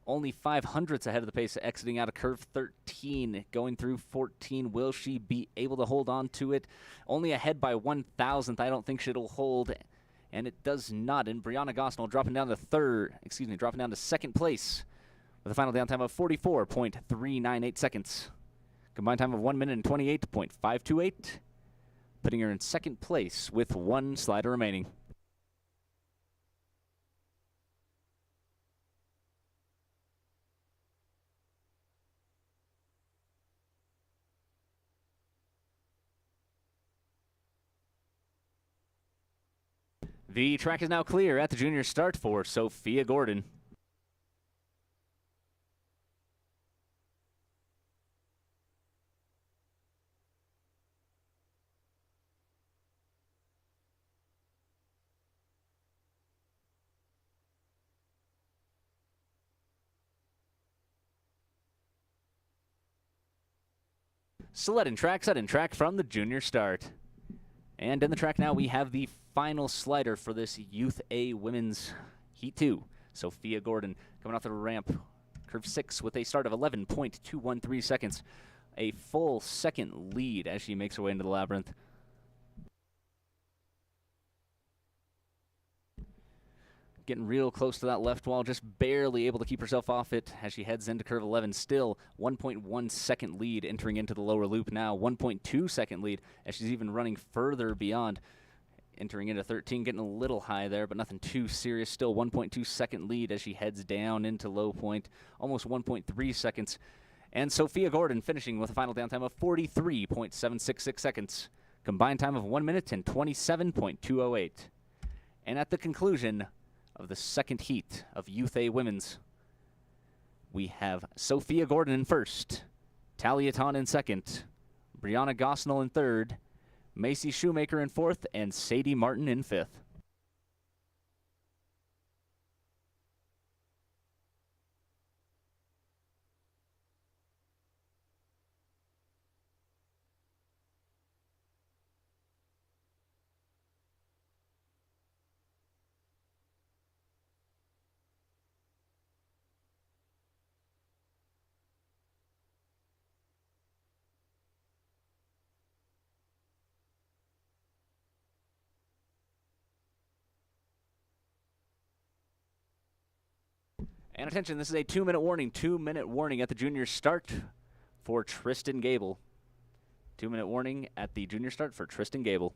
Only 5 hundredths ahead of the pace, exiting out of curve 13, going through 14. Will she be able to hold on to it? Only ahead by 1,000th. I don't think she'll hold, and it does not. And Brianna Gosnell dropping down to second place with a final downtime of 44.398 seconds. Combined time of 1 minute and 28.528, putting her in second place with one slider remaining. The track is now clear at the junior start for Sophia Gordon. Sled and track from the junior start. And in the track now, we have the final slider for this Youth A Women's Heat 2. Sophia Gordon coming off the ramp, curve 6 with a start of 11.213 seconds. A full second lead as she makes her way into the labyrinth. Getting real close to that left wall, just barely able to keep herself off it as she heads into curve 11. Still 1.1 second lead entering into the lower loop now. 1.2 second lead as she's even running further beyond. Entering into 13, getting a little high there, but nothing too serious. Still 1.2 second lead as she heads down into low point. Almost 1.3 seconds. And Sophia Gordon finishing with a final downtime of 43.766 seconds. Combined time of 1 minute and 27.208. And at the conclusion of the second heat of Youth A Women's, we have Sophia Gordon in first, Taliaton in second, Brianna Gosnell in third, Macy Shoemaker in fourth, and Sadie Martin in fifth. And attention, this is a 2-minute warning. 2-minute warning at the junior start for Tristan Gable. 2-minute warning at the junior start for Tristan Gable.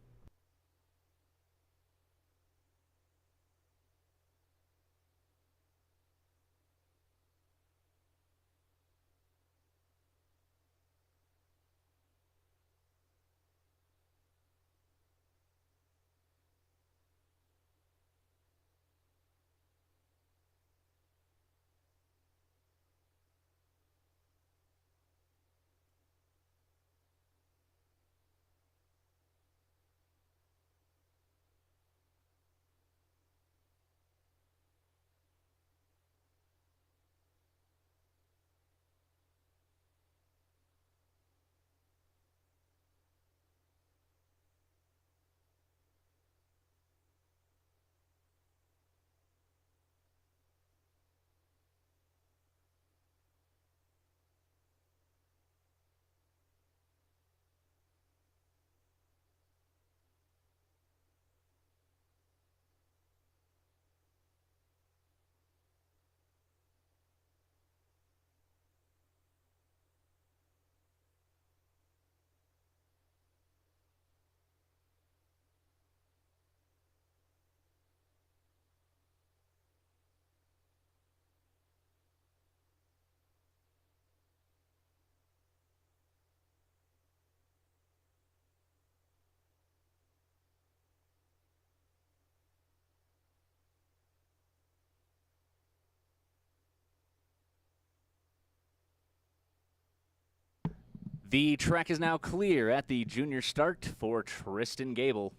The track is now clear at the junior start for Tristan Gable.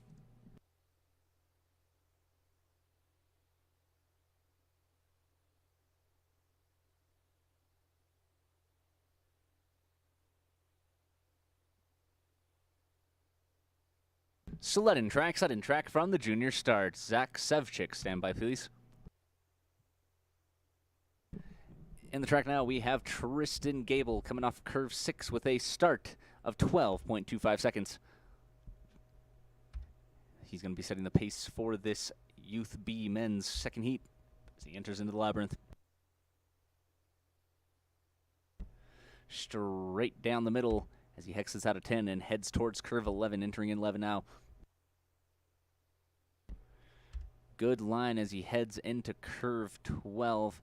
Sled in track from the junior start. Zach Sevchik, stand by, please. In the track now, we have Tristan Gable coming off curve 6 with a start of 12.25 seconds. He's going to be setting the pace for this Youth B men's second heat as he enters into the labyrinth. Straight down the middle as he hexes out of 10 and heads towards curve 11, entering in 11 now. Good line as he heads into curve 12.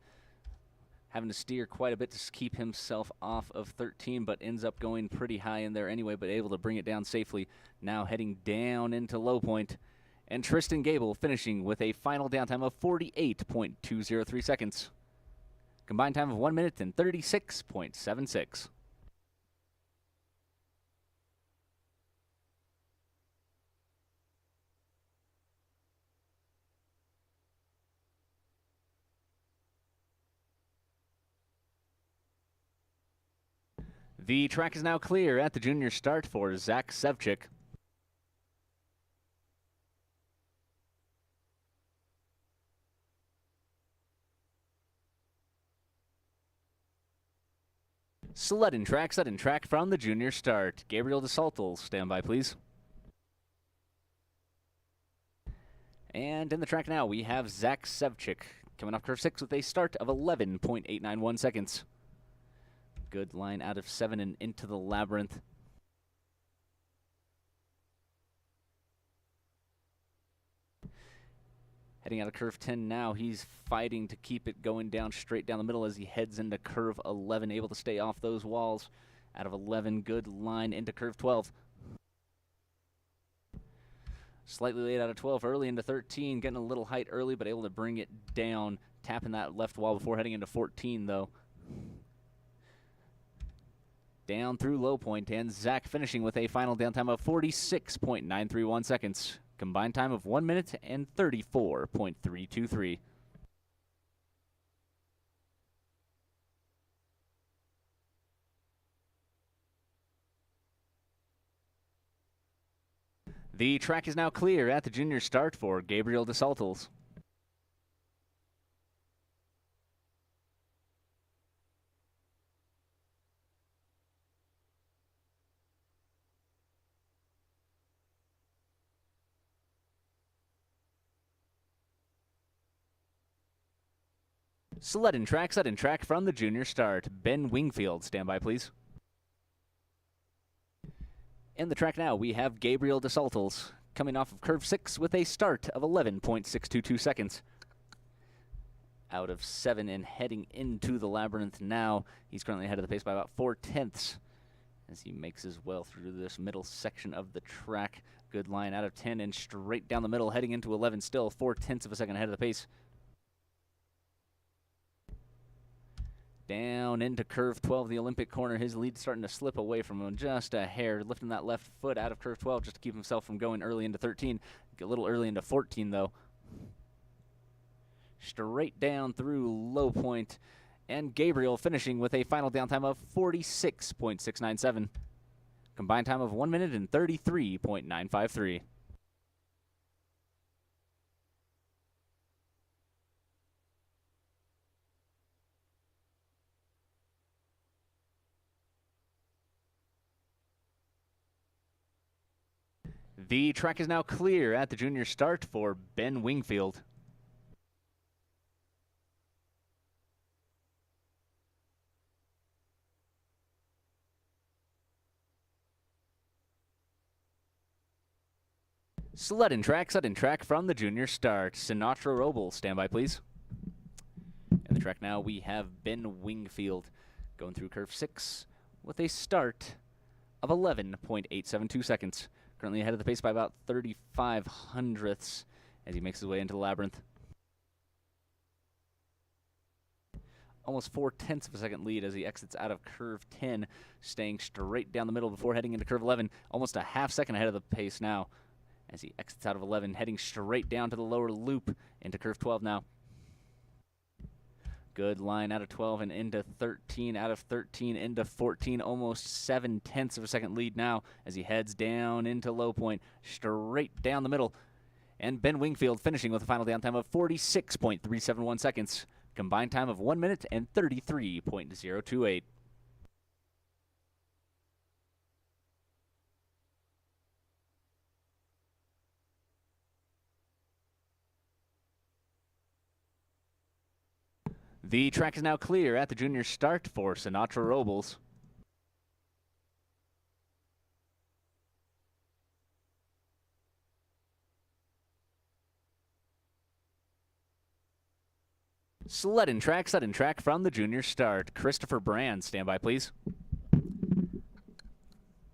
Having to steer quite a bit to keep himself off of 13, but ends up going pretty high in there anyway, but able to bring it down safely. Now heading down into low point. And Tristan Gable finishing with a final downtime of 48.203 seconds. Combined time of 1 minute and 36.76. The track is now clear at the junior start for Zach Sevchik. Sled in track from the junior start. Gabriel DeSaltel, stand by, please. And in the track now, we have Zach Sevchik coming off curve 6 with a start of 11.891 seconds. Good line out of 7 and into the labyrinth. Heading out of curve 10 now, he's fighting to keep it going down straight down the middle as he heads into curve 11, able to stay off those walls. Out of 11, good line into curve 12. Slightly late out of 12, early into 13, getting a little height early, but able to bring it down, tapping that left wall before heading into 14, though. Down through low point, and Zach finishing with a final downtime of 46.931 seconds. Combined time of 1 minute and 34.323. The track is now clear at the junior start for Gabriel DeSaltels. Sled and track from the junior start. Ben Wingfield, stand by, please. In the track now, we have Gabriel DeSaltels coming off of curve 6 with a start of 11.622 seconds. Out of 7 and heading into the labyrinth now. He's currently ahead of the pace by about 4/10 as he makes his way through this middle section of the track. Good line out of 10 and straight down the middle, heading into 11 still, 4/10 of a second ahead of the pace. Down into curve 12, the Olympic corner. His lead starting to slip away from him just a hair, lifting that left foot out of curve 12 just to keep himself from going early into 13. A little early into 14, though. Straight down through low point, and Gabriel finishing with a final downtime of 46.697. Combined time of 1 minute and 33.953. The track is now clear at the junior start for Ben Wingfield. Sled and track from the junior start. Sinatra Robles, stand by, please. In the track now, we have Ben Wingfield going through curve 6 with a start of 11.872 seconds. Currently ahead of the pace by about 35 hundredths as he makes his way into the labyrinth. Almost 4/10 of a second lead as he exits out of curve 10, staying straight down the middle before heading into curve 11. Almost a half second ahead of the pace now as he exits out of 11, heading straight down to the lower loop into curve 12 now. Good line out of 12 and into 13, out of 13 into 14, almost 7/10 of a second lead now as he heads down into low point, straight down the middle. And Ben Wingfield finishing with a final downtime of 46.371 seconds. Combined time of 1 minute and 33.028. The track is now clear at the junior start for Sinatra Robles. Sled and track from the junior start. Christopher Brand, stand by, please.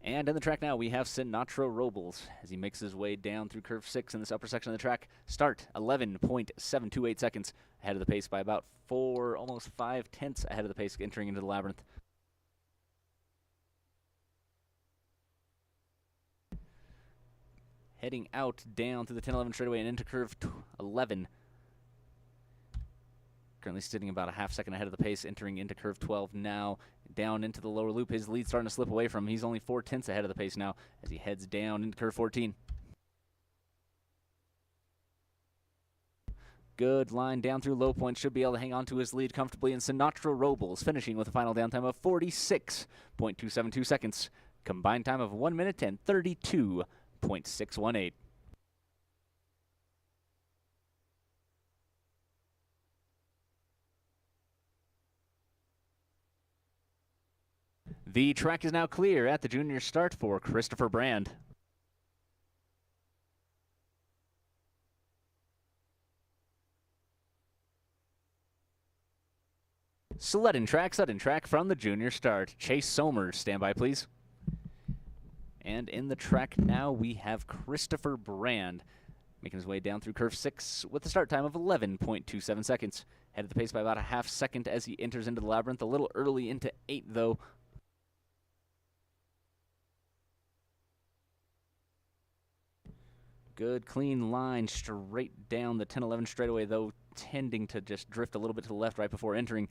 And in the track now, we have Sinatra Robles as he makes his way down through curve 6 in this upper section of the track. Start 11.728 seconds ahead of the pace by about 4, almost 5/10 ahead of the pace entering into the labyrinth. Heading out down through the 10-11 straightaway and into curve 11. Currently sitting about a half second ahead of the pace, entering into curve 12 now. Down into the lower loop, his lead starting to slip away from him. He's only 4/10 ahead of the pace now as he heads down into curve 14. Good line down through low point, should be able to hang on to his lead comfortably. And Sinatra Robles finishing with a final downtime of 46.272 seconds. Combined time of 1 minute and 32.618. The track is now clear at the junior start for Christopher Brand. Sled and track from the junior start. Chase Somers, stand by, please. And in the track now, we have Christopher Brand making his way down through curve 6 with a start time of 11.27 seconds. Head of the pace by about a half second as he enters into the labyrinth. A little early into 8, though. Good, clean line straight down the 10-11 straightaway, though, tending to just drift a little bit to the left right before entering.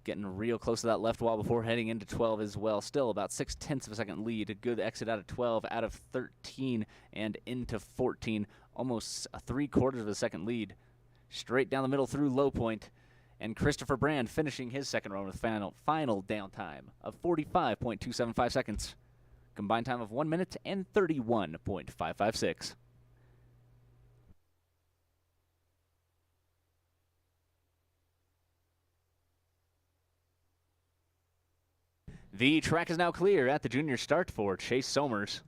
Getting real close to that left wall before heading into 12 as well. Still about 6/10 of a second lead. A good exit out of 12, out of 13, and into 14. Almost a 3/4 of a second lead. Straight down the middle through low point. And Christopher Brand finishing his second run with final downtime of 45.275 seconds. Combined time of 1 minute and 31.556. The track is now clear at the junior start for Chase Somers.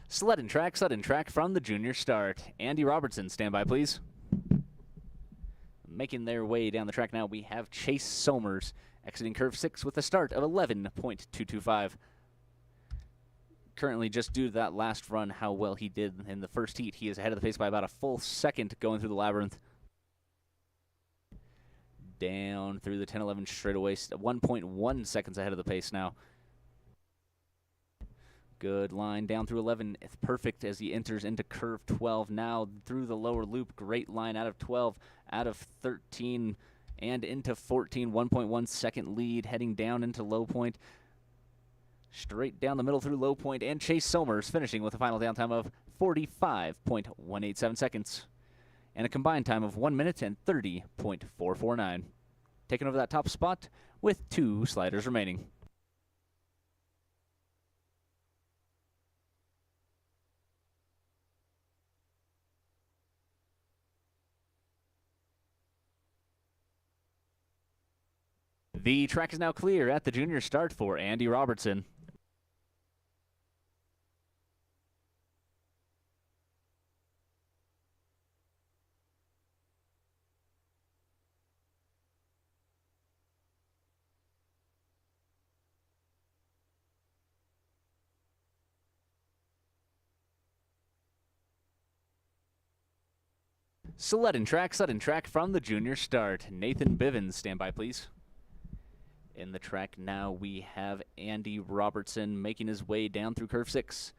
Sled and track from the junior start. Andy Robertson, stand by, please. Making their way down the track now, we have Chase Somers exiting curve 6 with a start of 11.225. Currently, just due to that last run, how well he did in the first heat, he is ahead of the pace by about a full second going through the labyrinth. Down through the 10-11 straightaway, 1.1 seconds ahead of the pace now. Good line down through 11. It's perfect as he enters into curve 12. Now through the lower loop. Great line out of 12, out of 13, and into 14. 1.1 second lead heading down into low point. Straight down the middle through low point, and Chase Somers finishing with a final downtime of 45.187 seconds and a combined time of 1 minute and 30.449. Taking over that top spot with 2 sliders remaining. The track is now clear at the junior start for Andy Robertson. Sled and track from the junior start. Nathan Bivens, stand by, please. In the track now, we have Andy Robertson making his way down through curve 6.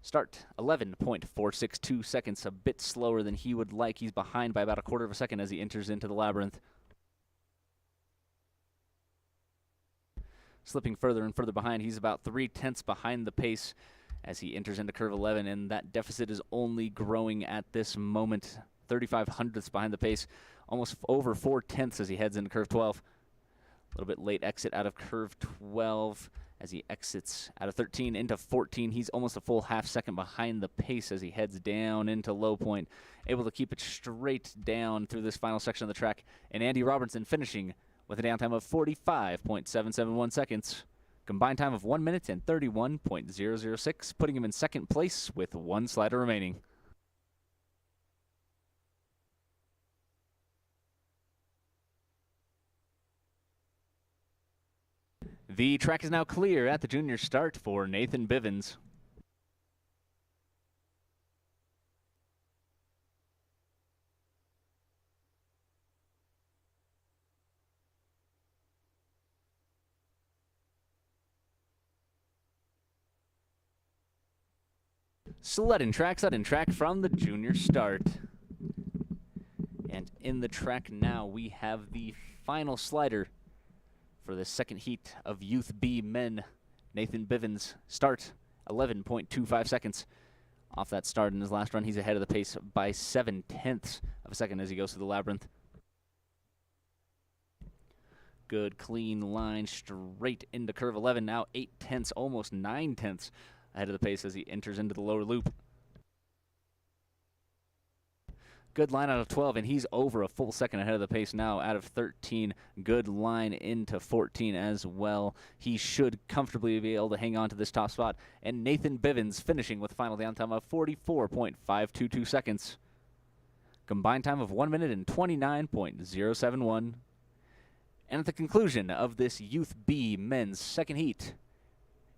Start, 11.462 seconds, a bit slower than he would like. He's behind by about a quarter of a second as he enters into the labyrinth. Slipping further and further behind, he's about 0.3 behind the pace as he enters into curve 11, and that deficit is only growing at this moment. 35 hundredths behind the pace, almost over 0.4 as he heads into curve 12. A little bit late exit out of curve 12 as he exits out of 13 into 14. He's almost a full half second behind the pace as he heads down into low point. Able to keep it straight down through this final section of the track. And Andy Robertson finishing with a downtime of 45.771 seconds. Combined time of 1 minute and 31.006, putting him in second place with 1 slider remaining. The track is now clear at the junior start for Nathan Bivens. Sled and track from the junior start. And in the track now, we have the final slider for the second heat of Youth B men. Nathan Bivens, start, 11.25 seconds. Off that start in his last run, he's ahead of the pace by 0.7 of a second as he goes through the labyrinth. Good, clean line straight into curve 11. Now 0.8, almost 0.9 ahead of the pace as he enters into the lower loop. Good line out of 12, and he's over a full second ahead of the pace now out of 13. Good line into 14 as well. He should comfortably be able to hang on to this top spot. And Nathan Bivens finishing with a final downtime of 44.522 seconds. Combined time of 1 minute and 29.071. And at the conclusion of this Youth B men's second heat,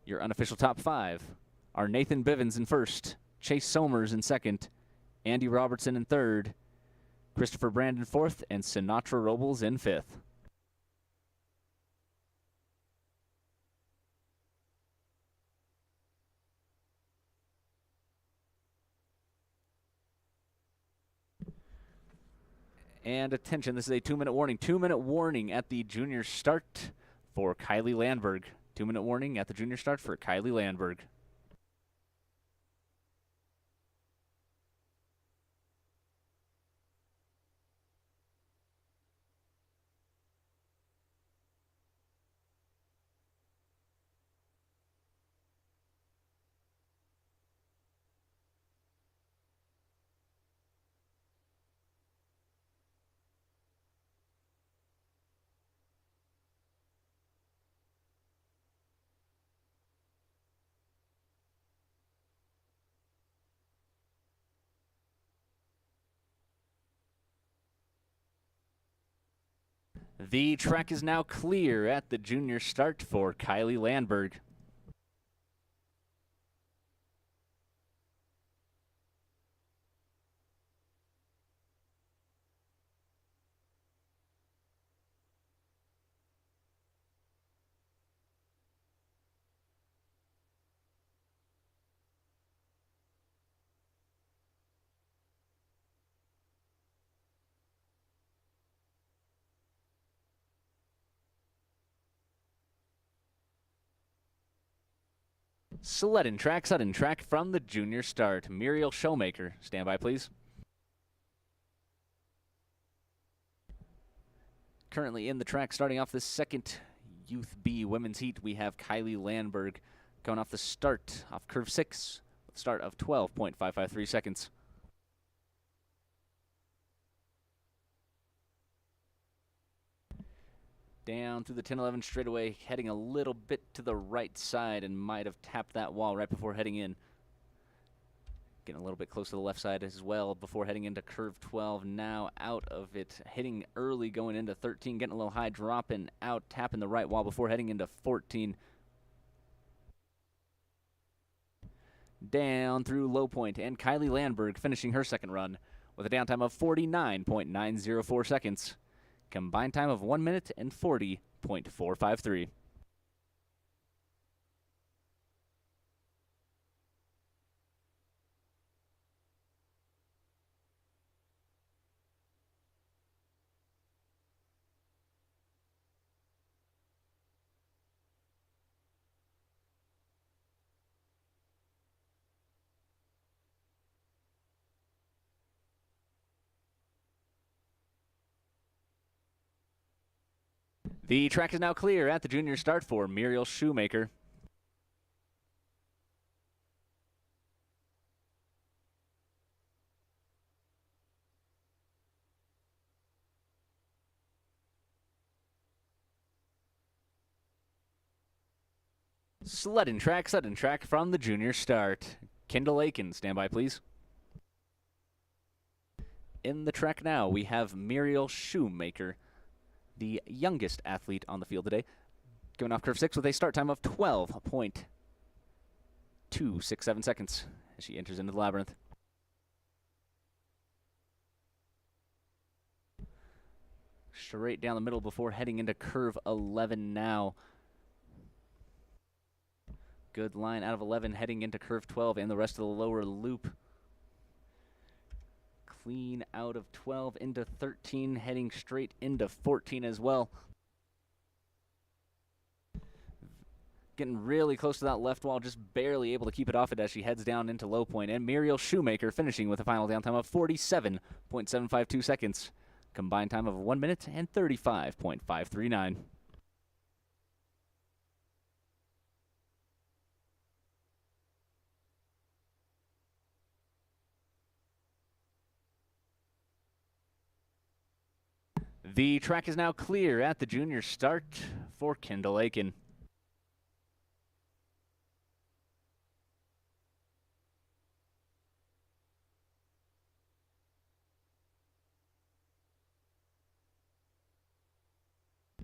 your unofficial top 5 are Nathan Bivens in first, Chase Somers in second, Andy Robertson in third, Christopher Brandon fourth, and Sinatra Robles in fifth. And attention, this is a 2-minute warning. 2-minute warning at the junior start for Kylie Landberg. 2-minute warning at the junior start for Kylie Landberg. The track is now clear at the junior start for Kylie Landberg. Sudden track from the junior start. Muriel Showmaker, stand by please. Currently in the track, starting off the second Youth B women's heat, we have Kylie Landberg going off the start, off curve 6, with a start of 12.553 seconds. Down through the 10-11 straightaway, heading a little bit to the right side and might have tapped that wall right before heading in. Getting a little bit close to the left side as well before heading into curve 12. Now out of it, hitting early going into 13, getting a little high, dropping out, tapping the right wall before heading into 14. Down through low point, and Kylie Landberg finishing her second run with a downtime of 49.904 seconds. Combined time of 1 minute and 40.453. The track is now clear at the junior start for Muriel Shoemaker. Sudden track from the junior start. Kendall Aiken, stand by please. In the track now, we have Muriel Shoemaker, the youngest athlete on the field today, going off curve 6 with a start time of 12.267 seconds as she enters into the labyrinth. Straight down the middle before heading into curve 11 now. Good line out of 11 heading into curve 12 and the rest of the lower loop. Clean out of 12 into 13, heading straight into 14 as well. Getting really close to that left wall, just barely able to keep it off it as she heads down into low point. And Muriel Shoemaker finishing with a final downtime of 47.752 seconds. Combined time of 1 minute and 35.539. The track is now clear at the junior start for Kendall Aiken.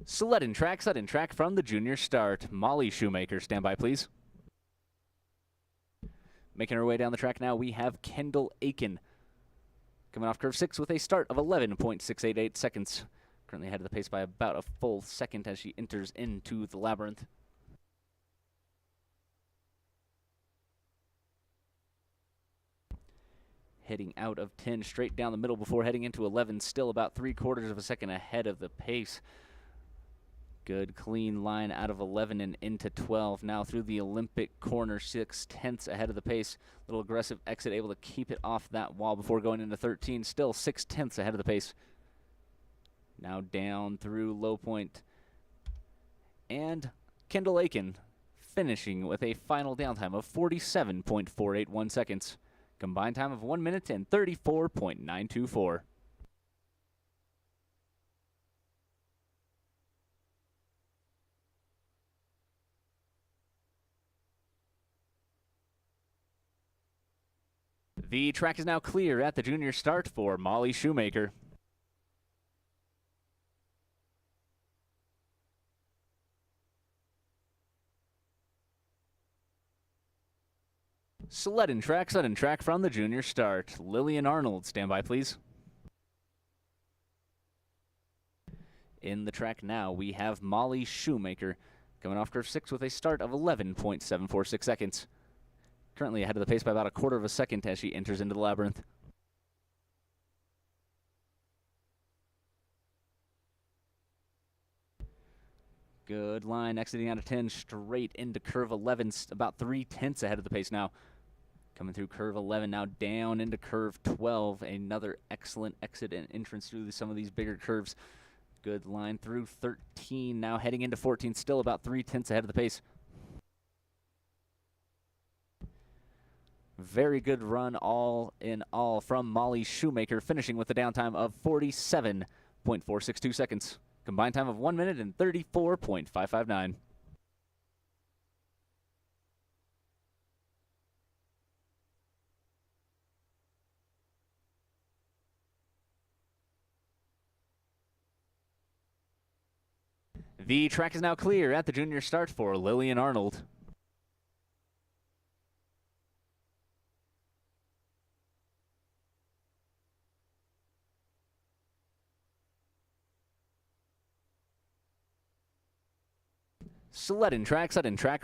Sudden track from the junior start. Molly Shoemaker, stand by please. Making her way down the track now, we have Kendall Aiken, coming off curve 6 with a start of 11.688 seconds. Currently ahead of the pace by about a full second as she enters into the labyrinth. Heading out of 10, straight down the middle before heading into 11, still about 3/4 of a second ahead of the pace. Good clean line out of 11 and into 12. Now through the Olympic corner, 6/10 ahead of the pace. Little aggressive exit, able to keep it off that wall before going into 13. Still 6/10 ahead of the pace. Now down through low point. And Kendall Aiken finishing with a final downtime of 47.481 seconds. Combined time of 1 minute and 34.924. The track is now clear at the junior start for Molly Shoemaker. Sled and track from the junior start. Lillian Arnold, stand by, please. In the track now, we have Molly Shoemaker coming off curve 6 with a start of 11.746 seconds. Currently ahead of the pace by about a quarter of a second as she enters into the labyrinth. Good line, exiting out of 10, straight into curve 11, about 3/10 ahead of the pace now. Coming through curve 11, now down into curve 12. Another excellent exit and entrance through some of these bigger curves. Good line through 13, now heading into 14, still about 3/10 ahead of the pace. Very good run all in all from Molly Shoemaker, finishing with a downtime of 47.462 seconds. Combined time of 1 minute and 34.559. The track is now clear at the junior start for Lillian Arnold. Sled and track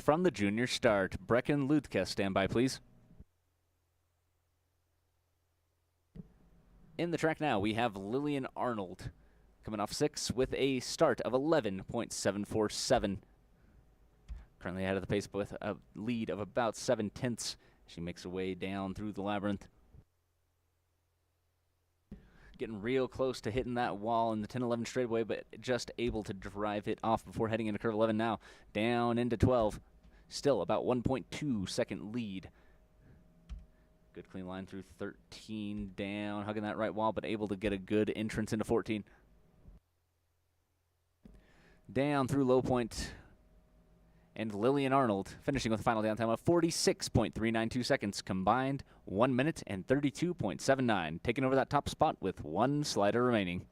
from the junior start. Brecken Ludke, stand by, please. In the track now, we have Lillian Arnold coming off 6 with a start of 11.747. Currently ahead of the pace with a lead of about 7/10. She makes her way down through the labyrinth. Getting real close to hitting that wall in the 10-11 straightaway, but just able to drive it off before heading into curve 11 now. Down into 12. Still about 1.2 second lead. Good clean line through 13, down, hugging that right wall, but able to get a good entrance into 14. Down through low point. And Lillian Arnold finishing with a final downtime of 46.392 seconds. Combined 1 minute and 32.79. Taking over that top spot with one slider remaining.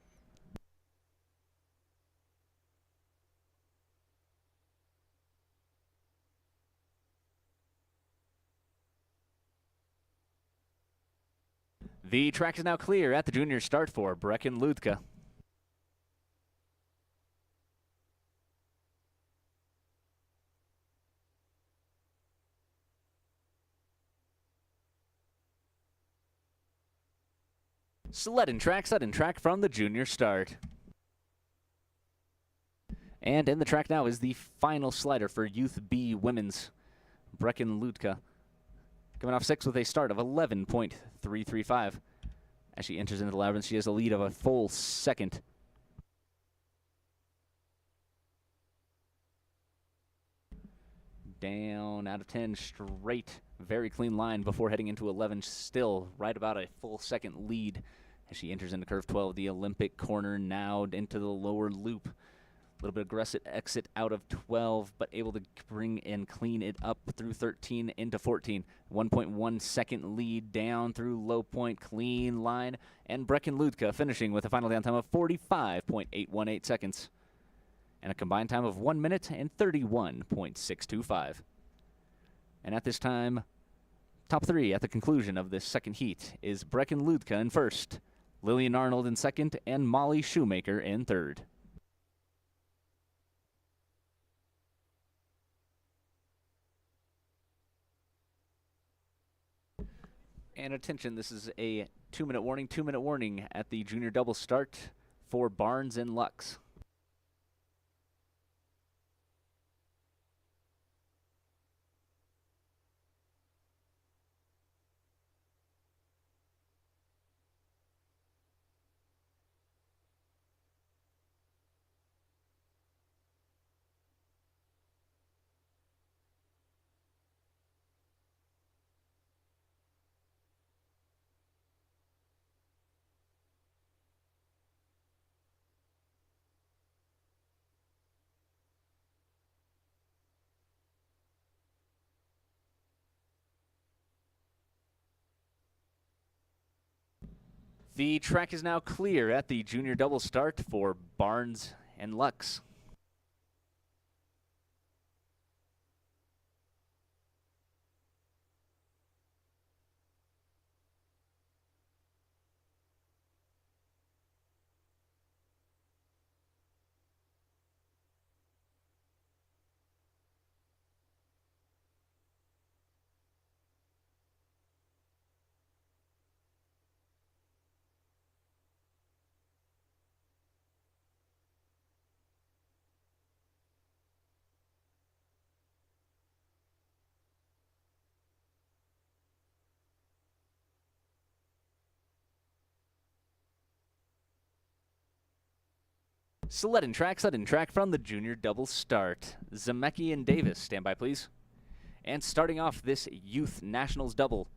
The track is now clear at the junior start for Brecken Ludke. Sled and track from the junior start. And in the track now is the final slider for Youth B Women's. Brecken Ludke coming off 6 with a start of 11.335. As she enters into the labyrinth, she has a lead of a full second. Down out of 10, straight, very clean line before heading into 11, still right about a full second lead as she enters into curve 12, the Olympic corner now into the lower loop. A little bit aggressive exit out of 12, but able to bring and clean it up through 13 into 14. 1.1 second lead down through low point, clean line, and Brecken Ludke finishing with a final downtime of 45.818 seconds. And a combined time of 1 minute and 31.625. And at this time, top 3 at the conclusion of this second heat is Brecken Ludke in first, Lillian Arnold in second, and Molly Shoemaker in third. And attention, this is a 2-minute warning at the junior double start for Barnes and Lux. The track is now clear at the junior double start for Barnes and Lux. Sled and track from the junior double start. Zemecki and Davis, stand by please. And starting off this youth nationals double,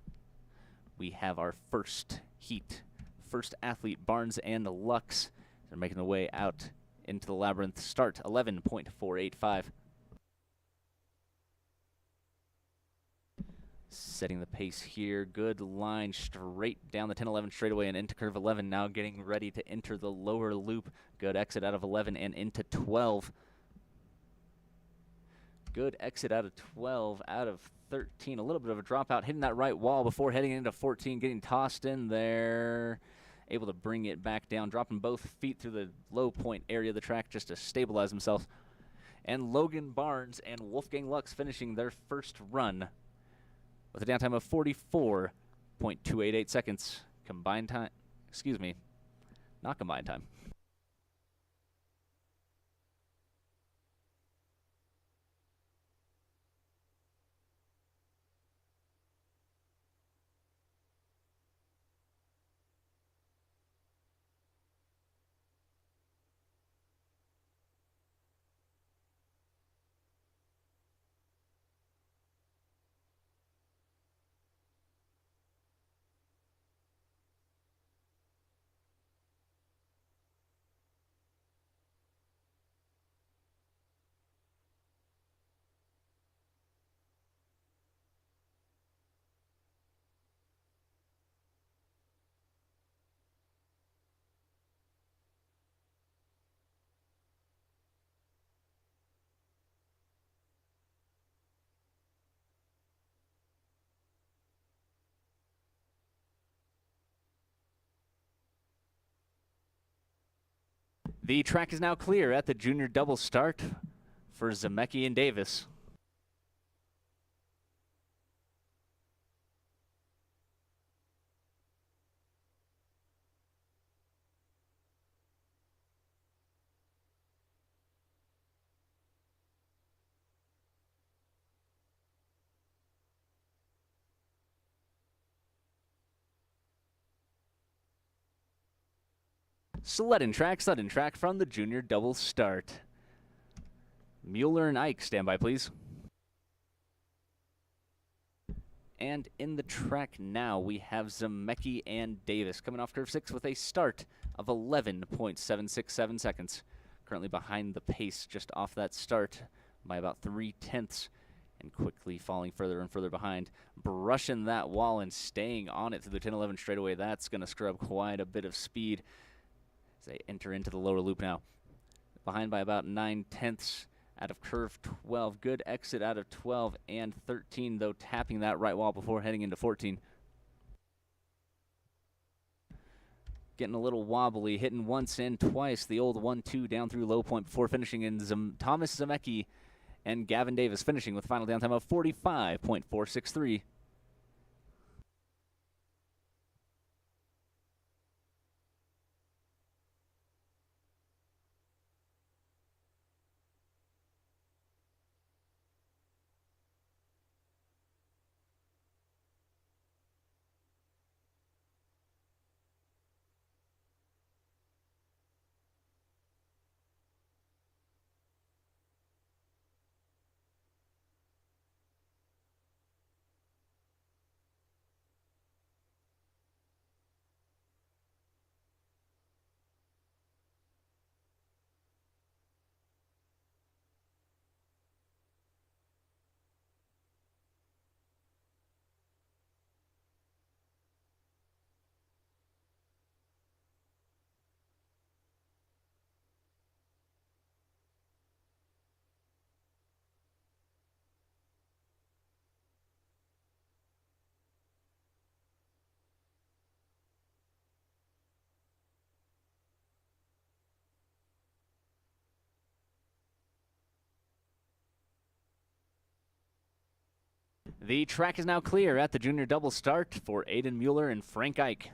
we have our first heat. First athlete, Barnes and Lux. They're making their way out into the labyrinth. Start 11.485. Setting the pace here. Good line straight down the 10-11 straightaway and into curve 11. Now getting ready to enter the lower loop. Good exit out of 11 and into 12. Good exit out of 12, out of 13. A little bit of a dropout, hitting that right wall before heading into 14, getting tossed in there. Able to bring it back down, dropping both feet through the low point area of the track just to stabilize himself. And Logan Barnes and Wolfgang Lux finishing their first run with a downtime of 44.288 seconds. Combined time, excuse me, not combined time. The track is now clear at the junior double start for Zemecki and Davis. Sled and track from the junior double start. Mueller and Ike, stand by please. And in the track now, we have Zemecki and Davis coming off curve 6 with a start of 11.767 seconds. Currently behind the pace just off that start by about 3/10 and quickly falling further and further behind. Brushing that wall and staying on it through the 10-11 straightaway. That's going to scrub quite a bit of speed as they enter into the lower loop now. Behind by about 9/10 out of curve 12. Good exit out of 12 and 13, though, tapping that right wall before heading into 14. Getting a little wobbly, hitting once and twice. The old 1-2 down through low point before finishing in Thomas Zemecki and Gavin Davis finishing with a final downtime of 45.463. The track is now clear at the junior double start for Aiden Mueller and Frank Ike.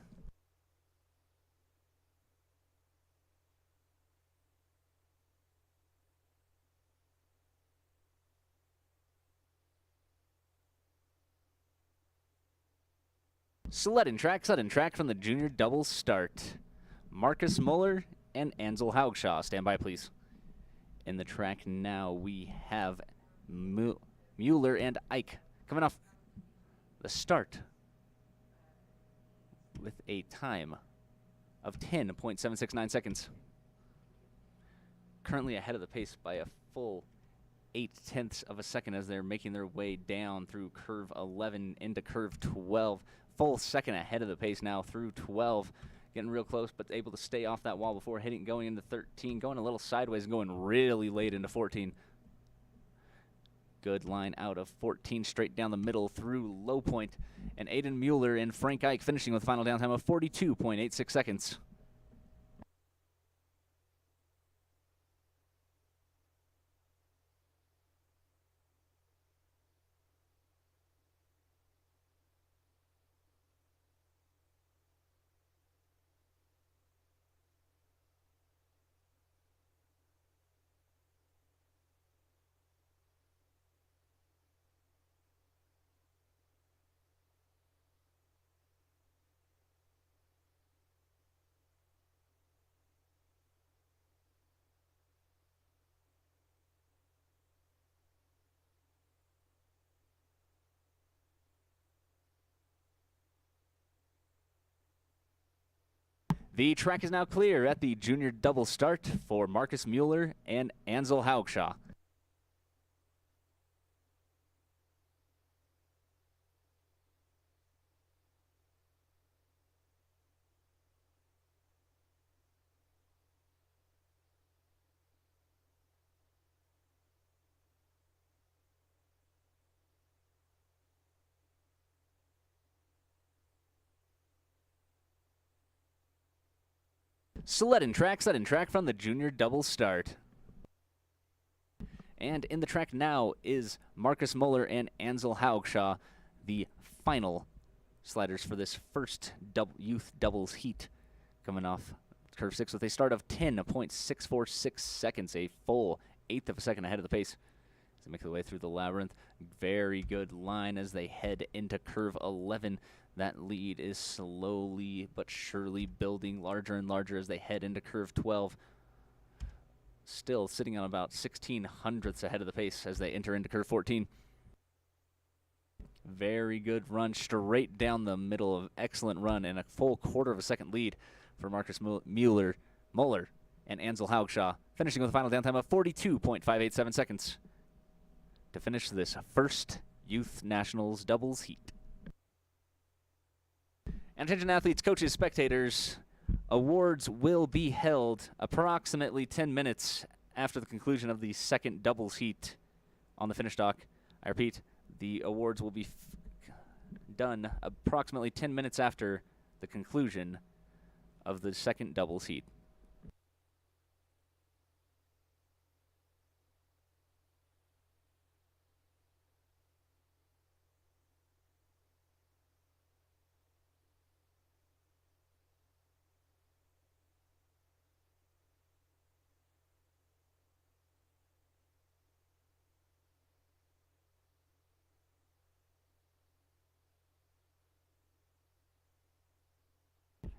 Sled and track from the junior double start. Marcus Mueller and Ansel Haugshaw. Stand by, please. In the track now, we have Mueller and Ike coming off the start with a time of 10.769 seconds. Currently ahead of the pace by a full 0.8 of a second as they're making their way down through curve 11 into curve 12. Full second ahead of the pace now through 12. Getting real close, but able to stay off that wall before going into 13. Going a little sideways and going really late into 14. Good line out of 14, straight down the middle through low point. And Aiden Mueller and Frank Ike finishing with a final downtime of 42.86 seconds. The track is now clear at the junior double start for Marcus Mueller and Ansel Haugshaw. Sled and track from the junior double start. And in the track now is Marcus Mueller and Ansel Haugshaw, the final sliders for this first youth doubles heat, coming off curve 6 with a start of 10.646 seconds, a full 1/8 of a second ahead of the pace. As they make their way through the labyrinth, very good line as they head into curve 11. That lead is slowly but surely building larger and larger as they head into curve 12. Still sitting on about 16/100ths ahead of the pace as they enter into curve 14. Very good run, straight down the middle of excellent run, and a full 1/4 of a second lead for Marcus Mueller and Ansel Haugshaw, finishing with a final downtime of 42.587 seconds to finish this first Youth Nationals doubles heat. And attention athletes, coaches, spectators, awards will be held approximately 10 minutes after the conclusion of the second doubles heat on the finish dock. I repeat, the awards will be done approximately 10 minutes after the conclusion of the second doubles heat.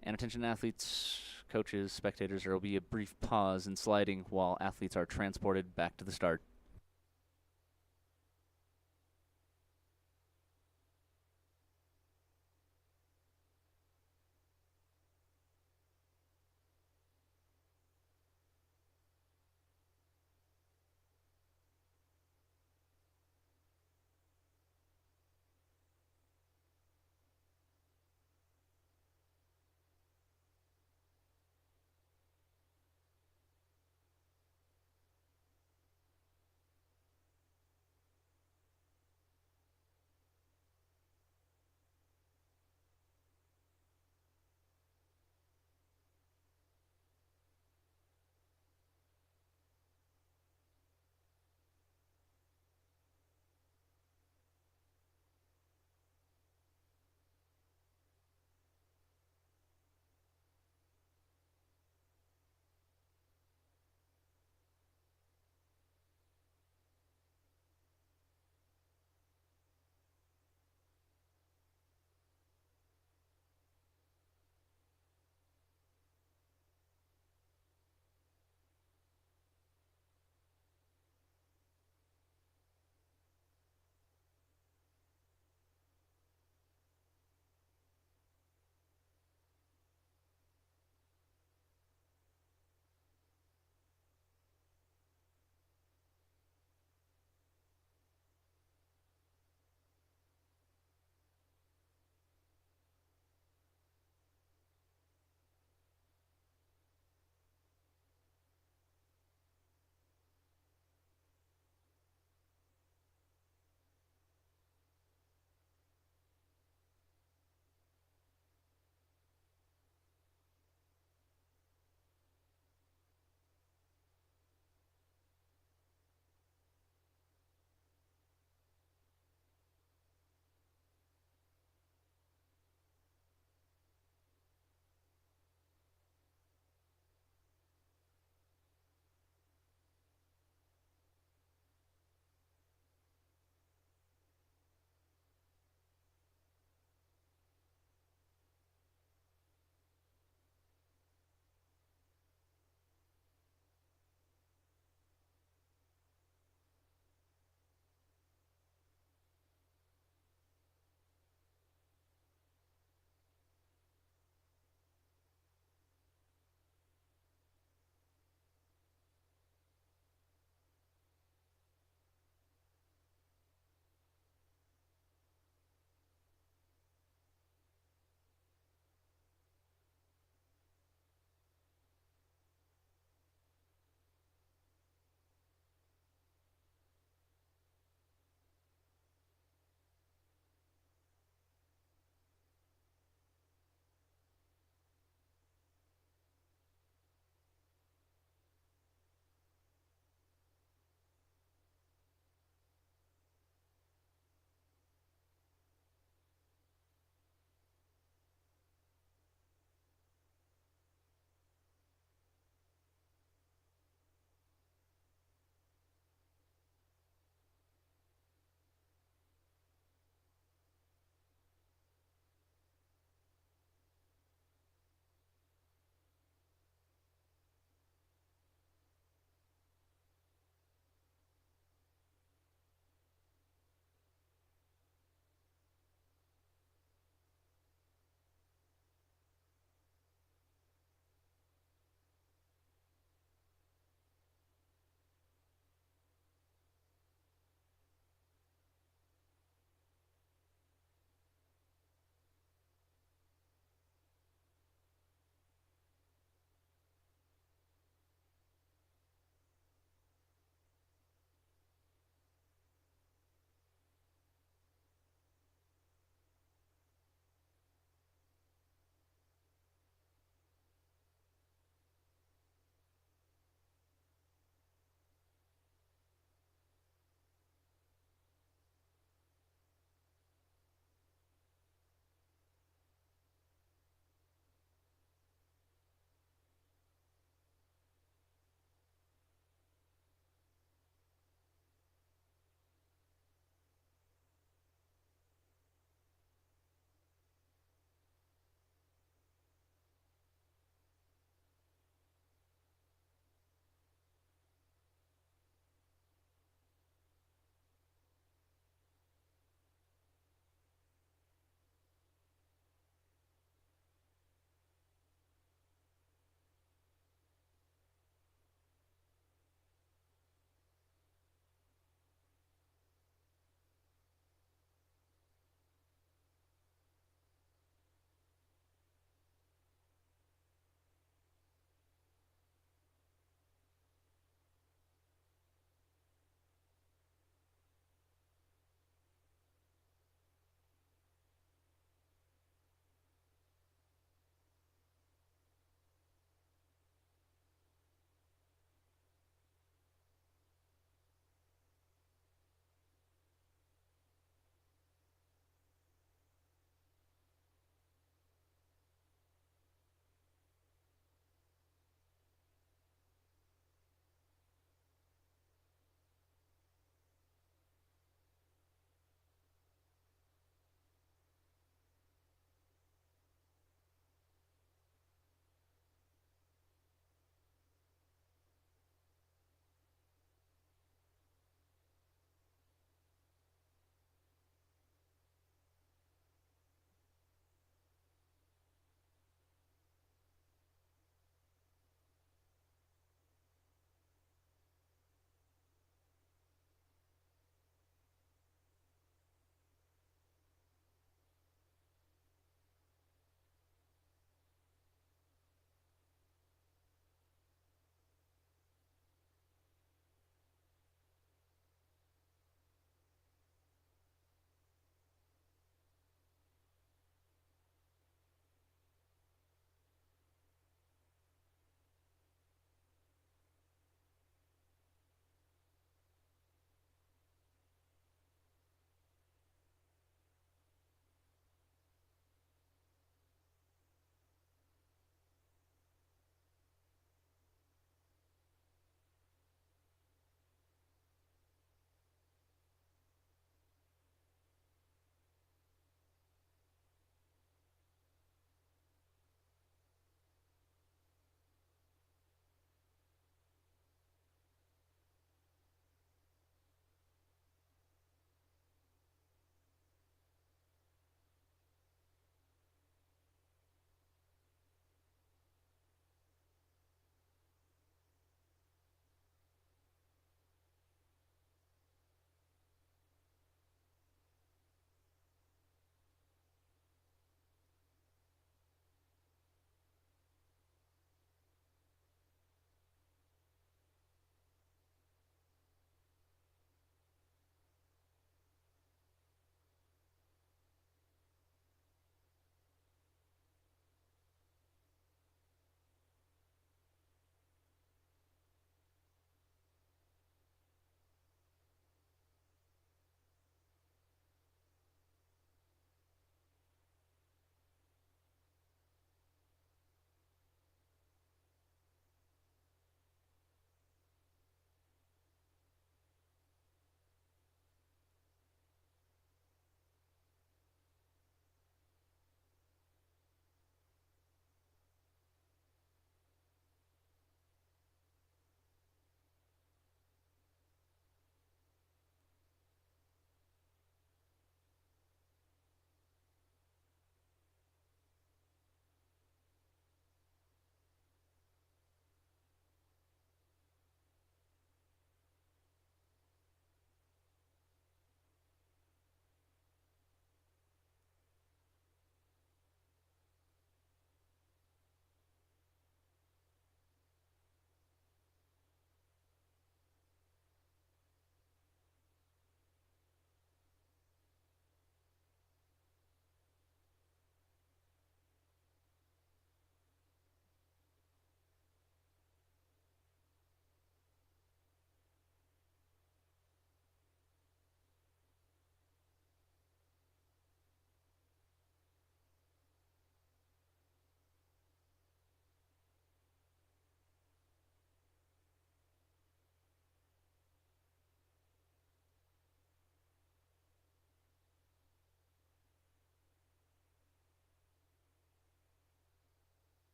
And attention athletes, coaches, spectators, there will be a brief pause in sliding while athletes are transported back to the start.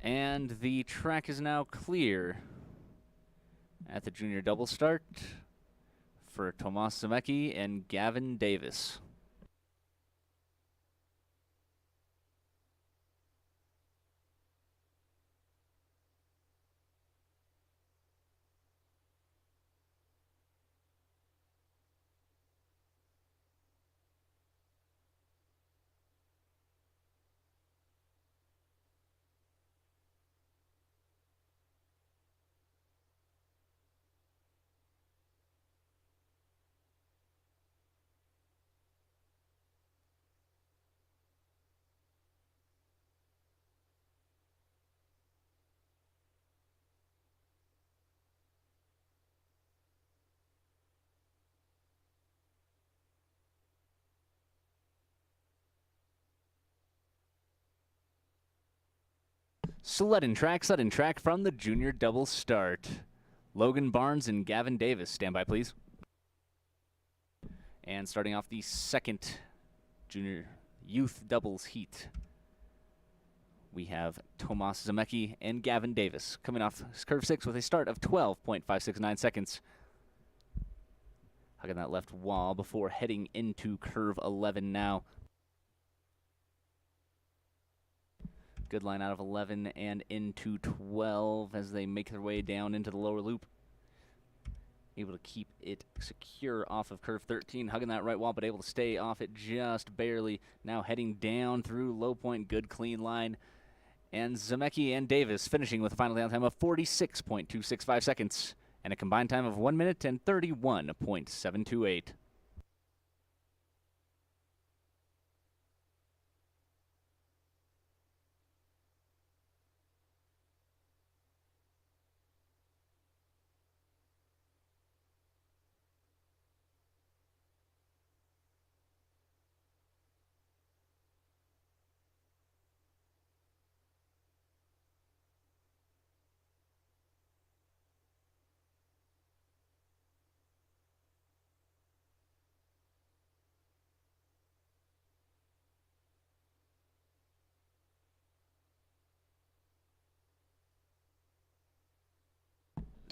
And the track is now clear at the junior double start for Tomas Zemecki and Gavin Davis. Sled and track from the junior double start. Logan Barnes and Gavin Davis, stand by please. And starting off the second junior youth doubles heat, we have Tomas Zemecki and Gavin Davis coming off curve 6 with a start of 12.569 seconds. Hugging that left wall before heading into curve 11 now. Good line out of 11 and into 12 as they make their way down into the lower loop. Able to keep it secure off of curve 13, hugging that right wall, but able to stay off it just barely. Now heading down through low point, good clean line. And Zemecki and Davis finishing with a final down time of 46.265 seconds and a combined time of 1 minute and 31.728.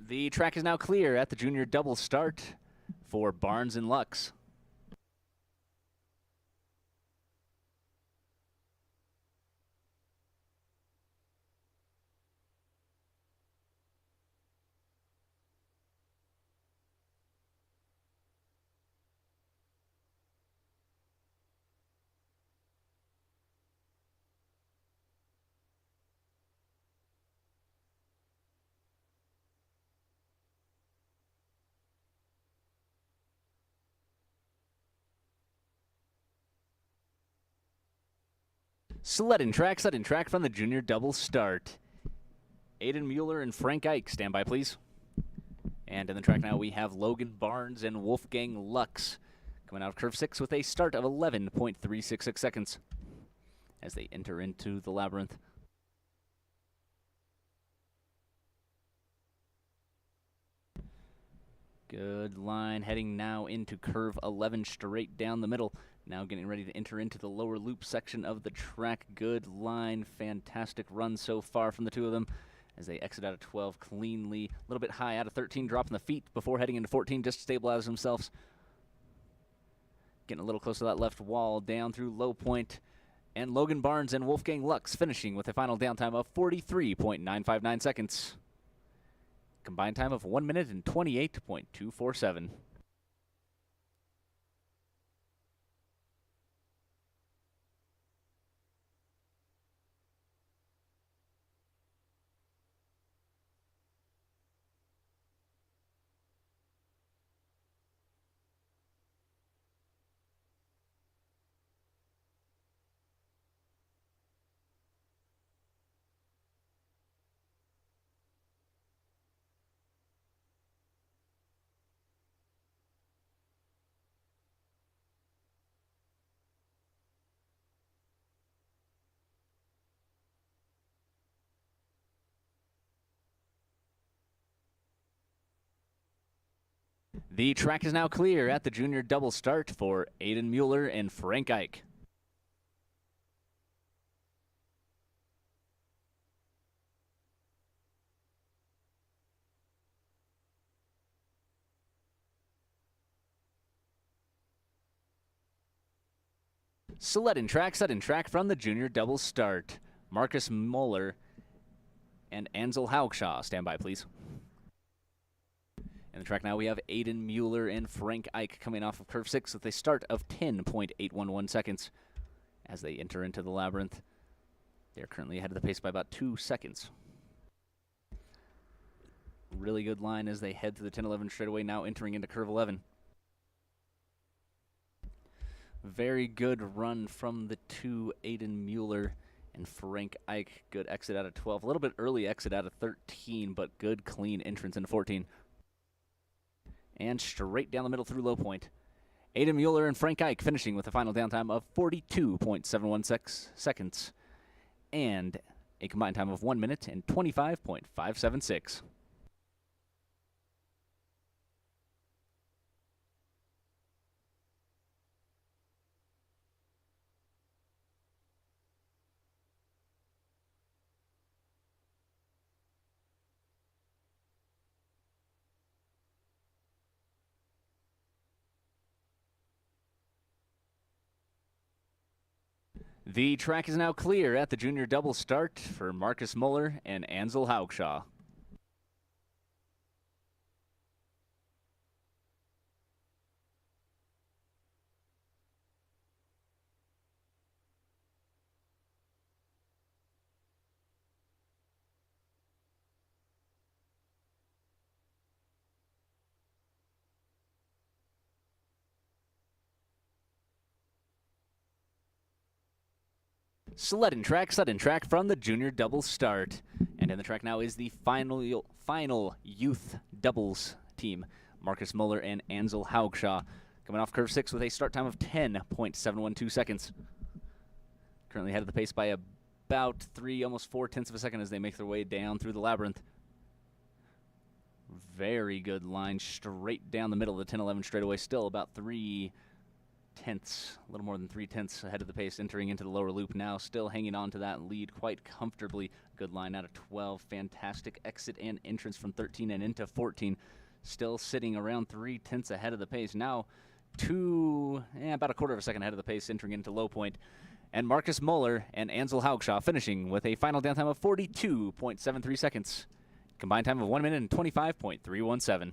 The track is now clear at the junior double start for Barnes and Lux. Sled and track from the junior double start. Aiden Mueller and Frank Ike, stand by please. And in the track now we have Logan Barnes and Wolfgang Lux coming out of curve 6 with a start of 11.366 seconds as they enter into the labyrinth. Good line heading now into curve 11 straight down the middle. Now getting ready to enter into the lower loop section of the track. Good line, fantastic run so far from the two of them as they exit out of 12 cleanly. A little bit high out of 13, dropping the feet before heading into 14 just to stabilize themselves. Getting a little close to that left wall, down through low point. And Logan Barnes and Wolfgang Lux finishing with a final downtime of 43.959 seconds. Combined time of 1 minute and 28.247. The track is now clear at the junior double start for Aiden Mueller and Frank Ike. Sled and track from the junior double start. Marcus Muller and Ansel Haugshaw. Stand by, please. In the track now, we have Aiden Mueller and Frank Ike coming off of curve 6 with a start of 10.811 seconds as they enter into the labyrinth. They're currently ahead of the pace by about 2 seconds. Really good line as they head to the 10-11 straightaway, now entering into curve 11. Very good run from the two, Aiden Mueller and Frank Ike. Good exit out of 12. A little bit early exit out of 13, but good, clean entrance into 14. And straight down the middle through low point. Aiden Mueller and Frank Ike finishing with a final downtime of 42.716 seconds and a combined time of 1 minute and 25.576. The track is now clear at the junior double start for Marcus Muller and Ansel Haugshaw. Sled and track from the junior double start. And in the track now is the final youth doubles team. Marcus Muller and Ansel Haugshaw coming off curve 6 with a start time of 10.712 seconds. Currently ahead of the pace by about 3, almost 4/10 of a second as they make their way down through the labyrinth. Very good line straight down the middle of the 10-11 straightaway, still about 3/10, a little more than 3/10 ahead of the pace, entering into the lower loop now, still hanging on to that lead quite comfortably. Good line out of 12, fantastic exit and entrance from 13 and into 14, still sitting around 3/10 ahead of the pace. Now about a quarter of a second ahead of the pace, entering into low point. And Marcus Muller and Ansel Haugshaw finishing with a final downtime of 42.73 seconds. Combined time of 1 minute and 25.317.